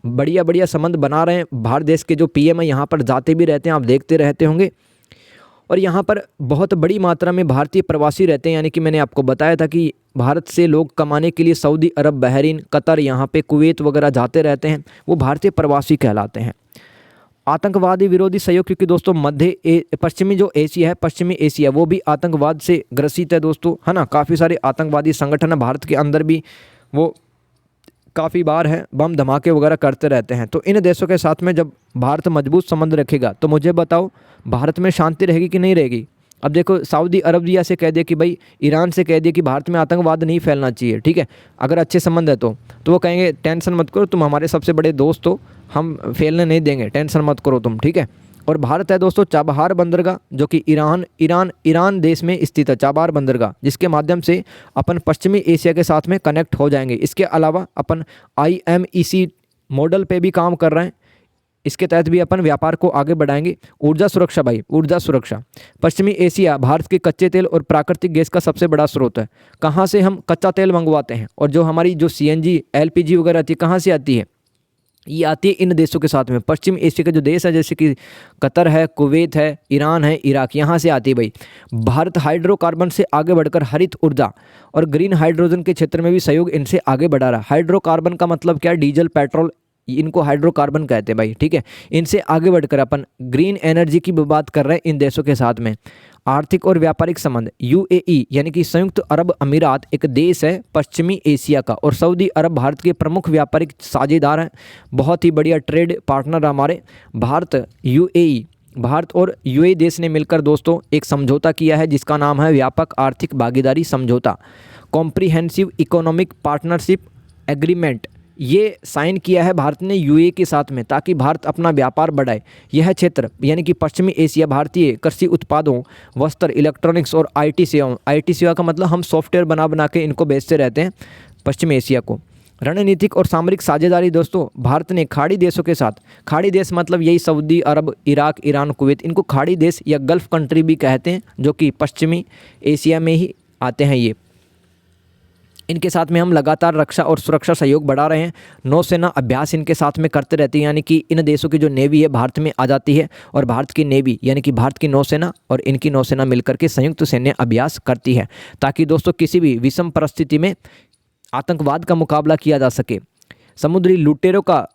बढ़िया बढ़िया संबंध बना रहे हैं। भारत देश के जो PM है यहाँ पर जाते भी रहते हैं, आप देखते रहते होंगे। और यहाँ पर बहुत बड़ी मात्रा में भारतीय प्रवासी रहते हैं। यानी कि मैंने आपको बताया था कि भारत से लोग कमाने के लिए सऊदी अरब, बहरीन, कतर, यहाँ पे कुवैत वगैरह जाते रहते हैं, वो भारतीय प्रवासी कहलाते हैं। आतंकवादी विरोधी सहयोग, क्योंकि दोस्तों पश्चिमी जो एशिया है, पश्चिमी एशिया वो भी आतंकवाद से ग्रसित है दोस्तों, है ना। काफ़ी सारे आतंकवादी संगठन है भारत के अंदर भी, वो काफ़ी बार है बम धमाके वगैरह करते रहते हैं। तो इन देशों के साथ में जब भारत मजबूत संबंध रखेगा तो मुझे बताओ भारत में शांति रहेगी कि नहीं रहेगी? अब देखो सऊदी अरबिया से कह दिया कि भाई, ईरान से कह दिया कि भारत में आतंकवाद नहीं फैलना चाहिए, ठीक है, अगर अच्छे संबंध है तो वो कहेंगे टेंशन मत करो, तुम हमारे सबसे बड़े दोस्त हो, हम फैलने नहीं देंगे, टेंशन मत करो तुम, ठीक है। और भारत है दोस्तों चाबहार बंदरगाह, जो कि ईरान देश में स्थित है, चाबहार बंदरगाह, जिसके माध्यम से अपन पश्चिमी एशिया के साथ में कनेक्ट हो जाएंगे। इसके अलावा अपन IMEC मॉडल पे भी काम कर रहे हैं, इसके तहत भी अपन व्यापार को आगे बढ़ाएंगे। ऊर्जा सुरक्षा भाई, ऊर्जा सुरक्षा, पश्चिमी एशिया भारत के कच्चे तेल और प्राकृतिक गैस का सबसे बड़ा स्रोत है। कहाँ से हम कच्चा तेल मंगवाते हैं, और जो हमारी जो CNG LPG वगैरह आती है कहाँ से आती है? ये आती है इन देशों के साथ में। पश्चिम एशिया के जो देश है जैसे कि कतर है, कुवैत है, ईरान है, इराक, यहाँ से आती है भाई। भारत हाइड्रोकार्बन से आगे बढ़कर हरित ऊर्जा और ग्रीन हाइड्रोजन के क्षेत्र में भी सहयोग इनसे आगे बढ़ा रहा है। हाइड्रोकार्बन का मतलब क्या है? डीजल, पेट्रोल, इनको हाइड्रोकार्बन कहते हैं भाई, ठीक है। इनसे आगे बढ़कर अपन ग्रीन एनर्जी की बात कर रहे हैं इन देशों के साथ में। आर्थिक और व्यापारिक संबंध, यूएई यानी कि संयुक्त अरब अमीरात एक देश है पश्चिमी एशिया का, और सऊदी अरब भारत के प्रमुख व्यापारिक साझेदार हैं। बहुत ही बढ़िया ट्रेड पार्टनर हमारे। भारत और यूएई देश ने मिलकर दोस्तों एक समझौता किया है जिसका नाम है व्यापक आर्थिक भागीदारी समझौता, कॉम्प्रिहेंसिव इकोनॉमिक पार्टनरशिप एग्रीमेंट। ये साइन किया है भारत ने यूएई के साथ में, ताकि भारत अपना व्यापार बढ़ाए। यह क्षेत्र यानी कि पश्चिमी एशिया भारतीय कृषि उत्पादों, वस्त्र, इलेक्ट्रॉनिक्स और आईटी सेवाओं, आईटी सेवा का मतलब हम सॉफ्टवेयर बना के इनको बेचते रहते हैं पश्चिमी एशिया को। रणनीतिक और सामरिक साझेदारी दोस्तों, भारत ने खाड़ी देशों के साथ, खाड़ी देश मतलब यही सऊदी अरब, इराक, ईरान, कुवैत, इनको खाड़ी देश या गल्फ कंट्री भी कहते हैं, जो कि पश्चिमी एशिया में ही आते हैं ये। इनके साथ में हम लगातार रक्षा और सुरक्षा सहयोग बढ़ा रहे हैं। नौसेना अभ्यास इनके साथ में करते रहते हैं, यानी कि इन देशों की जो नेवी है भारत में आ जाती है, और भारत की नेवी यानी कि भारत की नौसेना और इनकी नौसेना मिलकर के संयुक्त सैन्य अभ्यास करती है, ताकि दोस्तों किसी भी विषम परिस्थिति में आतंकवाद का मुकाबला किया जा सके, समुद्री लुटेरों का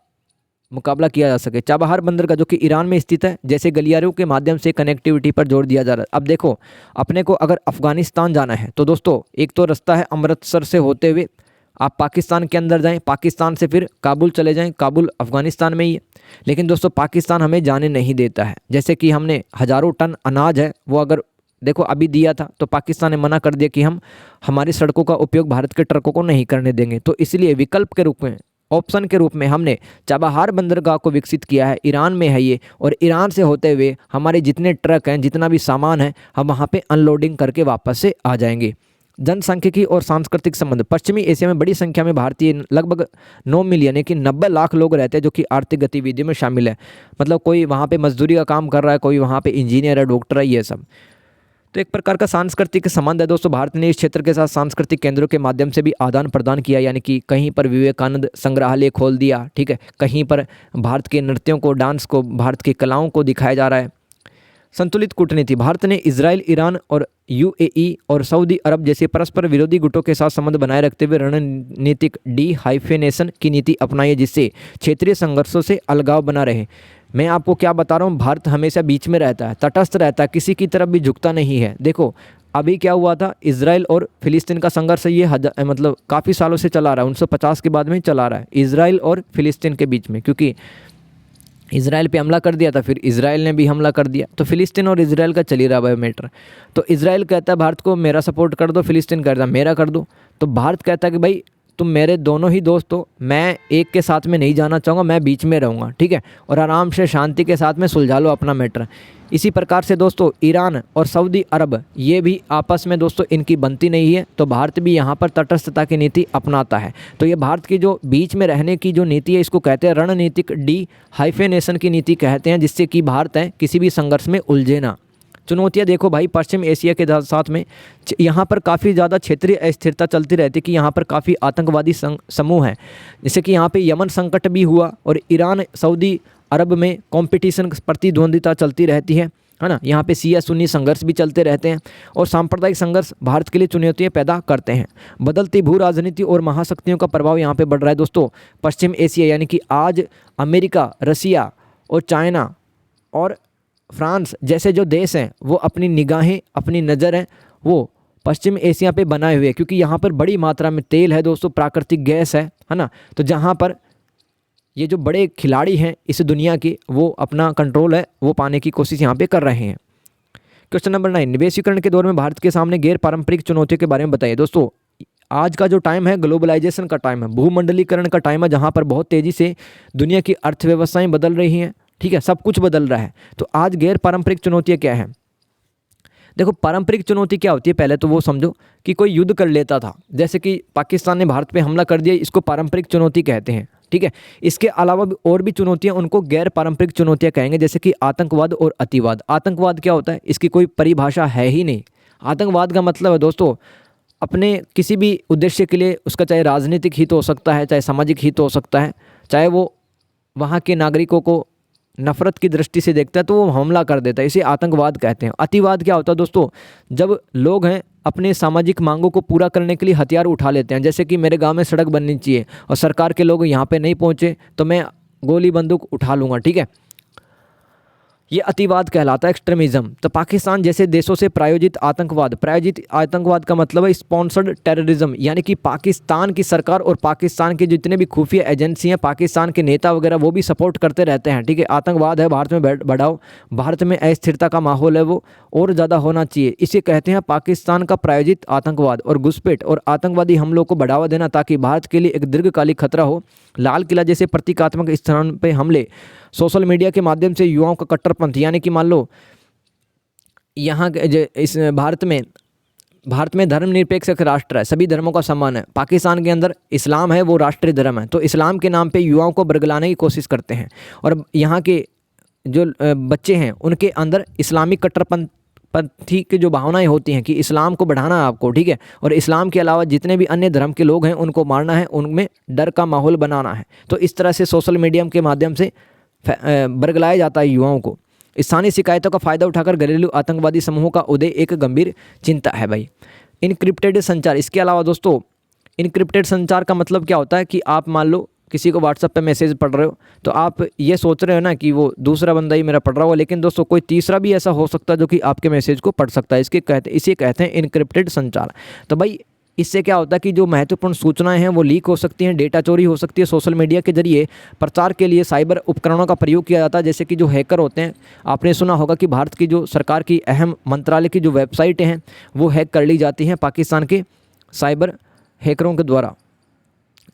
मुकाबला किया जा सके। चाबहार बंदरगाह जो कि ईरान में स्थित है, जैसे गलियारों के माध्यम से कनेक्टिविटी पर जोर दिया जा रहा है। अब देखो, अपने को अगर अफगानिस्तान जाना है तो दोस्तों एक तो रास्ता है अमृतसर से होते हुए आप पाकिस्तान के अंदर जाएं, पाकिस्तान से फिर काबुल चले जाएं, काबुल अफगानिस्तान में ही है। लेकिन दोस्तों पाकिस्तान हमें जाने नहीं देता है। जैसे कि हमने हज़ारों टन अनाज है वो अगर देखो अभी दिया था, तो पाकिस्तान ने मना कर दिया कि हम हमारी सड़कों का उपयोग भारत के ट्रकों को नहीं करने देंगे। तो इसलिए विकल्प के रूप में, ऑप्शन के रूप में हमने चाबहार बंदरगाह को विकसित किया है। ईरान में है ये, और ईरान से होते हुए हमारे जितने ट्रक हैं, जितना भी सामान है, हम वहाँ पे अनलोडिंग करके वापस से आ जाएंगे। जनसांख्यिकी और सांस्कृतिक संबंध, पश्चिमी एशिया में बड़ी संख्या में भारतीय लगभग 9 मिलियन यानी कि 90 लाख लोग रहते हैं, जो कि आर्थिक गतिविधियों में शामिल है। मतलब कोई वहाँ पे मजदूरी का काम कर रहा है, कोई वहाँ पे इंजीनियर है, डॉक्टर है, ये सब। तो एक प्रकार का सांस्कृतिक संबंध है दोस्तों। भारत ने इस क्षेत्र के साथ सांस्कृतिक केंद्रों के माध्यम से भी आदान प्रदान किया, यानी कि कहीं पर विवेकानंद संग्रहालय खोल दिया, ठीक है, कहीं पर भारत के नृत्यों को, डांस को, भारत की कलाओं को दिखाया जा रहा है। संतुलित कूटनीति, भारत ने इजराइल, ईरान और यूएई और सऊदी अरब जैसे परस्पर विरोधी गुटों के साथ संबंध बनाए रखते हुए रणनीतिक डिहाइफेनेशन की नीति अपनाई है, जिससे क्षेत्रीय संघर्षों से अलगाव बना रहे। मैं आपको क्या बता रहा हूँ, भारत हमेशा बीच में रहता है, तटस्थ रहता है, किसी की तरफ भी झुकता नहीं है। देखो अभी क्या हुआ था, इजराइल और फिलिस्तीन का संघर्ष ये मतलब काफ़ी सालों से चला रहा है, 1950 के बाद में चला रहा है, इजराइल और फिलिस्तीन के बीच में, क्योंकि इजराइल पे हमला कर दिया था, फिर इजराइल ने भी हमला कर दिया, तो फिलिस्तीन और इजराइल का चल ही रहा है मैटर। तो इजराइल कहता है भारत को मेरा सपोर्ट कर दो, फिलिस्तीन कहता है मेरा कर दो। तो भारत कहता है कि भाई तुम मेरे दोनों ही दोस्त हो, मैं एक के साथ में नहीं जाना चाहूँगा, मैं बीच में रहूँगा, ठीक है, और आराम से शांति के साथ में सुलझा लो अपना मैटर। इसी प्रकार से दोस्तों ईरान और सऊदी अरब ये भी आपस में दोस्तों इनकी बनती नहीं है, तो भारत भी यहाँ पर तटस्थता की नीति अपनाता है। तो ये भारत की जो बीच में रहने की जो नीति है, इसको कहते हैं रणनीतिक डिहाइफेनेशन की नीति कहते हैं, जिससे कि भारत है किसी भी संघर्ष में उलझे ना। चुनौतियाँ देखो भाई, पश्चिम एशिया के साथ में यहाँ पर काफ़ी ज़्यादा क्षेत्रीय अस्थिरता चलती रहती है, कि यहाँ पर काफ़ी आतंकवादी समूह हैं, जैसे कि यहाँ पे यमन संकट भी हुआ, और ईरान सऊदी अरब में कंपटीशन, प्रतिद्वंदिता चलती रहती है ना। यहाँ पे शिया सुन्नी संघर्ष भी चलते रहते हैं, और सांप्रदायिक संघर्ष भारत के लिए चुनौतियाँ पैदा करते हैं। बदलती भू राजनीति और महाशक्तियों का प्रभाव यहाँ पे बढ़ रहा है दोस्तों। पश्चिम एशिया यानी कि आज अमेरिका, रसिया और चाइना और फ्रांस जैसे जो देश हैं, वो अपनी निगाहें, अपनी नज़र है वो पश्चिम एशिया पे बनाए हुए हैं, क्योंकि यहाँ पर बड़ी मात्रा में तेल है दोस्तों, प्राकृतिक गैस है ना। तो जहाँ पर ये जो बड़े खिलाड़ी हैं इस दुनिया के, वो अपना कंट्रोल है वो पाने की कोशिश यहाँ पे कर रहे हैं। क्वेश्चन नंबर 9, निवेशीकरण के दौर में भारत के सामने गैर पारंपरिक चुनौतियों के बारे में बताइए। दोस्तों आज का जो टाइम है ग्लोबलाइजेशन का टाइम है, भूमंडलीकरण का टाइम है, जहाँ पर बहुत तेज़ी से दुनिया की अर्थव्यवस्थाएं बदल रही हैं, ठीक है, सब कुछ बदल रहा है। तो आज गैर पारंपरिक चुनौतियाँ क्या हैं? देखो पारंपरिक चुनौती क्या होती है, पहले तो वो समझो कि कोई युद्ध कर लेता था, जैसे कि पाकिस्तान ने भारत पे हमला कर दिया, इसको पारंपरिक चुनौती कहते हैं, ठीक है। इसके अलावा भी और भी चुनौतियां, उनको गैर पारंपरिक चुनौतियां कहेंगे, जैसे कि आतंकवाद और अतिवाद। आतंकवाद क्या होता है, इसकी कोई परिभाषा है ही नहीं। आतंकवाद का मतलब है दोस्तों अपने किसी भी उद्देश्य के लिए, उसका चाहे राजनीतिक हित हो सकता है, चाहे सामाजिक हित हो सकता है, चाहे वो वहाँ के नागरिकों को नफरत की दृष्टि से देखता है तो वो हमला कर देता है। इसे आतंकवाद कहते हैं। अतिवाद क्या होता है दोस्तों? जब लोग हैं अपने सामाजिक मांगों को पूरा करने के लिए हथियार उठा लेते हैं, जैसे कि मेरे गांव में सड़क बननी चाहिए और सरकार के लोग यहाँ पे नहीं पहुँचे तो मैं गोली बंदूक उठा लूँगा, ठीक है। ये अतिवाद कहलाता है, एक्सट्रीमिज्म। तो पाकिस्तान जैसे देशों से प्रायोजित आतंकवाद का मतलब है स्पॉन्सर्ड टेररिज्म, यानी कि पाकिस्तान की सरकार और पाकिस्तान के जितने भी खुफिया एजेंसी हैं, पाकिस्तान के नेता वगैरह वो भी सपोर्ट करते रहते हैं, ठीक है। आतंकवाद है भारत में बढ़ाओ, भारत में अस्थिरता का माहौल है वो और ज़्यादा होना चाहिए, इसे कहते हैं पाकिस्तान का प्रायोजित आतंकवाद। और घुसपैठ और आतंकवादी हमलों को बढ़ावा देना ताकि भारत के लिए एक दीर्घकालिक खतरा हो। लाल किला जैसे प्रतीकात्मक स्थान पर हमले, सोशल मीडिया के माध्यम से युवाओं का कट्टरपंथ, यानी कि मान लो यहाँ इस भारत में धर्मनिरपेक्ष एक राष्ट्र है, सभी धर्मों का सम्मान है। पाकिस्तान के अंदर इस्लाम है, वो राष्ट्रीय धर्म है, तो इस्लाम के नाम पे युवाओं को बरगलाने की कोशिश करते हैं। और यहाँ के जो बच्चे हैं उनके अंदर इस्लामिक कट्टरपंथी की जो भावनाएं होती हैं कि इस्लाम को बढ़ाना है आपको, ठीक है, और इस्लाम के अलावा जितने भी अन्य धर्म के लोग हैं उनको मारना है, उनमें डर का माहौल बनाना है। तो इस तरह से सोशल मीडिया के माध्यम से बरगलाया जाता है युवाओं को। स्थानीय शिकायतों का फ़ायदा उठाकर घरेलू आतंकवादी समूहों का उदय एक गंभीर चिंता है भाई। इनक्रिप्टेड संचार, इसके अलावा दोस्तों इनक्रिप्टेड संचार का मतलब क्या होता है कि आप मान लो किसी को व्हाट्सएप पे मैसेज पढ़ रहे हो तो आप ये सोच रहे हो ना कि वो दूसरा बंदा ही मेरा पढ़ रहा हो, लेकिन दोस्तों कोई तीसरा भी ऐसा हो सकता है जो कि आपके मैसेज को पढ़ सकता है। इसे कहते हैं इनक्रिप्टेड संचार। तो भाई इससे क्या होता है कि जो महत्वपूर्ण सूचनाएं हैं वो लीक हो सकती हैं, डेटा चोरी हो सकती है। सोशल मीडिया के जरिए प्रचार के लिए साइबर उपकरणों का प्रयोग किया जाता है, जैसे कि जो हैकर होते हैं, आपने सुना होगा कि भारत की जो सरकार की अहम मंत्रालय की जो वेबसाइटें हैं वो हैक कर ली जाती हैं पाकिस्तान के साइबर हैकरों के द्वारा।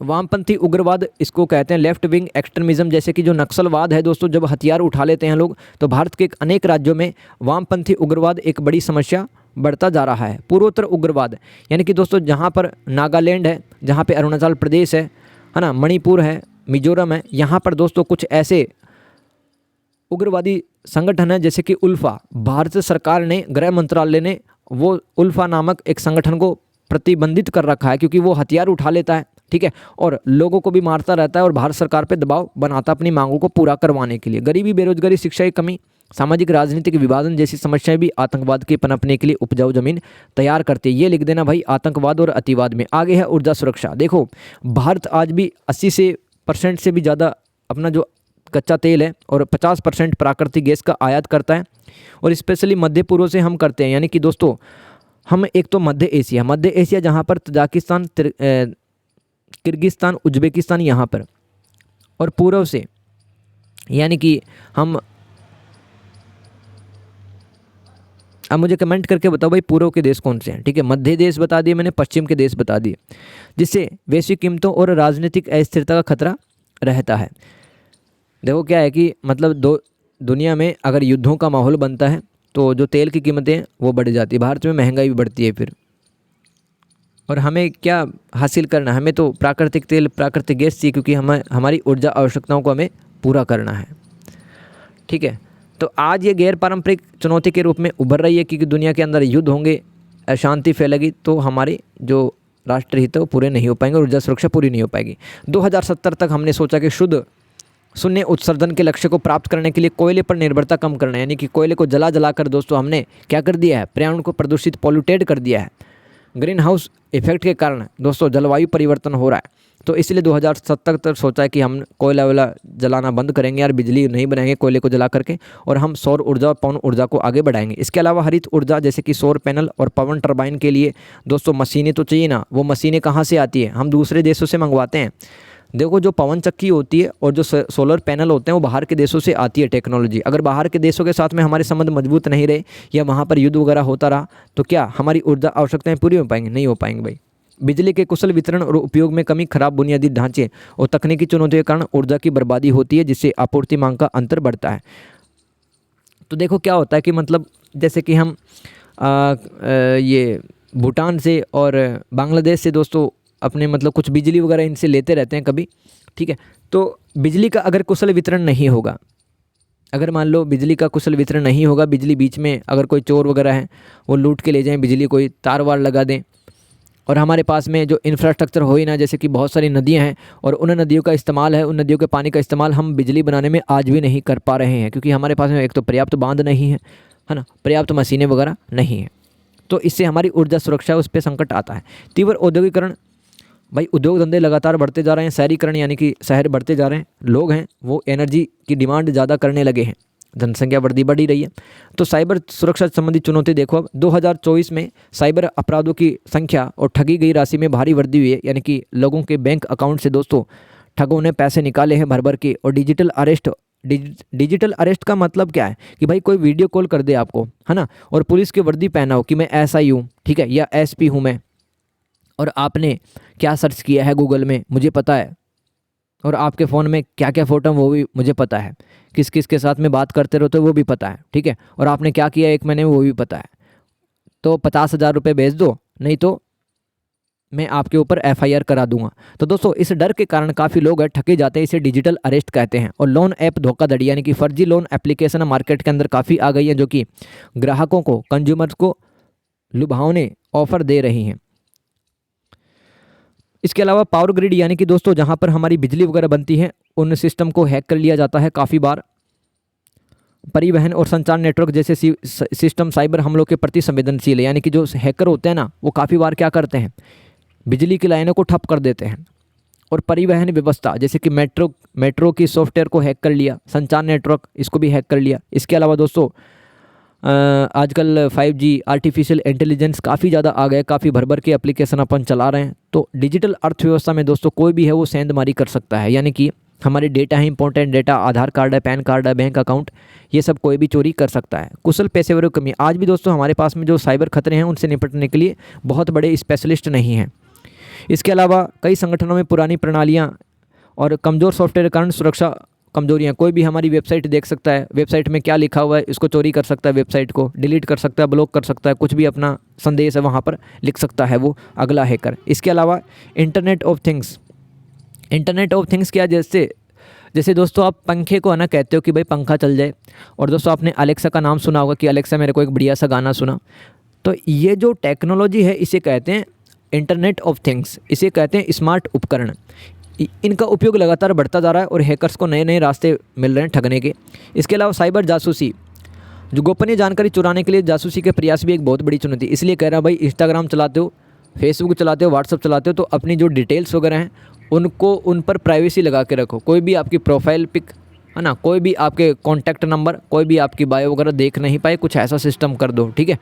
वामपंथी उग्रवाद, इसको कहते हैं लेफ्ट विंग एक्सट्रीमिज्म, जैसे कि जो नक्सलवाद है दोस्तों, जब हथियार उठा लेते हैं लोग, तो भारत के अनेक राज्यों में वामपंथी उग्रवाद एक बड़ी समस्या बढ़ता जा रहा है। पूर्वोत्तर उग्रवाद, यानी कि दोस्तों जहाँ पर नागालैंड है, जहाँ पे अरुणाचल प्रदेश है ना, मणिपुर है, मिजोरम है, यहाँ पर दोस्तों कुछ ऐसे उग्रवादी संगठन है जैसे कि उल्फा। भारत सरकार ने, गृह मंत्रालय ने वो उल्फा नामक एक संगठन को प्रतिबंधित कर रखा है, क्योंकि वो हथियार उठा लेता है, ठीक है, और लोगों को भी मारता रहता है और भारत सरकार पे दबाव बनाता अपनी मांगों को पूरा करवाने के लिए। गरीबी, बेरोजगारी, शिक्षा की कमी, सामाजिक राजनीतिक विभाजन जैसी समस्याएं भी आतंकवाद के पनपने के लिए उपजाऊ जमीन तैयार करती है। ये लिख देना भाई आतंकवाद और अतिवाद में। आगे है ऊर्जा सुरक्षा। देखो भारत आज भी 80% से भी ज़्यादा अपना जो कच्चा तेल है और 50% प्राकृतिक गैस का आयात करता है, और स्पेशली मध्य पूर्व से हम करते हैं। यानी कि दोस्तों हम एक तो मध्य एशिया जहाँ पर तजाकिस्तान, किर्गिस्तान, उज्बेकिस्तान यहाँ पर, और पूर्व से यानी कि हम, अब मुझे कमेंट करके बताओ भाई पूर्व के देश कौन से हैं, ठीक है। मध्य देश बता दिए मैंने, पश्चिम के देश बता दिए, जिससे वैश्विक कीमतों और राजनीतिक अस्थिरता का खतरा रहता है। देखो क्या है कि मतलब दुनिया में अगर युद्धों का माहौल बनता है तो जो तेल की कीमतें वो बढ़ जाती है, भारत में महंगाई भी बढ़ती है फिर। और हमें क्या हासिल करना है? हमें तो प्राकृतिक तेल, प्राकृतिक गैस चाहिए, क्योंकि हमारी ऊर्जा आवश्यकताओं को हमें पूरा करना है, ठीक है। तो आज ये गैर पारंपरिक चुनौती के रूप में उभर रही है, क्योंकि दुनिया के अंदर युद्ध होंगे, अशांति फैलेगी, तो हमारे जो राष्ट्रीय हित है वो पूरे नहीं हो पाएंगे, ऊर्जा सुरक्षा पूरी नहीं हो पाएगी। 2070 तक हमने सोचा कि शुद्ध शून्य उत्सर्जन के लक्ष्य को प्राप्त करने के लिए कोयले पर निर्भरता कम करना है। यानी कि कोयले को जला कर दोस्तों हमने क्या कर दिया है, पर्यावरण को प्रदूषित, पॉल्यूटेड कर दिया है। ग्रीन हाउस इफेक्ट के कारण दोस्तों जलवायु परिवर्तन हो रहा है, तो इसलिए 2070 तक सोचा है कि हम कोयला वाला जलाना बंद करेंगे यार, बिजली नहीं बनाएंगे कोयले को जला करके, और हम सौर ऊर्जा और पवन ऊर्जा को आगे बढ़ाएंगे। इसके अलावा हरित ऊर्जा जैसे कि सौर पैनल और पवन टर्बाइन के लिए दोस्तों मशीनें तो चाहिए ना। वो मशीनें कहाँ से आती है? हम दूसरे देशों से मंगवाते हैं। देखो जो पवन चक्की होती है और जो सोलर पैनल होते हैं वो बाहर के देशों से आती है टेक्नोलॉजी। अगर बाहर के देशों के साथ में हमारे संबंध मजबूत नहीं रहे या वहाँ पर युद्ध वगैरह होता रहा तो क्या हमारी ऊर्जा आवश्यकताएं पूरी हो पाएंगी? नहीं हो पाएंगे भाई। बिजली के कुशल वितरण और उपयोग में कमी, खराब बुनियादी ढांचे और तकनीकी चुनौतियों के कारण ऊर्जा की बर्बादी होती है, जिससे आपूर्ति मांग का अंतर बढ़ता है। तो देखो क्या होता है कि मतलब जैसे कि हम ये भूटान से और बांग्लादेश से दोस्तों अपने मतलब कुछ बिजली वगैरह इनसे लेते रहते हैं कभी, ठीक है। तो बिजली का अगर कुशल वितरण नहीं होगा, अगर मान लो बिजली का कुशल वितरण नहीं होगा, बिजली बीच में अगर कोई चोर वगैरह है वो लूट के ले जाएं बिजली, कोई तार वार लगा दें, और हमारे पास में जो इंफ्रास्ट्रक्चर हो ही ना, जैसे कि बहुत सारी नदियां हैं और उन नदियों का इस्तेमाल है, उन नदियों के पानी का इस्तेमाल हम बिजली बनाने में आज भी नहीं कर पा रहे हैं, क्योंकि हमारे पास में एक तो पर्याप्त बांध नहीं है ना, पर्याप्त मशीनें वगैरह नहीं है। तो इससे हमारी ऊर्जा सुरक्षा उस पर संकट आता है। तीव्र औद्योगिकरण, भाई उद्योग धंधे लगातार बढ़ते जा रहे हैं, शहरीकरण यानी कि शहर बढ़ते जा रहे हैं, लोग हैं वो एनर्जी की डिमांड ज़्यादा करने लगे हैं, जनसंख्या वृद्धि बढ़ी रही है। तो साइबर सुरक्षा संबंधी चुनौती देखो, अब 2024 में साइबर अपराधों की संख्या और ठगी गई राशि में भारी वृद्धि हुई है, यानी कि लोगों के बैंक अकाउंट से दोस्तों ठगों ने पैसे निकाले हैं भर भर के। और डिजिटल अरेस्ट का मतलब क्या है कि भाई कोई वीडियो कॉल कर दे आपको, है ना, और पुलिस की वर्दी पहना हो कि मैं SI हूँ, ठीक है, या SP हूँ मैं, और आपने क्या सर्च किया है गूगल में मुझे पता है, और आपके फ़ोन में क्या क्या फ़ोटो वो भी मुझे पता है, किस किस के साथ में बात करते रहते हो वो भी पता है, ठीक है, और आपने क्या किया 1 महीने में वो भी पता है। तो 50,000 रुपये भेज दो, नहीं तो मैं आपके ऊपर FIR करा दूंगा। तो दोस्तों इस डर के कारण काफ़ी लोग ठगे जाते हैं, इसे डिजिटल अरेस्ट कहते हैं। और लोन ऐप धोखाधड़ी यानी कि फर्जी लोन एप्लीकेशन मार्केट के अंदर काफ़ी आ गई है, जो कि ग्राहकों को, कंज्यूमर्स को लुभावने ऑफर दे रही हैं। इसके अलावा पावर ग्रिड यानी कि दोस्तों जहाँ पर हमारी बिजली वगैरह बनती है उन सिस्टम को हैक कर लिया जाता है काफ़ी बार। परिवहन और संचार नेटवर्क जैसे सिस्टम साइबर हमलों के प्रति संवेदनशील है, यानी कि जो हैकर होते हैं ना वो काफ़ी बार क्या करते हैं, बिजली की लाइनों को ठप कर देते हैं। और परिवहन व्यवस्था जैसे कि मेट्रो की सॉफ्टवेयर को हैक कर लिया, संचार नेटवर्क इसको भी हैक कर लिया। इसके अलावा दोस्तों आजकल 5G आर्टिफिशियल इंटेलिजेंस काफ़ी ज़्यादा आ गए, काफ़ी भर भर के एप्लीकेशन अपन चला रहे हैं। तो डिजिटल अर्थव्यवस्था में दोस्तों कोई भी है वो सेंधमारी कर सकता है, यानी कि हमारे डेटा है, इंपॉर्टेंट डेटा, आधार कार्ड है, पैन कार्ड है, बैंक अकाउंट, ये सब कोई भी चोरी कर सकता है। कुशल पेशेवरों की कमी, आज भी दोस्तों हमारे पास में जो साइबर खतरे हैं उनसे निपटने के लिए बहुत बड़े स्पेशलिस्ट नहीं हैं। इसके अलावा कई संगठनों में पुरानी प्रणालियाँ और कमज़ोर सॉफ्टवेयर के कारण सुरक्षा कमजोरियाँ, कोई भी हमारी वेबसाइट देख सकता है, वेबसाइट में क्या लिखा हुआ है इसको चोरी कर सकता है, वेबसाइट को डिलीट कर सकता है, ब्लॉक कर सकता है, कुछ भी अपना संदेश है वहाँ पर लिख सकता है वो अगला हैकर। इसके अलावा इंटरनेट ऑफ थिंग्स क्या, जैसे दोस्तों आप पंखे को है ना कहते हो कि भाई पंखा चल जाए, और दोस्तों आपने अलेक्सा का नाम सुना होगा कि अलेक्सा मेरे को एक बढ़िया सा गाना सुना। तो ये जो टेक्नोलॉजी है इसे कहते हैं इंटरनेट ऑफ थिंग्स, इसे कहते हैं स्मार्ट उपकरण। इनका उपयोग लगातार बढ़ता जा रहा है और हैकर्स को नए नए रास्ते मिल रहे हैं ठगने के। इसके अलावा साइबर जासूसी, जो गोपनीय जानकारी चुराने के लिए जासूसी के प्रयास भी एक बहुत बड़ी चुनौती। इसलिए कह रहा हूँ भाई, इंस्टाग्राम चलाते हो, फेसबुक चलाते हो, व्हाट्सअप चलाते हो, तो अपनी जो डिटेल्स वगैरह हैं उनको उन पर प्राइवेसी लगा के रखो। कोई भी आपकी प्रोफाइल पिक, है ना, कोई भी आपके कॉन्टैक्ट नंबर, कोई भी आपकी बायो वगैरह देख नहीं पाए, कुछ ऐसा सिस्टम कर दो, ठीक है,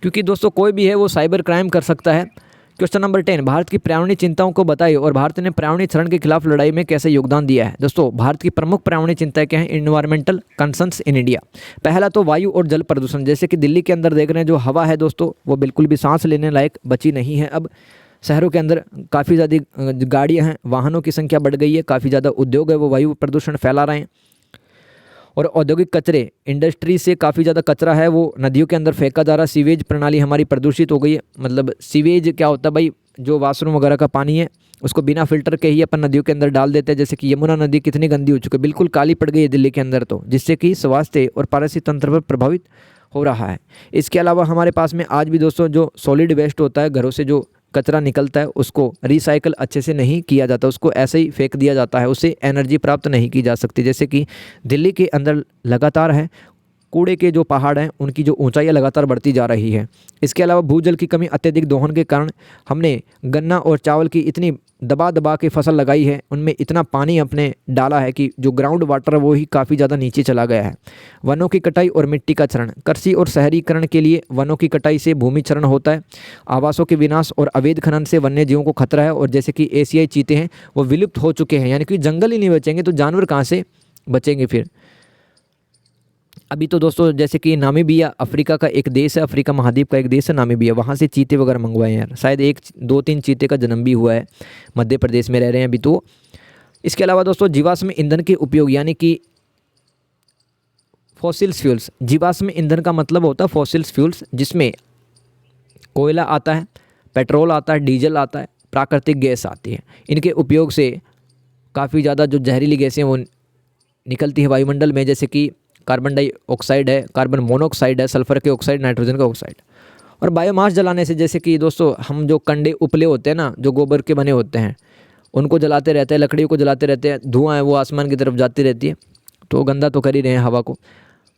क्योंकि दोस्तों कोई भी है वो साइबर क्राइम कर सकता है। क्वेश्चन नंबर 10, भारत की पर्यावरणीय चिंताओं को बताइए और भारत ने पर्यावरणीय क्षरण के खिलाफ लड़ाई में कैसे योगदान दिया है। दोस्तों भारत की प्रमुख पर्यावरणीय चिंताएं क्या है, इन्वायरमेंटल कंसर्न्स इन इंडिया। पहला तो वायु और जल प्रदूषण, जैसे कि दिल्ली के अंदर देख रहे हैं जो हवा है दोस्तों वो बिल्कुल भी सांस लेने लायक बची नहीं है। अब शहरों के अंदर काफ़ी ज़्यादा गाड़ियाँ हैं, वाहनों की संख्या बढ़ गई है, काफ़ी ज़्यादा उद्योग है वो वायु प्रदूषण फैला रहे हैं। और औद्योगिक कचरे, इंडस्ट्री से काफ़ी ज़्यादा कचरा है वो नदियों के अंदर फेंका जा रहा है। सीवेज प्रणाली हमारी प्रदूषित हो गई है। मतलब सीवेज क्या होता है भाई, जो वाशरूम वगैरह का पानी है उसको बिना फिल्टर के ही अपन नदियों के अंदर डाल देते हैं। जैसे कि यमुना नदी कितनी गंदी हो चुकी है, बिल्कुल काली पड़ गई है दिल्ली के अंदर, तो जिससे कि स्वास्थ्य और पारिस्थितिक तंत्र पर प्रभावित हो रहा है। इसके अलावा हमारे पास में आज भी दोस्तों जो सॉलिड वेस्ट होता है, घरों से जो कचरा निकलता है उसको रिसाइकल अच्छे से नहीं किया जाता, उसको ऐसे ही फेंक दिया जाता है, उससे एनर्जी प्राप्त नहीं की जा सकती। जैसे कि दिल्ली के अंदर लगातार है कूड़े के जो पहाड़ हैं उनकी जो ऊंचाइयाँ लगातार बढ़ती जा रही है। इसके अलावा भूजल की कमी, अत्यधिक दोहन के कारण हमने गन्ना और चावल की इतनी दबा के फसल लगाई है, उनमें इतना पानी अपने डाला है कि जो ग्राउंड वाटर है वो ही काफ़ी ज़्यादा नीचे चला गया है। वनों की कटाई और मिट्टी का क्षरण, कृषि और शहरीकरण के लिए वनों की कटाई से भूमि क्षरण होता है। आवासों के विनाश और अवैध खनन से वन्य जीवों को खतरा है। और जैसे कि एशियाई चीते हैं वो विलुप्त हो चुके हैं, यानी कि जंगल ही नहीं बचेंगे तो जानवर कहाँ से बचेंगे फिर। अभी तो दोस्तों जैसे कि नामीबिया अफ्रीका का एक देश है, अफ्रीका महाद्वीप का एक देश है नामीबिया, वहाँ से चीते वगैरह मंगवाए हैं यार, शायद 1-2-3 चीते का जन्म भी हुआ है, मध्य प्रदेश में रह रहे हैं अभी तो। इसके अलावा दोस्तों जीवाश्म ईंधन के उपयोग, यानी कि फॉसिल्स फ्यूल्स। जीवाश्म ईंधन का मतलब होता है फॉसिल्स फ्यूल्स, जिसमें कोयला आता है, पेट्रोल आता है, डीजल आता है, प्राकृतिक गैस आती है। इनके उपयोग से काफ़ी ज़्यादा जो जहरीली गैसें वो निकलती है वायुमंडल में, जैसे कि कार्बन डाइऑक्साइड है, कार्बन मोनोऑक्साइड है, सल्फर के ऑक्साइड, नाइट्रोजन का ऑक्साइड। और बायोमास जलाने से, जैसे कि दोस्तों हम जो कंडे उपले होते हैं ना, जो गोबर के बने होते हैं, उनको जलाते रहते हैं, लकड़ियों को जलाते रहते हैं, धुआं है वो आसमान की तरफ जाती रहती है, तो गंदा तो कर ही रहे हैं हवा को,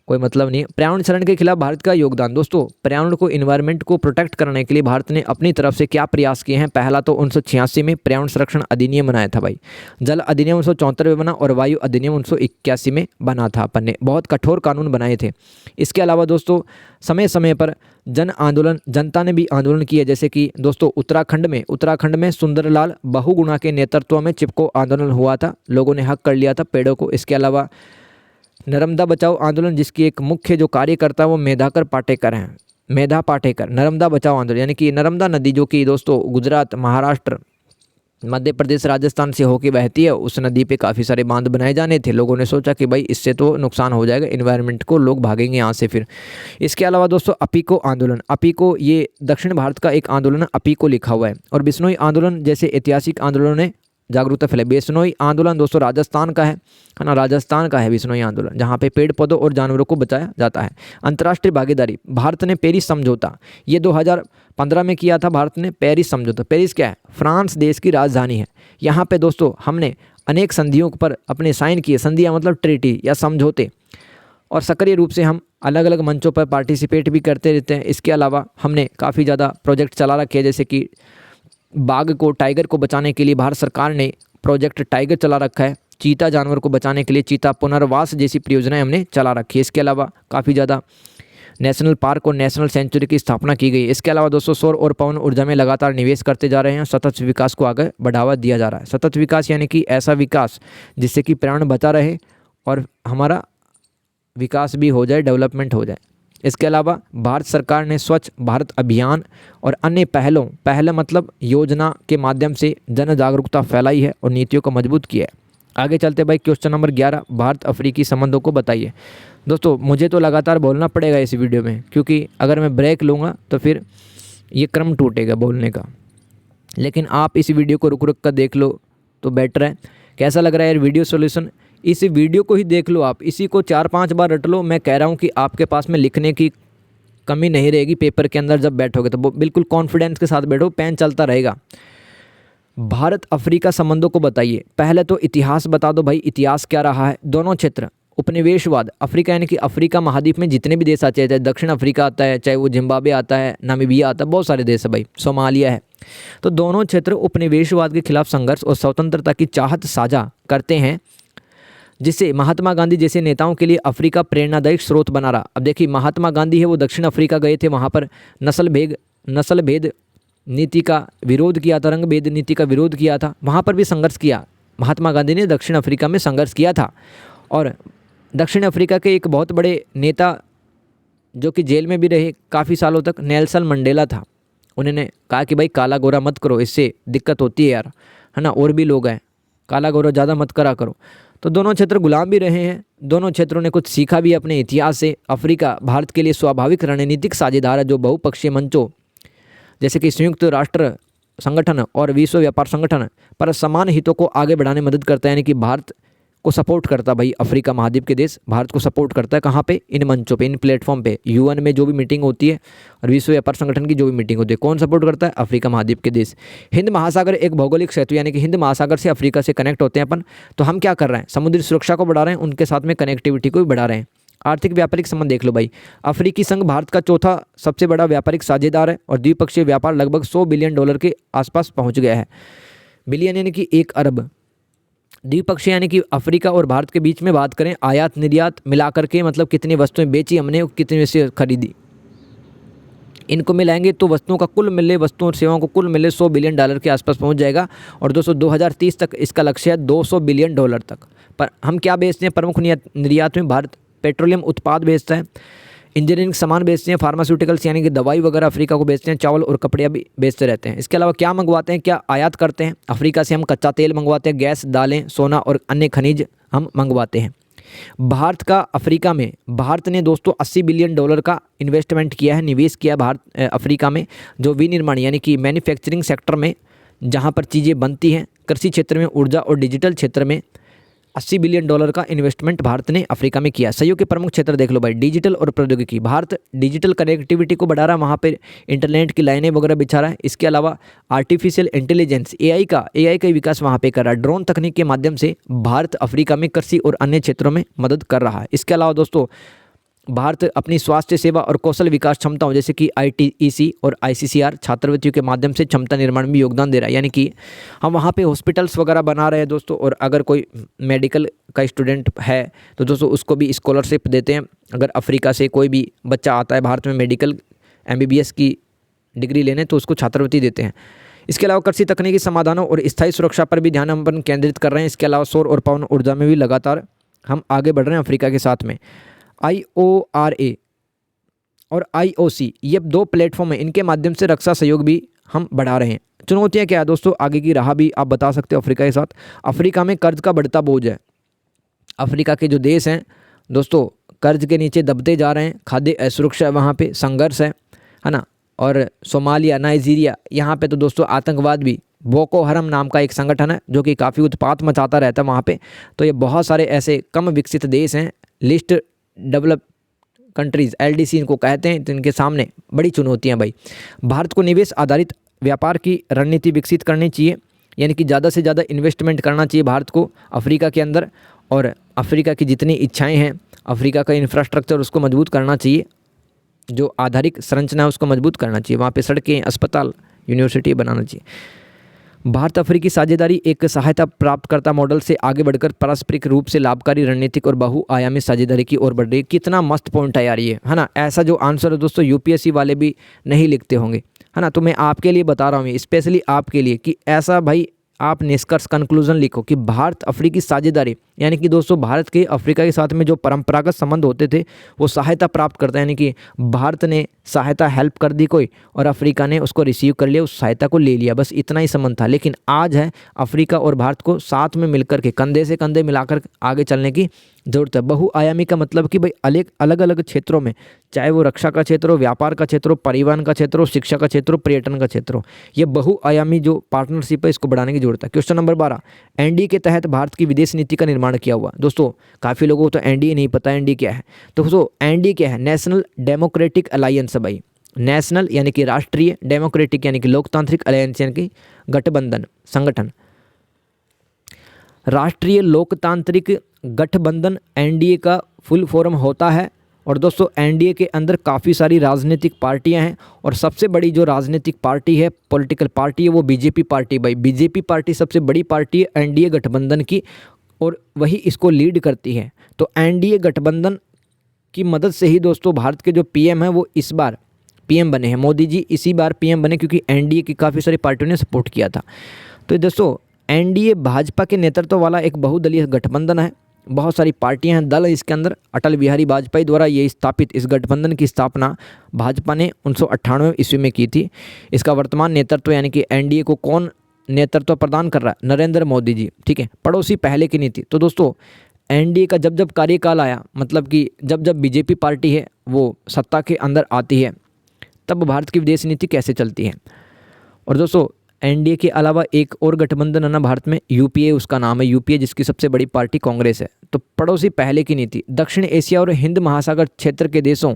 कोई मतलब नहीं। पर्यावरण क्षरण के खिलाफ भारत का योगदान। दोस्तों पर्यावरण को, इन्वायरमेंट को प्रोटेक्ट करने के लिए भारत ने अपनी तरफ से क्या प्रयास किए हैं। पहला तो 1986 में पर्यावरण संरक्षण अधिनियम बनाया था भाई, जल अधिनियम 1974 में बना, और वायु अधिनियम 1981 में बना था। अपन ने बहुत कठोर कानून बनाए थे। इसके अलावा दोस्तों समय समय पर जन आंदोलन, जनता ने भी आंदोलन किए, जैसे कि दोस्तों उत्तराखंड में सुंदरलाल बहुगुणा के नेतृत्व में चिपको आंदोलन हुआ था, लोगों ने हक कर लिया था पेड़ों को। इसके अलावा नर्मदा बचाओ आंदोलन, जिसकी एक मुख्य जो कार्यकर्ता वो मेधाकर पाटेकर हैं, मेधा पाटेकर। नर्मदा बचाओ आंदोलन यानी कि नर्मदा नदी जो कि दोस्तों गुजरात, महाराष्ट्र, मध्य प्रदेश, राजस्थान से होकर बहती है, उस नदी पे काफ़ी सारे बांध बनाए जाने थे। लोगों ने सोचा कि भाई इससे तो नुकसान हो जाएगा इन्वायरमेंट को, लोग भागेंगे यहाँ से फिर। इसके अलावा दोस्तों अपीको आंदोलन, अपीको ये दक्षिण भारत का एक आंदोलन है, अपीको लिखा हुआ है। और बिश्नोई आंदोलन जैसे ऐतिहासिक आंदोलनों ने जागरूकता फैलाई। बिश्नोई आंदोलन दोस्तों राजस्थान का है ना, राजस्थान का है बिश्नोई आंदोलन, जहाँ पे पेड़ पौधों और जानवरों को बचाया जाता है। अंतर्राष्ट्रीय भागीदारी, भारत ने पेरिस समझौता ये 2015 में किया था भारत ने, पेरिस समझौता। पेरिस क्या है, फ्रांस देश की राजधानी है। यहाँ पे दोस्तों हमने अनेक संधियों पर अपने साइन किए, संधियाँ मतलब ट्रीटी या समझौते, और सक्रिय रूप से हम अलग अलग मंचों पर पार्टिसिपेट भी करते रहते हैं। इसके अलावा हमने काफ़ी ज़्यादा प्रोजेक्ट चला रखे हैं, जैसे कि बाघ को, टाइगर को बचाने के लिए भारत सरकार ने प्रोजेक्ट टाइगर चला रखा है। चीता जानवर को बचाने के लिए चीता पुनर्वास जैसी परियोजनाएं हमने चला रखी है। इसके अलावा काफ़ी ज़्यादा नेशनल पार्क और नेशनल सेंचुरी की स्थापना की गई है। इसके अलावा दोस्तों सौर और पवन ऊर्जा में लगातार निवेश करते जा रहे हैं, सतत विकास को आगे बढ़ावा दिया जा रहा है। सतत विकास यानी कि ऐसा विकास जिससे कि पर्यावरण बचा रहे और हमारा विकास भी हो जाए, डेवलपमेंट हो जाए। इसके अलावा भारत सरकार ने स्वच्छ भारत अभियान और अन्य पहल मतलब योजना के माध्यम से जन जागरूकता फैलाई है और नीतियों को मजबूत किया है। आगे चलते भाई, क्वेश्चन नंबर 11, भारत अफ्रीकी संबंधों को बताइए। दोस्तों मुझे तो लगातार बोलना पड़ेगा इस वीडियो में, क्योंकि अगर मैं ब्रेक लूँगा तो फिर ये क्रम टूटेगा बोलने का। लेकिन आप इस वीडियो को रुक रुक कर देख लो तो बेटर है। कैसा लग रहा है यार वीडियो सॉल्यूशन? इस वीडियो को ही देख लो आप, इसी को 4-5 बार रट लो। मैं कह रहा हूँ कि आपके पास में लिखने की कमी नहीं रहेगी पेपर के अंदर। जब बैठोगे तो बिल्कुल कॉन्फिडेंस के साथ बैठो, पेन चलता रहेगा। भारत अफ्रीका संबंधों को बताइए। पहले तो इतिहास बता दो भाई, इतिहास क्या रहा है। दोनों क्षेत्र, उपनिवेशवाद, अफ्रीका यानी कि अफ्रीका महाद्वीप में जितने भी देश आते हैं, चाहे दक्षिण अफ्रीका आता है, चाहे वो जिम्बाब्वे आता है, नामीबिया आता है, बहुत सारे देश है भाई, सोमालिया है। तो दोनों क्षेत्र उपनिवेशवाद के खिलाफ संघर्ष और स्वतंत्रता की चाहत साझा करते हैं, जिससे महात्मा गांधी जैसे नेताओं के लिए अफ्रीका प्रेरणादायक स्रोत बना रहा। अब देखिए महात्मा गांधी है वो दक्षिण अफ्रीका गए थे, वहाँ पर नस्ल भेद नीति का विरोध किया था, रंग भेद नीति का विरोध किया था, वहाँ पर भी संघर्ष किया महात्मा गांधी ने, दक्षिण अफ्रीका में संघर्ष किया था। और दक्षिण अफ्रीका के एक बहुत बड़े नेता जो कि जेल में भी रहे काफ़ी सालों तक, नेल्सन मंडेला था। उन्होंने कहा कि भाई काला गोरा मत करो, इससे दिक्कत होती है यार, है ना, और भी लोग हैं, काला गोरा ज़्यादा मत करा करो। तो दोनों क्षेत्र गुलाम भी रहे हैं, दोनों क्षेत्रों ने कुछ सीखा भी अपने इतिहास से। अफ्रीका भारत के लिए स्वाभाविक रणनीतिक साझेदार है, जो बहुपक्षीय मंचों जैसे कि संयुक्त राष्ट्र संगठन और विश्व व्यापार संगठन पर समान हितों को आगे बढ़ाने में मदद करता है। यानी कि भारत को सपोर्ट करता भाई, अफ्रीका महाद्वीप के देश भारत को सपोर्ट करता है। कहाँ पे? इन मंचों पे, इन प्लेटफॉर्म पे, यूएन में जो भी मीटिंग होती है और विश्व व्यापार संगठन की जो भी मीटिंग होती है, कौन सपोर्ट करता है? अफ्रीका महाद्वीप के देश। हिंद महासागर एक भौगोलिक सेतु, यानी कि हिंद महासागर से अफ्रीका से कनेक्ट होते हैं अपन। तो हम क्या कर रहे हैं? समुद्री सुरक्षा को बढ़ा रहे हैं, उनके साथ में कनेक्टिविटी को भी बढ़ा रहे हैं। आर्थिक व्यापारिक संबंध देख लो भाई, अफ्रीकी संघ भारत का चौथा सबसे बड़ा व्यापारिक साझेदार है और द्विपक्षीय व्यापार लगभग $100 बिलियन के आसपास पहुंच गया है। बिलियन यानी कि 1 अरब। द्विपक्षीय यानी कि अफ्रीका और भारत के बीच में बात करें, आयात निर्यात मिलाकर के मतलब कितनी वस्तुएं बेची हमने, कितनी से खरीदी, इनको मिलाएंगे तो वस्तुओं और सेवाओं को कुल मिले $100 बिलियन के आसपास पहुंच जाएगा। और दोस्तों 2030 तक इसका लक्ष्य है $200 बिलियन तक। पर हम क्या बेचते हैं? प्रमुख निर्यात में भारत पेट्रोलियम उत्पाद बेचता है, इंजीनियरिंग सामान बेचते हैं, फार्मास्यूटिकल्स यानी कि दवाई वगैरह अफ्रीका को बेचते हैं, चावल और कपड़े भी बेचते रहते हैं। इसके अलावा क्या मंगवाते हैं, क्या आयात करते हैं? अफ्रीका से हम कच्चा तेल मंगवाते हैं, गैस, दालें, सोना और अन्य खनिज हम मंगवाते हैं। भारत का अफ्रीका में, भारत ने दोस्तों $80 बिलियन का इन्वेस्टमेंट किया है, निवेश किया भारत अफ्रीका में, जो विनिर्माण यानी कि मैन्युफैक्चरिंग सेक्टर में जहाँ पर चीज़ें बनती हैं, कृषि क्षेत्र में, ऊर्जा और डिजिटल क्षेत्र में $80 बिलियन का इन्वेस्टमेंट भारत ने अफ्रीका में किया। सहयोग के प्रमुख क्षेत्र देख लो भाई, डिजिटल और प्रौद्योगिकी। भारत डिजिटल कनेक्टिविटी को बढ़ा रहा है, वहाँ पे इंटरनेट की लाइनें वगैरह बिछा रहा है। इसके अलावा आर्टिफिशियल इंटेलिजेंस, एआई का विकास वहाँ पे कर रहा है। ड्रोन तकनीक के माध्यम से भारत अफ्रीका में कृषि और अन्य क्षेत्रों में मदद कर रहा है। इसके अलावा दोस्तों भारत अपनी स्वास्थ्य सेवा और कौशल विकास क्षमताओं जैसे कि आईटीईसी और आईसीसीआर छात्रवृत्तियों के माध्यम से क्षमता निर्माण में योगदान दे रहा है। यानी कि हम वहाँ पे हॉस्पिटल्स वगैरह बना रहे हैं दोस्तों, और अगर कोई मेडिकल का स्टूडेंट है तो दोस्तों उसको भी स्कॉलरशिप देते हैं। अगर अफ्रीका से कोई भी बच्चा आता है भारत में मेडिकल एमबीबीएस की डिग्री लेने तो उसको छात्रवृत्ति देते हैं। इसके अलावा कृषि तकनीकी समाधानों और स्थायी सुरक्षा पर भी ध्यान हम अपन केंद्रित कर रहे हैं। इसके अलावा सौर और पवन ऊर्जा में भी लगातार हम आगे बढ़ रहे हैं अफ्रीका के साथ में। IORA और IOC ये 2 प्लेटफॉर्म हैं, इनके माध्यम से रक्षा सहयोग भी हम बढ़ा रहे हैं। चुनौतियां क्या है दोस्तों, आगे की राह भी आप बता सकते हो अफ्रीका के साथ। अफ्रीका में कर्ज का बढ़ता बोझ है। अफ्रीका के जो देश हैं दोस्तों कर्ज के नीचे दबते जा रहे हैं। खाद्य असुरक्षा है, वहाँ पे संघर्ष है ना। और सोमालिया, नाइजीरिया, यहाँ पे तो दोस्तों आतंकवाद भी, बोको हरम नाम का एक संगठन है जो कि काफ़ी उत्पात मचाता रहता है वहाँ पे। तो ये बहुत सारे ऐसे कम विकसित देश हैं, लिस्ट डेवलप कंट्रीज़ LDC इनको कहते हैं, तो इनके सामने बड़ी चुनौतियाँ भाई। भारत को निवेश आधारित व्यापार की रणनीति विकसित करनी चाहिए, यानी कि ज़्यादा से ज़्यादा इन्वेस्टमेंट करना चाहिए भारत को अफ्रीका के अंदर। और अफ्रीका की जितनी इच्छाएं हैं, अफ्रीका का इंफ्रास्ट्रक्चर उसको मजबूत करना चाहिए, जो आधारिक संरचना है उसको मजबूत करना चाहिए। वहाँ पे सड़कें, अस्पताल, यूनिवर्सिटी बनाना चाहिए। भारत अफ्रीकी साझेदारी एक सहायता प्राप्तकर्ता मॉडल से आगे बढ़कर पारस्परिक रूप से लाभकारी रणनीतिक और बहुआयामी साझेदारी की ओर बढ़ रही है। कितना मस्त पॉइंट है यार ये, है ना। ऐसा जो आंसर है दोस्तों UPSC वाले भी नहीं लिखते होंगे, है ना। तो मैं आपके लिए बता रहा हूँ, स्पेशली आपके लिए, कि ऐसा भाई आप निष्कर्ष कंक्लूजन लिखो कि भारत अफ्रीकी साझेदारी, यानी कि दोस्तों भारत के अफ्रीका के साथ में जो परंपरागत संबंध होते थे वो सहायता प्राप्त करते हैं। यानी कि भारत ने सहायता हेल्प कर दी कोई और अफ्रीका ने उसको रिसीव कर लिया, उस सहायता को ले लिया, बस इतना ही संबंध था। लेकिन आज है अफ्रीका और भारत को साथ में मिलकर के कंधे से कंधे मिलाकर आगे चलने की ज़रूरत है। बहुआयामी का मतलब कि भाई अलग अलग क्षेत्रों में, चाहे वो रक्षा का क्षेत्र हो, व्यापार का क्षेत्र हो, परिवहन का क्षेत्र हो, शिक्षा का क्षेत्र हो, पर्यटन का क्षेत्र हो, ये बहुआयामी जो पार्टनरशिप है इसको बढ़ाने की जरूरत है। क्वेश्चन नंबर 12, NDA के तहत भारत की विदेश नीति का निर्माण किया हुआ। दोस्तों काफ़ी लोगों को तो NDA नहीं पता NDA क्या है। तो दोस्तों NDA क्या है, नेशनल डेमोक्रेटिक अलायंस है भाई। नेशनल यानी कि राष्ट्रीय, डेमोक्रेटिक यानी कि लोकतांत्रिक, अलायंस यानी कि गठबंधन, संगठन। राष्ट्रीय लोकतांत्रिक गठबंधन NDA का फुल फॉर्म होता है। और दोस्तों NDA के अंदर काफ़ी सारी राजनीतिक पार्टियां हैं, और सबसे बड़ी जो राजनीतिक पार्टी है, पॉलिटिकल पार्टी है, वो BJP पार्टी भाई। BJP पार्टी सबसे बड़ी पार्टी है NDA गठबंधन की, और वही इसको लीड करती है। तो NDA गठबंधन की मदद से ही दोस्तों भारत के जो PM हैं वो इस बार PM बने हैं। मोदी जी इसी बार PM बने क्योंकि NDA की काफ़ी सारी पार्टियों ने सपोर्ट किया था। तो दोस्तों NDA भाजपा के नेतृत्व वाला एक बहुदलीय गठबंधन है, बहुत सारी पार्टियां हैं, दल है इसके अंदर। अटल बिहारी वाजपेयी द्वारा ये स्थापित इस गठबंधन की स्थापना भाजपा ने 1998 ईस्वी में की थी। इसका वर्तमान नेतृत्व यानी कि NDA को कौन नेतृत्व प्रदान कर रहा है, नरेंद्र मोदी जी, ठीक है। पड़ोसी पहले की नीति। तो दोस्तों NDA का जब जब कार्यकाल आया, मतलब कि जब जब BJP पार्टी है वो सत्ता के अंदर आती है, तब भारत की विदेश नीति कैसे चलती है। और दोस्तों NDA के अलावा एक और गठबंधन है ना भारत में, UPA उसका नाम है, UPA जिसकी सबसे बड़ी पार्टी कांग्रेस है। तो पड़ोसी पहले की नीति, दक्षिण एशिया और हिंद महासागर क्षेत्र के देशों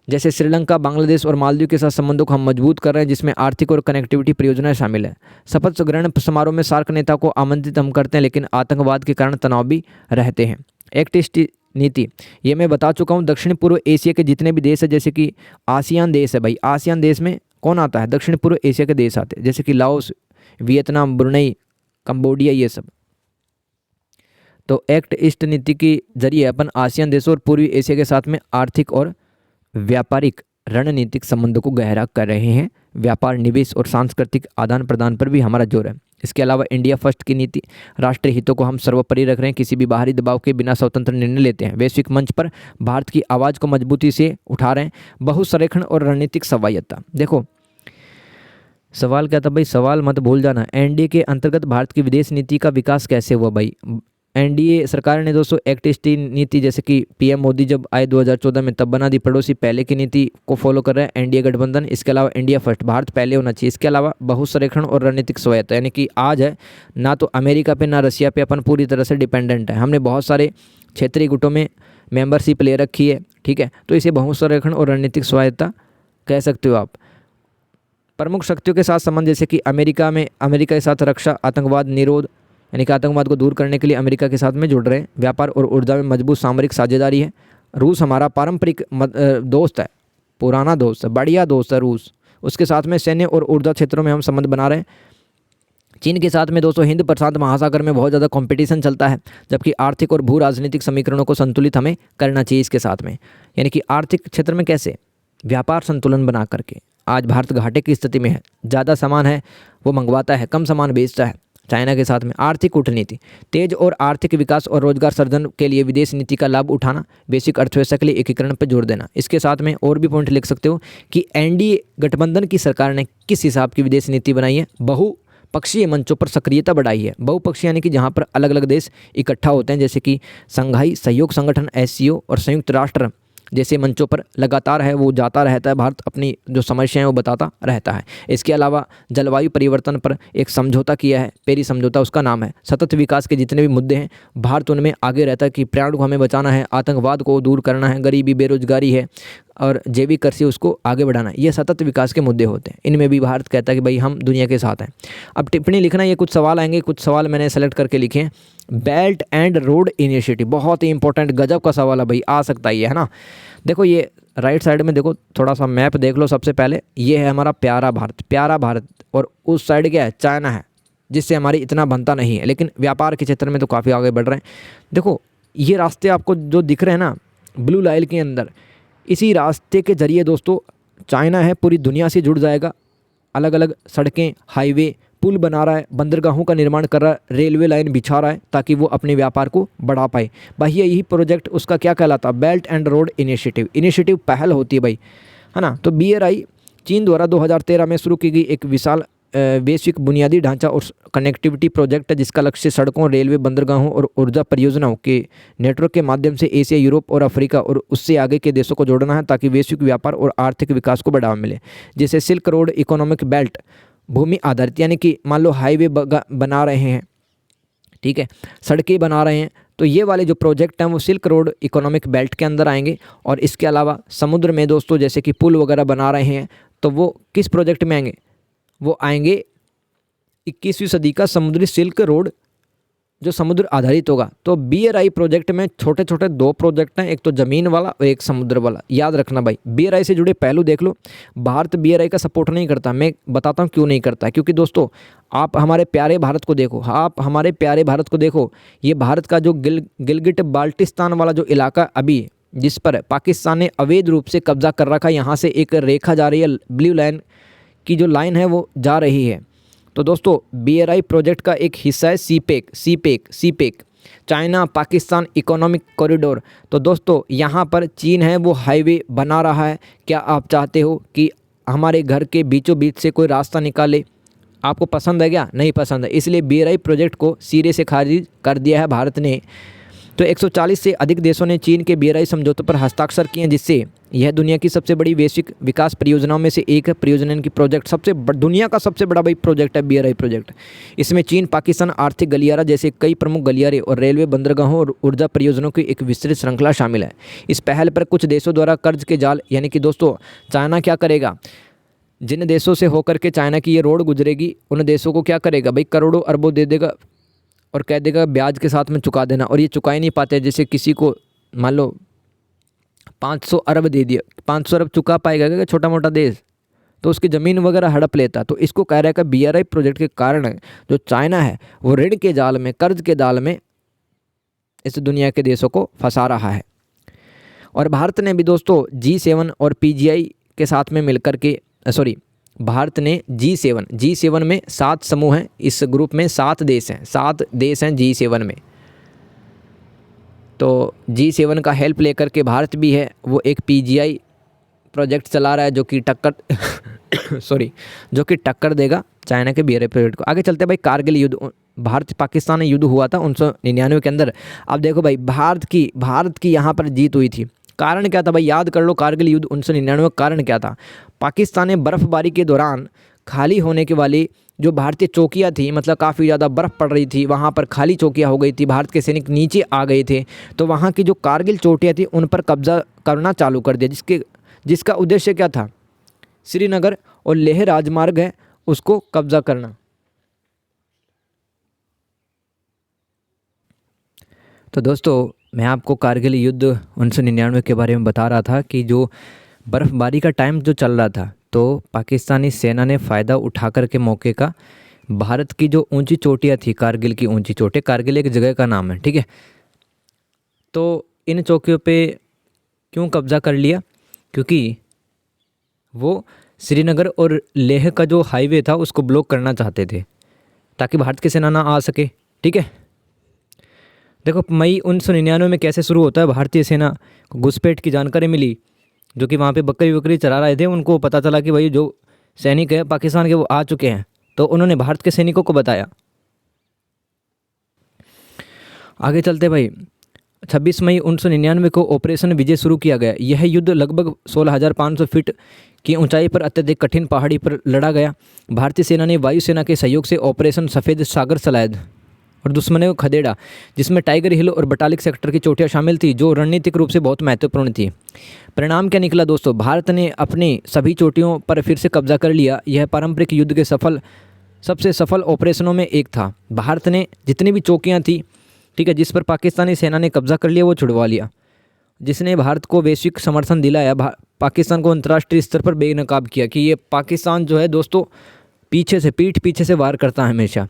जैसे श्रीलंका, बांग्लादेश और मालदीव के साथ संबंधों को हम मजबूत कर रहे हैं, जिसमें आर्थिक और कनेक्टिविटी परियोजनाएं शामिल है। शपथ ग्रहण समारोह में सार्क नेता को आमंत्रित हम करते हैं, लेकिन आतंकवाद के कारण तनाव भी रहते हैं। एक्ट ईस्ट नीति, ये मैं बता चुका हूँ। दक्षिण पूर्व एशिया के जितने भी देश है, जैसे कि आसियान देश है भाई, आसियान देश में कौन आता है, दक्षिण पूर्व एशिया के देश आते हैं, जैसे कि लाओस, वियतनाम, ब्रुनेई, कंबोडिया, ये सब। तो एक्ट ईस्ट नीति के जरिए अपन आसियान देशों और पूर्वी एशिया के साथ में आर्थिक और व्यापारिक रणनीतिक संबंधों को गहरा कर रहे हैं। व्यापार, निवेश और सांस्कृतिक आदान प्रदान पर भी हमारा जोर है। इसके अलावा इंडिया फर्स्ट की नीति, राष्ट्रीय हितों को हम सर्वोपरि रख रहे हैं, किसी भी बाहरी दबाव के बिना स्वतंत्र निर्णय लेते हैं। वैश्विक मंच पर भारत की आवाज़ को मजबूती से उठा रहे हैं। बहुसंरक्षण और रणनीतिक स्वायत्तता। देखो सवाल क्या था भाई, सवाल मत भूल जाना। NDA के अंतर्गत भारत की विदेश नीति का विकास कैसे हुआ भाई। एनडीए सरकार ने दोस्तों एक्ट ईस्ट नीति, जैसे कि पीएम मोदी जब आए 2014 में तब बना दी, पड़ोसी पहले की नीति को फॉलो कर रहा है एनडीए गठबंधन। इसके अलावा इंडिया फर्स्ट, भारत पहले होना चाहिए। इसके अलावा बहुसंरक्षण और रणनीतिक स्वायत्ता, यानी कि आज है ना तो अमेरिका पे ना रशिया पे अपन पूरी तरह से डिपेंडेंट है। हमने बहुत सारे क्षेत्रीय गुटों में मेंबरशिप ले रखी है, ठीक है, तो इसे बहुसंरक्षण और रणनीतिक स्वायत्ता कह सकते हो आप। प्रमुख शक्तियों के साथ संबंध, जैसे कि अमेरिका के साथ रक्षा, आतंकवाद निरोध, यानी कि आतंकवाद को दूर करने के लिए अमेरिका के साथ में जुड़ रहे हैं। व्यापार और ऊर्जा में मजबूत सामरिक साझेदारी है। रूस हमारा पारंपरिक दोस्त है, पुराना दोस्त है, बढ़िया दोस्त है रूस। उसके साथ में सैन्य और ऊर्जा क्षेत्रों में हम संबंध बना रहे हैं। चीन के साथ में दोस्तों हिंद प्रशांत महासागर में बहुत ज़्यादा कंपटीशन चलता है, जबकि आर्थिक और भू राजनीतिक समीकरणों को संतुलित हमें करना चाहिए इसके साथ में। यानी कि आर्थिक क्षेत्र में कैसे व्यापार संतुलन बना करके, आज भारत घाटे की स्थिति में है, ज़्यादा सामान है वो मंगवाता है, कम सामान बेचता है चाइना के साथ में। आर्थिक कूटनीति, तेज और आर्थिक विकास और रोजगार सृजन के लिए विदेश नीति का लाभ उठाना, वैश्विक अर्थव्यवस्था के लिए एकीकरण पर जोर देना। इसके साथ में और भी पॉइंट लिख सकते हो कि एनडीए गठबंधन की सरकार ने किस हिसाब की विदेश नीति बनाई है। बहुपक्षीय मंचों पर सक्रियता बढ़ाई है। बहुपक्षीय यानी कि जहाँ पर अलग अलग देश इकट्ठा होते हैं, जैसे कि संघाई सहयोग संगठन एससीओ और संयुक्त राष्ट्र जैसे मंचों पर लगातार है वो जाता रहता है। भारत अपनी जो समस्याएं हैं वो बताता रहता है। इसके अलावा जलवायु परिवर्तन पर एक समझौता किया है, पेरिस समझौता उसका नाम है। सतत विकास के जितने भी मुद्दे हैं भारत उनमें आगे रहता है कि पर्यावरण को हमें बचाना है, आतंकवाद को दूर करना है, गरीबी बेरोजगारी है और जैविक कृषि उसको आगे बढ़ाना है। ये सतत विकास के मुद्दे होते हैं, इनमें भी भारत कहता है कि भाई हम दुनिया के साथ हैं। अब टिप्पणी लिखना, ये कुछ सवाल आएंगे, कुछ सवाल मैंने सेलेक्ट करके लिखे हैं। बेल्ट एंड रोड इनिशिएटिव बहुत ही इंपॉर्टेंट, गजब का सवाल है भाई, आ सकता है ये, है ना। देखो ये राइट साइड में देखो, थोड़ा सा मैप देख लो। सबसे पहले ये है हमारा प्यारा भारत, और उस साइड क्या है, चाइना है, जिससे हमारी इतना बनता नहीं है, लेकिन व्यापार के क्षेत्र में तो काफ़ी आगे बढ़ रहे हैं। देखो ये रास्ते आपको जो दिख रहे हैं ना ब्लू लाइन के अंदर, इसी रास्ते के जरिए दोस्तों चाइना है पूरी दुनिया से जुड़ जाएगा। अलग अलग सड़कें, हाईवे, पुल बना रहा है, बंदरगाहों का निर्माण कर रहा है, रेलवे लाइन बिछा रहा है ताकि वो अपने व्यापार को बढ़ा पाए भाई। यही प्रोजेक्ट उसका क्या कहलाता है, बेल्ट एंड रोड इनिशिएटिव पहल होती है भाई, है ना। तो BRI चीन द्वारा 2013 में शुरू की गई एक विशाल वैश्विक बुनियादी ढांचा और कनेक्टिविटी प्रोजेक्ट है, जिसका लक्ष्य सड़कों, रेलवे, बंदरगाहों और ऊर्जा परियोजनाओं के नेटवर्क के माध्यम से एशिया, यूरोप और अफ्रीका और उससे आगे के देशों को जोड़ना है, ताकि वैश्विक व्यापार और आर्थिक विकास को बढ़ावा मिले। जैसे सिल्क रोड इकोनॉमिक बेल्ट, भूमि आधारित, यानी कि मान लो हाईवे बना रहे हैं, ठीक है, सड़कें बना रहे हैं, तो ये वाले जो प्रोजेक्ट हैं वो सिल्क रोड इकोनॉमिक बेल्ट के अंदर आएंगे। और इसके अलावा समुद्र में दोस्तों जैसे कि पुल वगैरह बना रहे हैं, तो वो किस प्रोजेक्ट में आएंगे, वो आएंगे 21वीं सदी का समुद्री सिल्क रोड जो समुद्र आधारित होगा। तो BRI प्रोजेक्ट में छोटे छोटे 2 प्रोजेक्ट हैं, एक तो ज़मीन वाला और एक समुद्र वाला, याद रखना भाई। BRI से जुड़े पहलू देख लो। भारत BRI का सपोर्ट नहीं करता, मैं बताता हूँ क्यों नहीं करता। क्योंकि दोस्तों आप हमारे प्यारे भारत को देखो, ये भारत का जो गिलगिट बाल्टिस्तान वाला जो इलाका अभी जिस पर पाकिस्तान ने अवैध रूप से कब्जा कर रखा, यहाँ से एक रेखा जा रही है, ब्लू लाइन की जो लाइन है वो जा रही है। तो दोस्तों BRI प्रोजेक्ट का एक हिस्सा है CPEC, China Pakistan economic corridor. तो दोस्तों यहाँ पर चीन है वो हाईवे बना रहा है। क्या आप चाहते हो कि हमारे घर के बीचों बीच से कोई रास्ता निकाले? आपको पसंद है क्या? नहीं पसंद है, इसलिए BRI प्रोजेक्ट को सिरे से खारिज कर दिया है भारत ने। तो 140 से अधिक देशों ने चीन के BRI समझौतों पर हस्ताक्षर किए हैं, जिससे यह दुनिया की सबसे बड़ी वैश्विक विकास परियोजनाओं में से एक है। परियोजना की प्रोजेक्ट दुनिया का सबसे बड़ा भाई प्रोजेक्ट है BRI प्रोजेक्ट। इसमें चीन पाकिस्तान आर्थिक गलियारा जैसे कई प्रमुख गलियारे और रेलवे, बंदरगाहों और ऊर्जा परियोजनाओं की एक विस्तृत श्रृंखला शामिल है। इस पहल पर कुछ देशों द्वारा कर्ज के जाल, यानी कि दोस्तों चाइना क्या करेगा, जिन देशों से होकर के चाइना की ये रोड गुजरेगी उन देशों को क्या करेगा भाई, करोड़ों अरबों दे देगा और कह देगा ब्याज के साथ में चुका देना। और ये चुका ही नहीं पाते। जैसे किसी को मान लो 500 अरब दे दिया, 500 अरब चुका पाएगा क्या छोटा मोटा देश? तो उसकी ज़मीन वगैरह हड़प लेता। तो इसको कह रहा है कि BRI प्रोजेक्ट के कारण जो चाइना है वो ऋण के जाल में, कर्ज के जाल में इस दुनिया के देशों को फंसा रहा है। और भारत ने भी दोस्तों G7 और PGI के साथ में मिलकर के भारत ने G7 में 7 समूह हैं, इस ग्रुप में 7 देश हैं G7 में। तो G7 का हेल्प लेकर के भारत भी है वो एक PGI प्रोजेक्ट चला रहा है जो कि टक्कर देगा चाइना के BRI प्रोजेक्ट को। आगे चलते हैं भाई, कारगिल युद्ध भारत पाकिस्तान युद्ध हुआ था 1999 के अंदर। अब देखो भाई, भारत की यहाँ पर जीत हुई थी। कारण क्या था भाई, याद कर लो, कारगिल युद्ध 1999 का कारण क्या था। पाकिस्तान ने बर्फबारी के दौरान खाली होने के वाली जो भारतीय चौकियाँ थी, मतलब काफ़ी ज़्यादा बर्फ़ पड़ रही थी, वहाँ पर खाली चौकियाँ हो गई थी, भारत के सैनिक नीचे आ गए थे, तो वहाँ की जो कारगिल चोटियाँ थी उन पर कब्जा करना चालू कर दिया, जिसका उद्देश्य क्या था, श्रीनगर और लेह राजमार्ग है उसको कब्जा करना। तो दोस्तों, मैं आपको कारगिल युद्ध 1999 के बारे में बता रहा था कि जो बर्फ़बारी का टाइम जो चल रहा था, तो पाकिस्तानी सेना ने फ़ायदा उठाकर के मौके का भारत की जो ऊंची चोटियाँ थी, कारगिल की ऊंची चोटियाँ, कारगिल एक जगह का नाम है, ठीक है, तो इन चौकियों पे क्यों कब्ज़ा कर लिया, क्योंकि वो श्रीनगर और लेह का जो हाईवे था उसको ब्लॉक करना चाहते थे ताकि भारत की सेना ना आ सके, ठीक है। देखो, मई 1999 में कैसे शुरू होता है, भारतीय सेना को घुसपैठ की जानकारी मिली, जो कि वहाँ पे बकरी वकरी चरा रहे थे, उनको पता चला कि भाई जो सैनिक है पाकिस्तान के वो आ चुके हैं, तो उन्होंने भारत के सैनिकों को बताया। आगे चलते भाई, 26 मई 1999 को ऑपरेशन विजय शुरू किया गया। यह युद्ध लगभग 16,500 फीट की ऊंचाई पर अत्यधिक कठिन पहाड़ी पर लड़ा गया। भारतीय सेना ने वायुसेना के सहयोग से ऑपरेशन सफ़ेद सागर चलाया और दुश्मनों को खदेड़ा, जिसमें टाइगर हिल और बटालिक सेक्टर की चोटियां शामिल थी, जो रणनीतिक रूप से बहुत महत्वपूर्ण थी। परिणाम क्या निकला दोस्तों, भारत ने अपनी सभी चोटियों पर फिर से कब्जा कर लिया। यह पारंपरिक युद्ध के सबसे सफल ऑपरेशनों में एक था। भारत ने जितनी भी चौकियाँ थी, ठीक है, जिस पर पाकिस्तानी सेना ने कब्जा कर लिया, वो छुड़वा लिया, जिसने भारत को वैश्विक समर्थन दिलाया, पाकिस्तान को अंतर्राष्ट्रीय स्तर पर बेनकाब किया कि ये पाकिस्तान जो है दोस्तों पीठ पीछे से वार करता है हमेशा।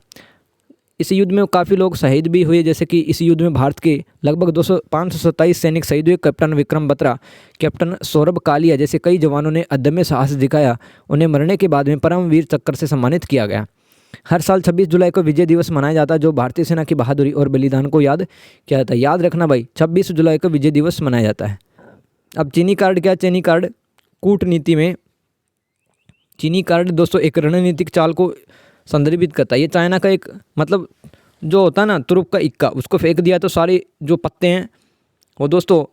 इस युद्ध में काफ़ी लोग शहीद भी हुए, जैसे कि इस युद्ध में भारत के लगभग 527 सैनिक शहीद हुए। कैप्टन विक्रम बत्रा, कैप्टन सौरभ कालिया जैसे कई जवानों ने अदम्य साहस दिखाया। उन्हें मरने के बाद में परमवीर चक्र से सम्मानित किया गया। हर साल 26 जुलाई को विजय दिवस मनाया जाता है, जो भारतीय सेना की बहादुरी और बलिदान को याद किया जाता है। याद रखना भाई, 26 जुलाई को विजय दिवस मनाया जाता है। अब चीनी कार्ड क्या, चीनी कार्ड कूटनीति में चीनी कार्ड दोस्तों एक रणनीतिक चाल को संदर्भित करता है। ये चाइना का एक मतलब जो होता है ना तुरुप का इक्का, उसको फेंक दिया तो सारे जो पत्ते हैं वो दोस्तों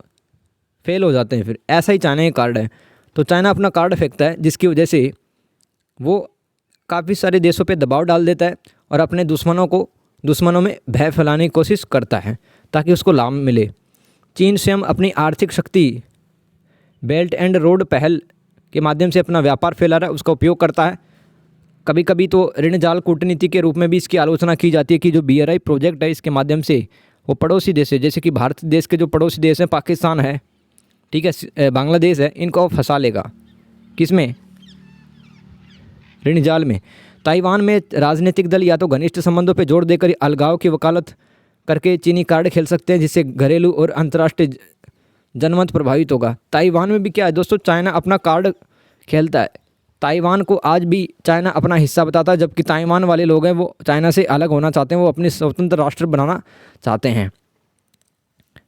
फेल हो जाते हैं। फिर ऐसा ही चाइना का कार्ड है। तो चाइना अपना कार्ड फेंकता है, जिसकी वजह से वो काफ़ी सारे देशों पे दबाव डाल देता है और अपने दुश्मनों में भय फैलाने की कोशिश करता है ताकि उसको लाभ मिले। चीन स्वयं अपनी आर्थिक शक्ति बेल्ट एंड रोड पहल के माध्यम से अपना व्यापार फैला रहा है, उसका उपयोग करता है। कभी कभी तो ऋण जाल कूटनीति के रूप में भी इसकी आलोचना की जाती है कि जो BRI प्रोजेक्ट है, इसके माध्यम से वो पड़ोसी देश है, जैसे कि भारत देश के जो पड़ोसी देश हैं, पाकिस्तान है, ठीक है, बांग्लादेश है, इनको फंसा लेगा किसमें, ऋण जाल में। ताइवान में राजनीतिक दल या तो घनिष्ठ संबंधों पर जोर देकर अलगाव की वकालत करके चीनी कार्ड खेल सकते हैं, जिससे घरेलू और अंतर्राष्ट्रीय जनमत प्रभावित होगा। ताइवान में भी क्या है दोस्तों, चाइना अपना कार्ड खेलता है। ताइवान को आज भी चाइना अपना हिस्सा बताता है, जबकि ताइवान वाले लोग हैं वो चाइना से अलग होना चाहते हैं, वो अपनी स्वतंत्र राष्ट्र बनाना चाहते हैं।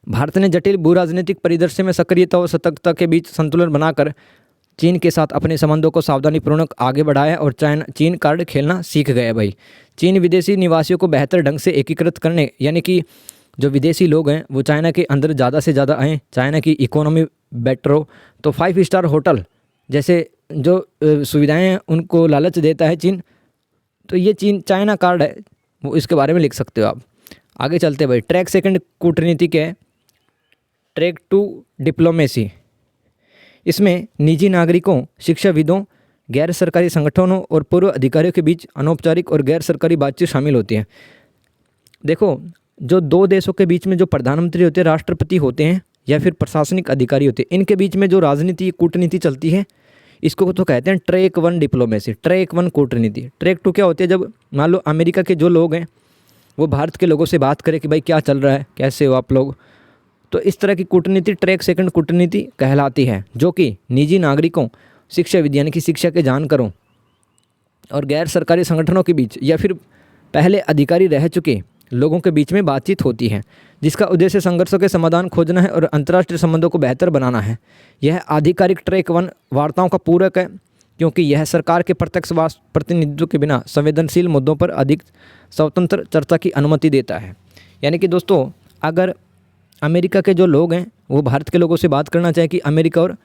भारत ने जटिल भू राजनीतिक परिदृश्य में सक्रियता और सतर्कता के बीच संतुलन बनाकर चीन के साथ अपने संबंधों को सावधानीपूर्वक आगे बढ़ाया और चीन कार्ड खेलना सीख गया भाई। चीन विदेशी निवासियों को बेहतर ढंग से एकीकृत करने, यानी कि जो विदेशी लोग हैं वो चाइना के अंदर ज़्यादा से ज़्यादा आएँ, चाइना की इकोनॉमी बेटर हो, तो 5 स्टार होटल जैसे जो सुविधाएं हैं उनको लालच देता है चीन। तो ये चाइना कार्ड है, वो इसके बारे में लिख सकते हो आप। आगे चलते भाई, ट्रैक सेकंड कूटनीति के ट्रैक 2 डिप्लोमेसी। इसमें निजी नागरिकों, शिक्षाविदों, गैर सरकारी संगठनों और पूर्व अधिकारियों के बीच अनौपचारिक और गैर सरकारी बातचीत शामिल होती है। देखो, जो दो देशों के बीच में जो प्रधानमंत्री होते हैं, राष्ट्रपति होते हैं या फिर प्रशासनिक अधिकारी होते हैं, इनके बीच में जो राजनीति कूटनीति चलती है, इसको तो कहते हैं ट्रैक 1 डिप्लोमेसी, ट्रैक 1 कूटनीति। ट्रैक 2 क्या होती है, जब मान लो अमेरिका के जो लोग हैं वो भारत के लोगों से बात करें कि भाई क्या चल रहा है, कैसे हो आप लोग, तो इस तरह की कूटनीति ट्रैक सेकंड कूटनीति कहलाती है, जो कि निजी नागरिकों, शिक्षाविद यानी कि शिक्षा के जानकारों और गैर सरकारी संगठनों के बीच या फिर पहले अधिकारी रह चुके लोगों के बीच में बातचीत होती है, जिसका उद्देश्य संघर्षों के समाधान खोजना है और अंतर्राष्ट्रीय संबंधों को बेहतर बनाना है। यह आधिकारिक ट्रैक 1 वार्ताओं का पूरक है क्योंकि यह सरकार के प्रत्यक्ष प्रतिनिधित्व के बिना संवेदनशील मुद्दों पर अधिक स्वतंत्र चर्चा की अनुमति देता है। यानी कि दोस्तों, अगर अमेरिका के जो लोग हैं वो भारत के लोगों से बात करना चाहें कि अमेरिका और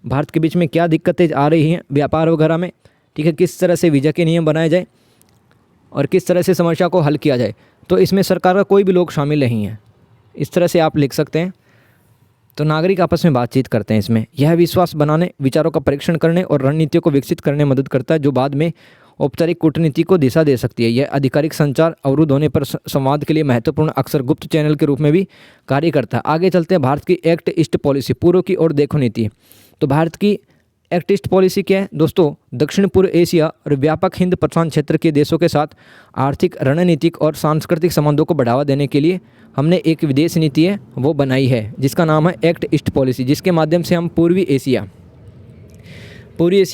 भारत के बीच में क्या दिक्कतें आ रही हैं व्यापार वगैरह में, ठीक है, किस तरह से वीज़ा के नियम बनाए जाए और किस तरह से समस्या को हल किया जाए, तो इसमें सरकार का कोई भी लोग शामिल नहीं है। इस तरह से आप लिख सकते हैं। तो नागरिक आपस में बातचीत करते हैं इसमें। यह विश्वास बनाने, विचारों का परीक्षण करने और रणनीतियों को विकसित करने में मदद करता है, जो बाद में औपचारिक कूटनीति को दिशा दे सकती है। यह आधिकारिक संचार अवरुद्ध होने पर संवाद के लिए महत्वपूर्ण, अक्सर गुप्त चैनल के रूप में भी कार्य करता है। आगे चलते हैं। भारत की एक्ट ईस्ट पॉलिसी, पूर्व की ओर देखो नीति। तो भारत की एक्ट ईस्ट पॉलिसी क्या है दोस्तों? दक्षिण पूर्व एशिया और व्यापक हिंद प्रशांत क्षेत्र के देशों के साथ आर्थिक, रणनीतिक और सांस्कृतिक संबंधों को बढ़ावा देने के लिए हमने एक विदेश नीति है वो बनाई है, जिसका नाम है एक्ट ईस्ट पॉलिसी, जिसके माध्यम से हम पूर्वी एशिया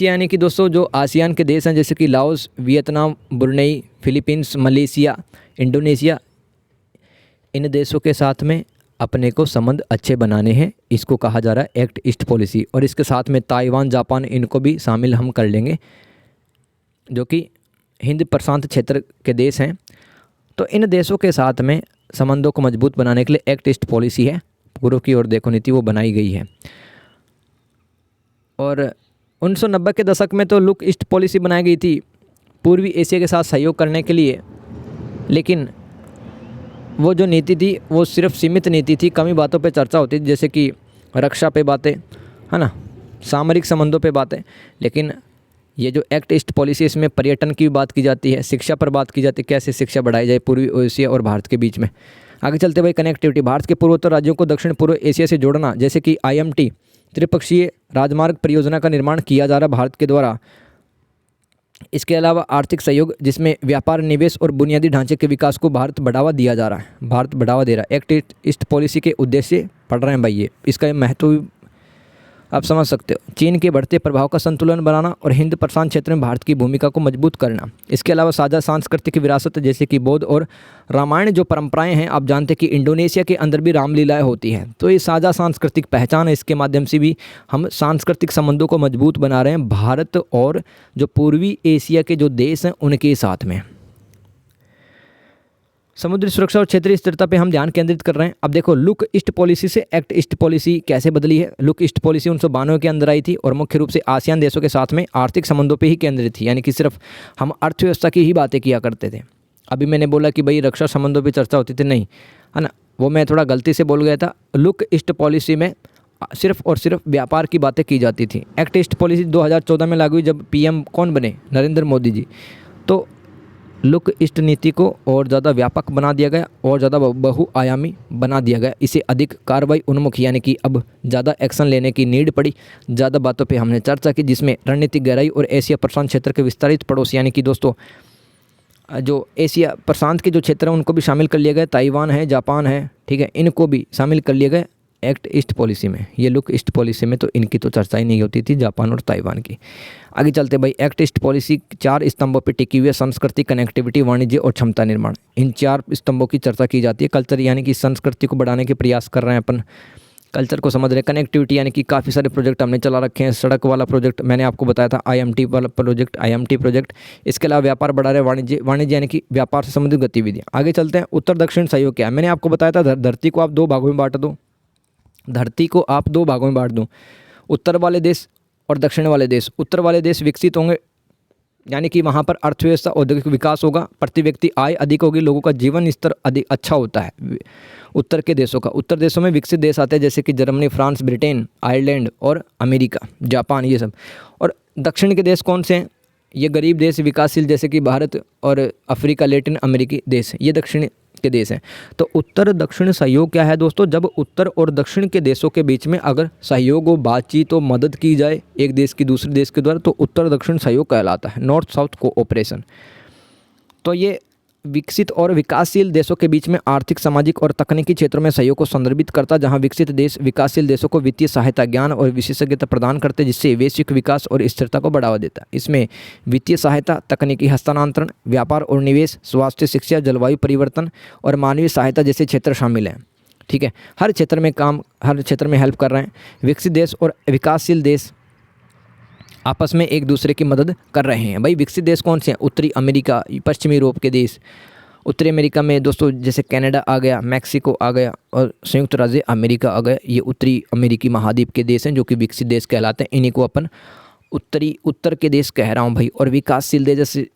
यानी कि दोस्तों जो आसियान के देश हैं, जैसे कि Laos, Vietnam, Brunei, Philippines, Malaysia, Indonesia, इन देशों के साथ में अपने को संबंध अच्छे बनाने हैं। इसको कहा जा रहा है एक्ट ईस्ट पॉलिसी। और इसके साथ में ताइवान, जापान, इनको भी शामिल हम कर लेंगे, जो कि हिंद प्रशांत क्षेत्र के देश हैं। तो इन देशों के साथ में संबंधों को मजबूत बनाने के लिए एक्ट ईस्ट पॉलिसी है, पूर्व की ओर देखो नीति, वो बनाई गई है। और 1990 के दशक में तो लुक ईस्ट पॉलिसी बनाई गई थी पूर्वी एशिया के साथ सहयोग करने के लिए, लेकिन वो जो नीति थी वो सिर्फ सीमित नीति थी। कम ही बातों पे चर्चा होती थी, जैसे कि रक्षा पे बातें, है ना, सामरिक संबंधों पे बातें। लेकिन ये जो एक्ट ईस्ट पॉलिसी, इसमें पर्यटन की भी बात की जाती है, शिक्षा पर बात की जाती है, कैसे शिक्षा बढ़ाई जाए पूर्वी एशिया और भारत के बीच में। आगे चलते भाई, कनेक्टिविटी। भारत के पूर्वोत्तर राज्यों को दक्षिण पूर्व एशिया से जोड़ना, जैसे कि IMT त्रिपक्षीय राजमार्ग परियोजना का निर्माण किया जा रहा है भारत के द्वारा। इसके अलावा आर्थिक सहयोग, जिसमें व्यापार, निवेश और बुनियादी ढांचे के विकास को भारत बढ़ावा दिया जा रहा है, भारत बढ़ावा दे रहा है। एक्ट ईस्ट पॉलिसी के उद्देश्य पढ़ रहे हैं भाई, ये इसका महत्व आप समझ सकते हो। चीन के बढ़ते प्रभाव का संतुलन बनाना और हिंद प्रशांत क्षेत्र में भारत की भूमिका को मजबूत करना। इसके अलावा साझा सांस्कृतिक विरासत, जैसे कि बौद्ध और रामायण जो परंपराएं हैं, आप जानते हैं कि इंडोनेशिया के अंदर भी रामलीलाएं होती हैं। तो ये साझा सांस्कृतिक पहचान है, इसके माध्यम से भी हम सांस्कृतिक संबंधों को मजबूत बना रहे हैं भारत और जो पूर्वी एशिया के जो देश हैं उनके साथ में। समुद्री सुरक्षा और क्षेत्रीय स्थिरता पे हम ध्यान केंद्रित कर रहे हैं। अब देखो, लुक ईस्ट पॉलिसी से एक्ट ईस्ट पॉलिसी कैसे बदली है। लुक ईस्ट पॉलिसी 1992 के अंदर आई थी और मुख्य रूप से आसियान देशों के साथ में आर्थिक संबंधों पे ही केंद्रित थी, यानी कि सिर्फ हम अर्थव्यवस्था की ही बातें किया करते थे। अभी मैंने बोला कि भाई रक्षा संबंधों पर चर्चा होती थी, नहीं, है ना, वो मैं थोड़ा गलती से बोल गया था। लुक ईस्ट पॉलिसी में सिर्फ और सिर्फ व्यापार की बातें की जाती थी। एक्ट ईस्ट पॉलिसी 2014 में लागू हुई, जब PM कौन बने? नरेंद्र मोदी जी। तो लुक ईस्ट नीति को और ज़्यादा व्यापक बना दिया गया और ज़्यादा बहुआयामी बना दिया गया। इसे अधिक कार्रवाई उन्मुख, यानी कि अब ज़्यादा एक्शन लेने की नीड पड़ी। ज़्यादा बातों पे हमने चर्चा की, जिसमें रणनीतिक गहराई और एशिया प्रशांत क्षेत्र के विस्तारित पड़ोस, यानी कि दोस्तों जो एशिया प्रशांत के जो क्षेत्र हैं उनको भी शामिल कर लिया गया। ताइवान है, जापान है, ठीक है, इनको भी शामिल कर लिया गया एक्ट ईस्ट पॉलिसी में। ये लुक ईस्ट पॉलिसी में तो इनकी तो चर्चा ही नहीं होती थी, जापान और ताइवान की। आगे चलते भाई, एक्ट ईस्ट पॉलिसी 4 स्तंभों पर टिकी हुई है। संस्कृति, कनेक्टिविटी, वाणिज्य और क्षमता निर्माण। इन 4 स्तंभों की चर्चा की जाती है। कल्चर, यानी कि संस्कृति को बढ़ाने के प्रयास कर रहे हैं अपन, कल्चर को समझ रहे हैं। कनेक्टिविटी, यानी कि काफ़ी सारे प्रोजेक्ट हमने चला रखे हैं। सड़क वाला प्रोजेक्ट मैंने आपको बताया था, IMT वाला प्रोजेक्ट, IMT प्रोजेक्ट। इसके अलावा व्यापार बढ़ा रहे, वाणिज्य यानी कि व्यापार से संबंधित गतिविधियाँ। आगे चलते हैं, उत्तर दक्षिण सहयोग क्या है। मैंने आपको बताया था धरती को आप 2 भागों में बांट दो, धरती को आप 2 भागों में बांट दो, उत्तर वाले देश और दक्षिण वाले देश। उत्तर वाले देश विकसित होंगे, यानी कि वहाँ पर अर्थव्यवस्था, औद्योगिक विकास होगा, प्रति व्यक्ति आय अधिक होगी, लोगों का जीवन स्तर अधिक अच्छा होता है उत्तर के देशों का। उत्तर देशों में विकसित देश आते हैं, जैसे कि जर्मनी, फ्रांस, ब्रिटेन, आयरलैंड और अमेरिका, जापान, ये सब। और दक्षिण के देश कौन से हैं? ये गरीब देश, विकासशील, जैसे कि भारत और अफ्रीका, लैटिन अमेरिकी देश, ये दक्षिण के देश हैं। तो उत्तर दक्षिण सहयोग क्या है दोस्तों? जब उत्तर और दक्षिण के देशों के बीच में अगर सहयोग हो, बातचीत हो, मदद की जाए एक देश की दूसरे देश के द्वारा, तो उत्तर दक्षिण सहयोग कहलाता है, नॉर्थ साउथ कोऑपरेशन। तो ये विकसित और विकासशील देशों के बीच में आर्थिक, सामाजिक और तकनीकी क्षेत्रों में सहयोग को संदर्भित करता है, जहां विकसित देश विकासशील देशों को वित्तीय सहायता, ज्ञान और विशेषज्ञता प्रदान करते हैं, जिससे वैश्विक विकास और स्थिरता को बढ़ावा देता है। इसमें वित्तीय सहायता, तकनीकी हस्तांतरण, व्यापार और निवेश, स्वास्थ्य, शिक्षा, जलवायु परिवर्तन और मानवीय सहायता जैसे क्षेत्र शामिल हैं। ठीक है, हर क्षेत्र में हेल्प कर रहे हैं। विकसित देश और विकासशील देश आपस में एक दूसरे की मदद कर रहे हैं। भाई विकसित देश कौन से हैं? उत्तरी अमेरिका, पश्चिमी यूरोप के देश। उत्तरी अमेरिका में दोस्तों जैसे कनाडा आ गया, मैक्सिको आ गया और संयुक्त राज्य अमेरिका आ गया। ये उत्तरी अमेरिकी महाद्वीप के देश हैं जो कि विकसित देश कहलाते हैं। इन्हीं को अपन उत्तर के देश कह रहा हूँ भाई। और विकासशील देश जैसे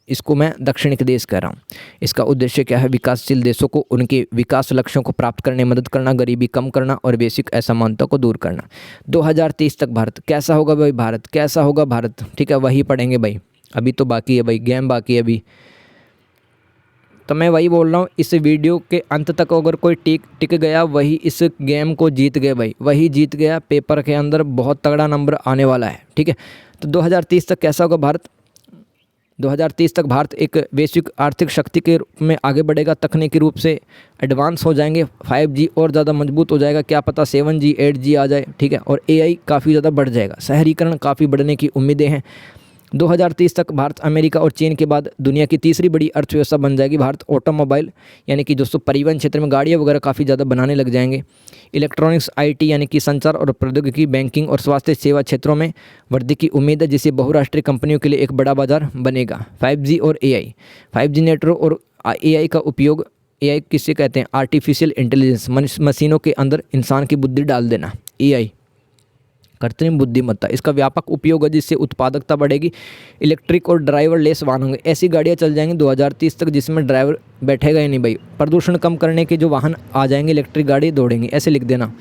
इसको मैं दक्षिण के देश कह रहा हूँ। इसका उद्देश्य क्या है? विकासशील देशों को उनके विकास लक्ष्यों को प्राप्त करने में मदद करना, गरीबी कम करना और वैश्विक असमानता को दूर करना। 2030 तक भारत कैसा होगा भाई? भारत कैसा होगा? भारत ठीक है, वही पढ़ेंगे भाई। अभी तो बाकी है भाई, गेम बाकी है अभी। तो मैं वही बोल रहा हूँ, इस वीडियो के अंत तक अगर कोई टिक गया वही इस गेम को जीत गया भाई, वही जीत गया। पेपर के अंदर बहुत तगड़ा नंबर आने वाला है, ठीक है। तो 2030 तक कैसा होगा भारत? 2030 तक भारत एक वैश्विक आर्थिक शक्ति के रूप में आगे बढ़ेगा, तकनीकी रूप से एडवांस हो जाएंगे, 5G और ज़्यादा मजबूत हो जाएगा, क्या पता 7G 8G आ जाए, ठीक है। और AI काफ़ी ज़्यादा बढ़ जाएगा, शहरीकरण काफ़ी बढ़ने की उम्मीदें हैं। 2030 तक भारत अमेरिका और चीन के बाद दुनिया की तीसरी बड़ी अर्थव्यवस्था बन जाएगी। भारत ऑटोमोबाइल यानी कि दोस्तों परिवहन क्षेत्र में गाड़ियाँ वगैरह काफ़ी ज़्यादा बनाने लग जाएंगे। इलेक्ट्रॉनिक्स, IT यानी कि संचार और प्रौद्योगिकी, बैंकिंग और स्वास्थ्य सेवा क्षेत्रों में वृद्धि की उम्मीद है, जिससे बहुराष्ट्रीय कंपनियों के लिए एक बड़ा बाजार बनेगा। 5G और AI, 5G नेटवर्क और AI का उपयोग, AI किससे कहते हैं? आर्टिफिशियल इंटेलिजेंस, मशीनों के अंदर इंसान की बुद्धि डाल देना, AI कृत्रिम बुद्धिमत्ता, इसका व्यापक उपयोग है जिससे उत्पादकता बढ़ेगी। इलेक्ट्रिक और ड्राइवर लेस वाहन होंगे, ऐसी गाड़ियाँ चल जाएंगी 2030 तक जिसमें ड्राइवर बैठेगा ही नहीं भाई। प्रदूषण कम करने के जो वाहन आ जाएंगे, इलेक्ट्रिक गाड़ी दौड़ेंगी, ऐसे लिख देना।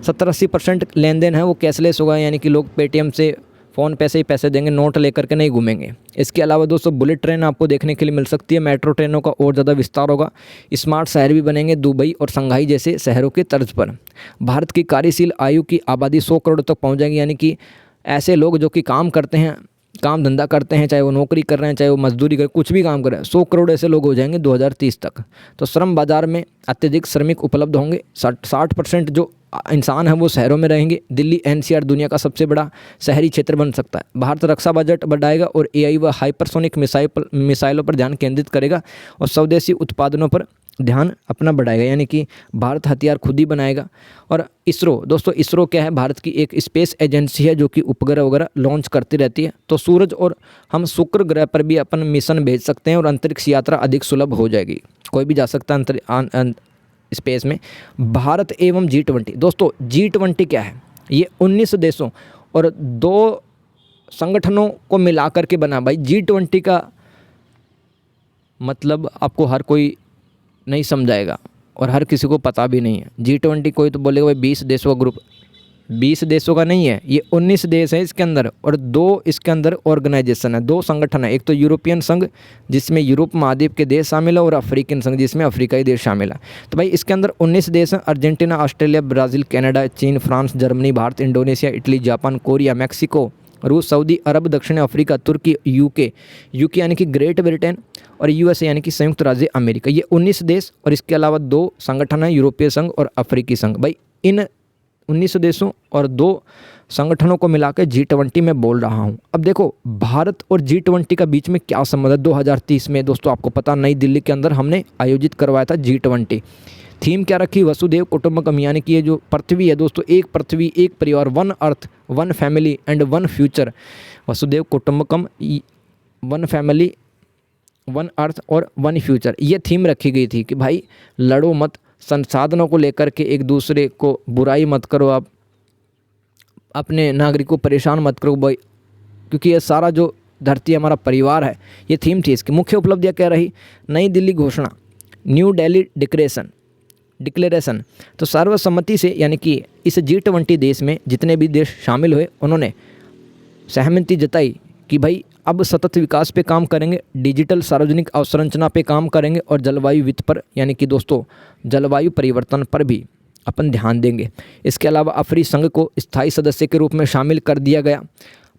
70-80% लेन देन है वो कैशलेस होगा, यानी कि लोग पेटीएम से, फ़ोन पे से ही पैसे देंगे, नोट लेकर के नहीं घूमेंगे। इसके अलावा दोस्तों बुलेट ट्रेन आपको देखने के लिए मिल सकती है। मेट्रो ट्रेनों का और ज़्यादा विस्तार होगा। स्मार्ट शहर भी बनेंगे दुबई और शंघाई जैसे शहरों के तर्ज पर। भारत की कार्यशील आयु की आबादी 100 करोड़ तक पहुंच जाएगी, यानी कि ऐसे लोग जो कि काम करते हैं, काम धंधा करते हैं, चाहे वो नौकरी कर रहे हैं, चाहे वो मजदूरी कर, कुछ भी काम कर रहे हैं, 100 करोड़ ऐसे लोग हो जाएंगे 2030 तक। तो श्रम बाजार में अत्यधिक श्रमिक उपलब्ध होंगे। 60% जो इंसान हैं वो शहरों में रहेंगे। दिल्ली NCR दुनिया का सबसे बड़ा शहरी क्षेत्र बन सकता है। भारत रक्षा बजट बढ़ाएगा और AI व हाइपरसोनिक मिसाइलों पर ध्यान केंद्रित करेगा और स्वदेशी उत्पादनों पर ध्यान अपना बढ़ाएगा, यानी कि भारत हथियार खुद ही बनाएगा। और इसरो दोस्तों, इसरो क्या है? भारत की एक स्पेस एजेंसी है जो कि उपग्रह वगैरह लॉन्च करती रहती है। तो सूरज और हम शुक्र ग्रह पर भी अपन मिशन भेज सकते हैं और अंतरिक्ष यात्रा अधिक सुलभ हो जाएगी, कोई भी जा सकता है स्पेस में। भारत एवं G20 दोस्तों, G20 क्या है? ये 19 देशों और 2 संगठनों को मिला करके बना भाई। G20 का मतलब आपको हर कोई नहीं समझाएगा और हर किसी को पता भी नहीं है। G20 कोई तो बोलेगा भाई 20 देशों का ग्रुप, 20 देशों का नहीं है, ये 19 देश है इसके अंदर और 2 इसके अंदर ऑर्गेनाइजेशन है, 2 संगठन है। एक तो यूरोपियन संघ जिसमें यूरोप महाद्वीप के देश शामिल है और अफ्रीकन संघ जिसमें अफ्रीकाई देश शामिल है। तो भाई इसके अंदर 19 देश हैं। अर्जेंटीना, ऑस्ट्रेलिया, ब्राज़ील, कनाडा, चीन, France, Germany, Bharat, Indonesia, Italy, Japan, Korea, Mexico, रूस, सऊदी अरब, दक्षिण अफ्रीका, तुर्की, यूके यानी कि ग्रेट ब्रिटेन और USA यानी कि संयुक्त राज्य अमेरिका। ये 19 देश और इसके अलावा 2 संगठन हैं, यूरोपीय संघ और अफ्रीकी संघ। भाई इन 19 देशों और 2 संगठनों को मिलाकर G20 में बोल रहा हूँ। अब देखो भारत और G20 का बीच में क्या संबंध है। 2030 में दोस्तों आपको पता, नई दिल्ली के अंदर हमने आयोजित करवाया था G20। थीम क्या रखी? वसुधैव कुटुंबकम, यानी कि ये जो पृथ्वी है दोस्तों, एक पृथ्वी, एक परिवार, 1 अर्थ, 1 फैमिली एंड 1 फ्यूचर। वसुधैव कुटुंबकम, 1 फैमिली, 1 अर्थ और 1 फ्यूचर, ये थीम रखी गई थी कि भाई लड़ो मत, संसाधनों को लेकर के एक दूसरे को बुराई मत करो, आप अपने नागरिकों को परेशान मत करो भाई, क्योंकि ये सारा जो धरती हमारा परिवार है। ये थीम थी। इसकी मुख्य उपलब्धियाँ क्या रही? नई दिल्ली घोषणा, न्यू दिल्ली डिक्लेरेशन। तो सर्वसम्मति से, यानी कि इस G20 देश में जितने भी देश शामिल हुए उन्होंने सहमति जताई कि भाई अब सतत विकास पे काम करेंगे, डिजिटल सार्वजनिक अवसंरचना पे काम करेंगे और जलवायु वित्त पर, यानी कि दोस्तों जलवायु परिवर्तन पर भी अपन ध्यान देंगे। इसके अलावा अफ्रीकी संघ को स्थायी सदस्य के रूप में शामिल कर दिया गया।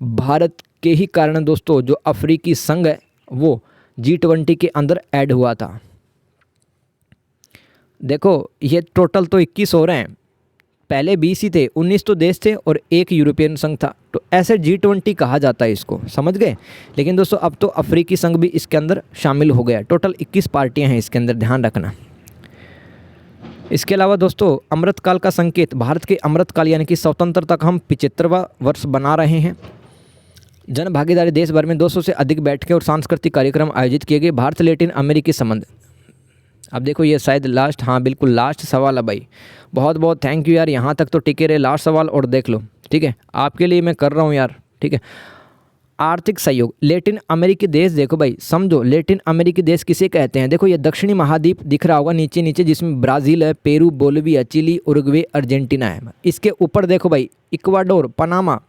भारत के ही कारण दोस्तों जो अफ्रीकी संघ है वो G20 के अंदर ऐड हुआ था। देखो ये टोटल तो 21 हो रहे हैं, पहले 20 ही थे, 19 तो देश थे और 1 यूरोपियन संघ था, तो ऐसे G20 कहा जाता है इसको, समझ गए। लेकिन दोस्तों अब तो अफ्रीकी संघ भी इसके अंदर शामिल हो गया। टोटल 21 पार्टियां हैं इसके अंदर, ध्यान रखना। इसके अलावा दोस्तों अमृतकाल का संकेत, भारत के अमृतकाल यानी कि स्वतंत्रता का हम 75वां वर्ष बना रहे हैं। जन भागीदारी देश भर में 200 से अधिक बैठकें और सांस्कृतिक कार्यक्रम आयोजित किए गए। भारत लैटिन अमेरिकी संबंध। अब देखो ये शायद लास्ट, हाँ बिल्कुल लास्ट सवाल है भाई। बहुत बहुत थैंक यू यार, यहाँ तक तो टिके रहे। लास्ट सवाल और देख लो, ठीक है, आपके लिए मैं कर रहा हूँ यार, ठीक है। आर्थिक सहयोग, लैटिन अमेरिकी देश, देखो भाई समझो, लैटिन अमेरिकी देश किसे कहते हैं। देखो ये दक्षिणी महाद्वीप दिख रहा होगा नीचे नीचे, जिसमें ब्राज़ील है, Peru, Bolivia, Chile, Uruguay, Argentina है। इसके ऊपर देखो भाई Ecuador, Panama,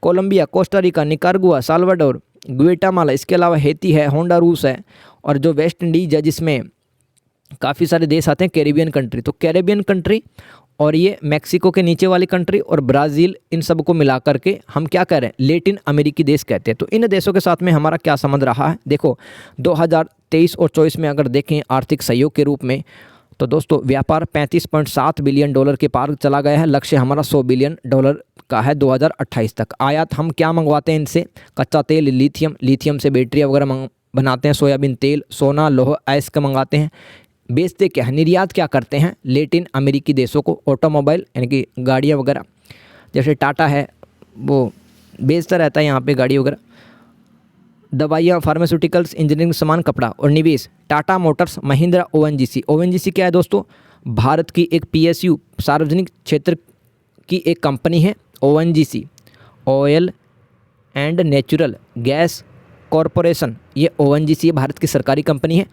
Colombia, Costa Rica, Nicaragua, Salvador, Guatemala, इसके अलावा हैती है, होंडुरास है, और जो वेस्ट इंडीज है जिसमें काफ़ी सारे देश आते हैं, कैरिबियन कंट्री। तो कैरिबियन कंट्री और ये मैक्सिको के नीचे वाली कंट्री और ब्राज़ील, इन सब को मिला करके हम क्या कह रहे हैं, लैटिन अमेरिकी देश कहते हैं। तो इन देशों के साथ में हमारा क्या संबंध रहा है। देखो 2023 और 24 में अगर देखें आर्थिक सहयोग के रूप में, तो दोस्तों व्यापार 35.7 बिलियन डॉलर के पार चला गया है। लक्ष्य हमारा 100 बिलियन डॉलर का है 2028 तक। आयात हम क्या मंगवाते हैं इनसे, कच्चा तेल, लिथियम से बैटरियाँ वगैरह बनाते हैं, सोयाबीन तेल, सोना, लौह अयस्क मंगाते हैं। बेचते क्या है, निर्यात क्या करते हैं लैटिन अमेरिकी देशों को, ऑटोमोबाइल यानी कि गाड़ियाँ वगैरह, जैसे टाटा है वो बेचता रहता है यहाँ पे गाड़ी वगैरह, दवाइयाँ, फार्मास्यूटिकल्स, इंजीनियरिंग सामान, कपड़ा। और निवेश Tata Motors, Mahindra, ONGC. ONGC क्या है दोस्तों, भारत की एक पीएसयू सार्वजनिक क्षेत्र की एक कंपनी है। ONGC oil and natural gas corporation, ये ओएनजीसी भारत की सरकारी कंपनी है।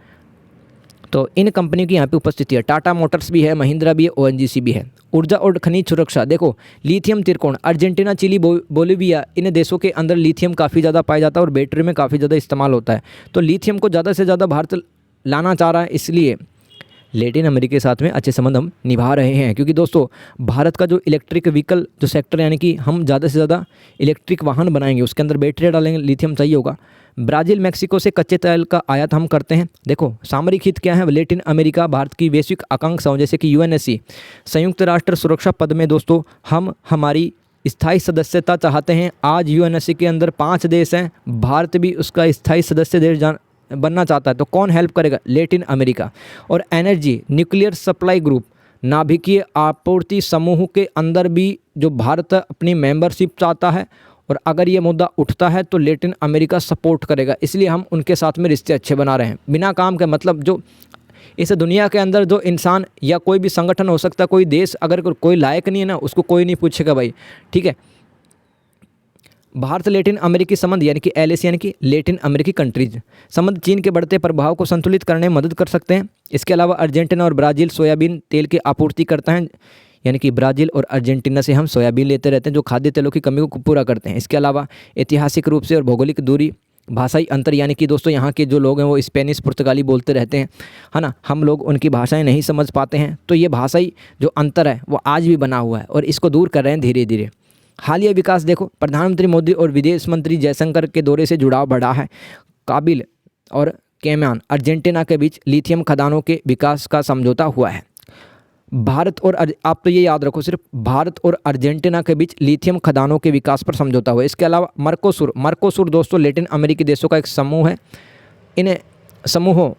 तो इन कंपनियों की यहाँ पे उपस्थिति है। टाटा मोटर्स भी है, महिंद्रा भी है, ओएनजीसी भी है। ऊर्जा और खनिज सुरक्षा, देखो लिथियम त्रिकोण, अर्जेंटीना, चिली, बोलिविया, इन देशों के अंदर लिथियम काफ़ी ज़्यादा पाया जाता है और बैटरी में काफ़ी ज़्यादा इस्तेमाल होता है। तो लिथियम को ज़्यादा से ज़्यादा भारत लाना चाह रहा है, इसलिए लैटिन अमेरिका के साथ में अच्छे संबंध हम निभा रहे हैं। क्योंकि दोस्तों भारत का जो इलेक्ट्रिक व्हीकल जो सेक्टर, यानी कि हम ज़्यादा से ज़्यादा इलेक्ट्रिक वाहन बनाएंगे, उसके अंदर बैटरी डालेंगे, लिथियम चाहिए होगा। ब्राज़ील, मैक्सिको से कच्चे तेल का आयात हम करते हैं। देखो सामरिक हित क्या है, लैटिन अमेरिका भारत की वैश्विक आकांक्षाओं जैसे कि यूएनएससी, संयुक्त राष्ट्र सुरक्षा पद में दोस्तों हम हमारी स्थायी सदस्यता चाहते हैं। आज यूएनएससी के अंदर 5 देश हैं, भारत भी उसका स्थायी सदस्य देश बनना चाहता है। तो कौन हेल्प करेगा, लैटिन अमेरिका। और एनर्जी, न्यूक्लियर सप्लाई ग्रुप, नाभिकीय आपूर्ति समूह के अंदर भी जो भारत अपनी मेंबरशिप चाहता है, और अगर ये मुद्दा उठता है तो लैटिन अमेरिका सपोर्ट करेगा। इसलिए हम उनके साथ में रिश्ते अच्छे बना रहे हैं बिना काम के। मतलब जो इस दुनिया के अंदर जो इंसान या कोई भी संगठन हो सकता है, कोई देश अगर कोई लायक नहीं है ना, उसको कोई नहीं पूछेगा भाई, ठीक है। भारत लैटिन अमेरिकी संबंध यानी कि एलएसी यानी कि लैटिन अमेरिकी कंट्रीज संबंध चीन के बढ़ते प्रभाव को संतुलित करने में मदद कर सकते हैं। इसके अलावा अर्जेंटीना और ब्राज़ील सोयाबीन तेल की आपूर्ति करता है, यानी कि ब्राज़ील और अर्जेंटीना से हम सोयाबीन लेते रहते हैं जो खाद्य तेलों की कमी को पूरा करते हैं। इसके अलावा ऐतिहासिक रूप से और भौगोलिक दूरी, भाषाई अंतर, यानी कि दोस्तों यहाँ के जो लोग हैं वो स्पेनिश पुर्तगाली बोलते रहते हैं, है ना, हम लोग उनकी भाषाएं नहीं समझ पाते हैं। तो ये भाषाई जो अंतर है वो आज भी बना हुआ है और इसको दूर कर रहे हैं धीरे धीरे। हालिया विकास देखो, प्रधानमंत्री मोदी और विदेश मंत्री जयशंकर के दौरे से जुड़ाव बढ़ा है। काबिल और कैमान, अर्जेंटीना के बीच लिथियम खदानों के विकास का समझौता हुआ है। भारत और आप तो ये याद रखो, सिर्फ भारत और अर्जेंटीना के बीच लिथियम खदानों के विकास पर समझौता हुआ है। इसके अलावा मर्कोसुर दोस्तों लैटिन अमेरिकी देशों का एक समूह है। इन समूहों,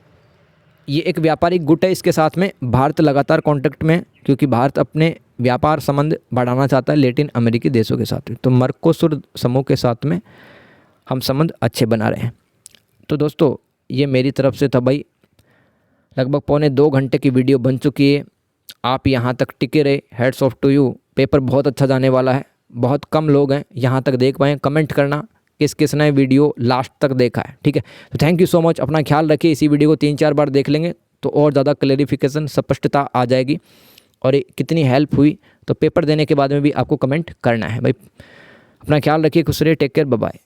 ये एक व्यापारिक गुट है, इसके साथ में भारत लगातार कांटेक्ट में, क्योंकि भारत अपने व्यापार संबंध बढ़ाना चाहता है लैटिन अमेरिकी देशों के साथ। तो मर्कोसुर समूह के साथ में हम संबंध अच्छे बना रहे हैं। तो दोस्तों ये मेरी तरफ से था भाई, लगभग 2.25 घंटे की वीडियो बन चुकी है। आप यहाँ तक टिके रहे, hats off to you. Paper बहुत अच्छा जाने वाला है, बहुत कम लोग हैं यहाँ तक देख पाए। कमेंट करना किस किस ने वीडियो लास्ट तक देखा है, ठीक है। तो थैंक यू सो मच, अपना ख्याल रखिए। इसी वीडियो को 3-4 बार देख लेंगे तो और ज़्यादा क्लैरिफिकेशन, स्पष्टता आ जाएगी और कितनी हेल्प हुई तो पेपर देने के बाद में भी आपको कमेंट करना है भाई। अपना ख्याल रखिए, खुश रहिए, टेक केयर, बाय बाय।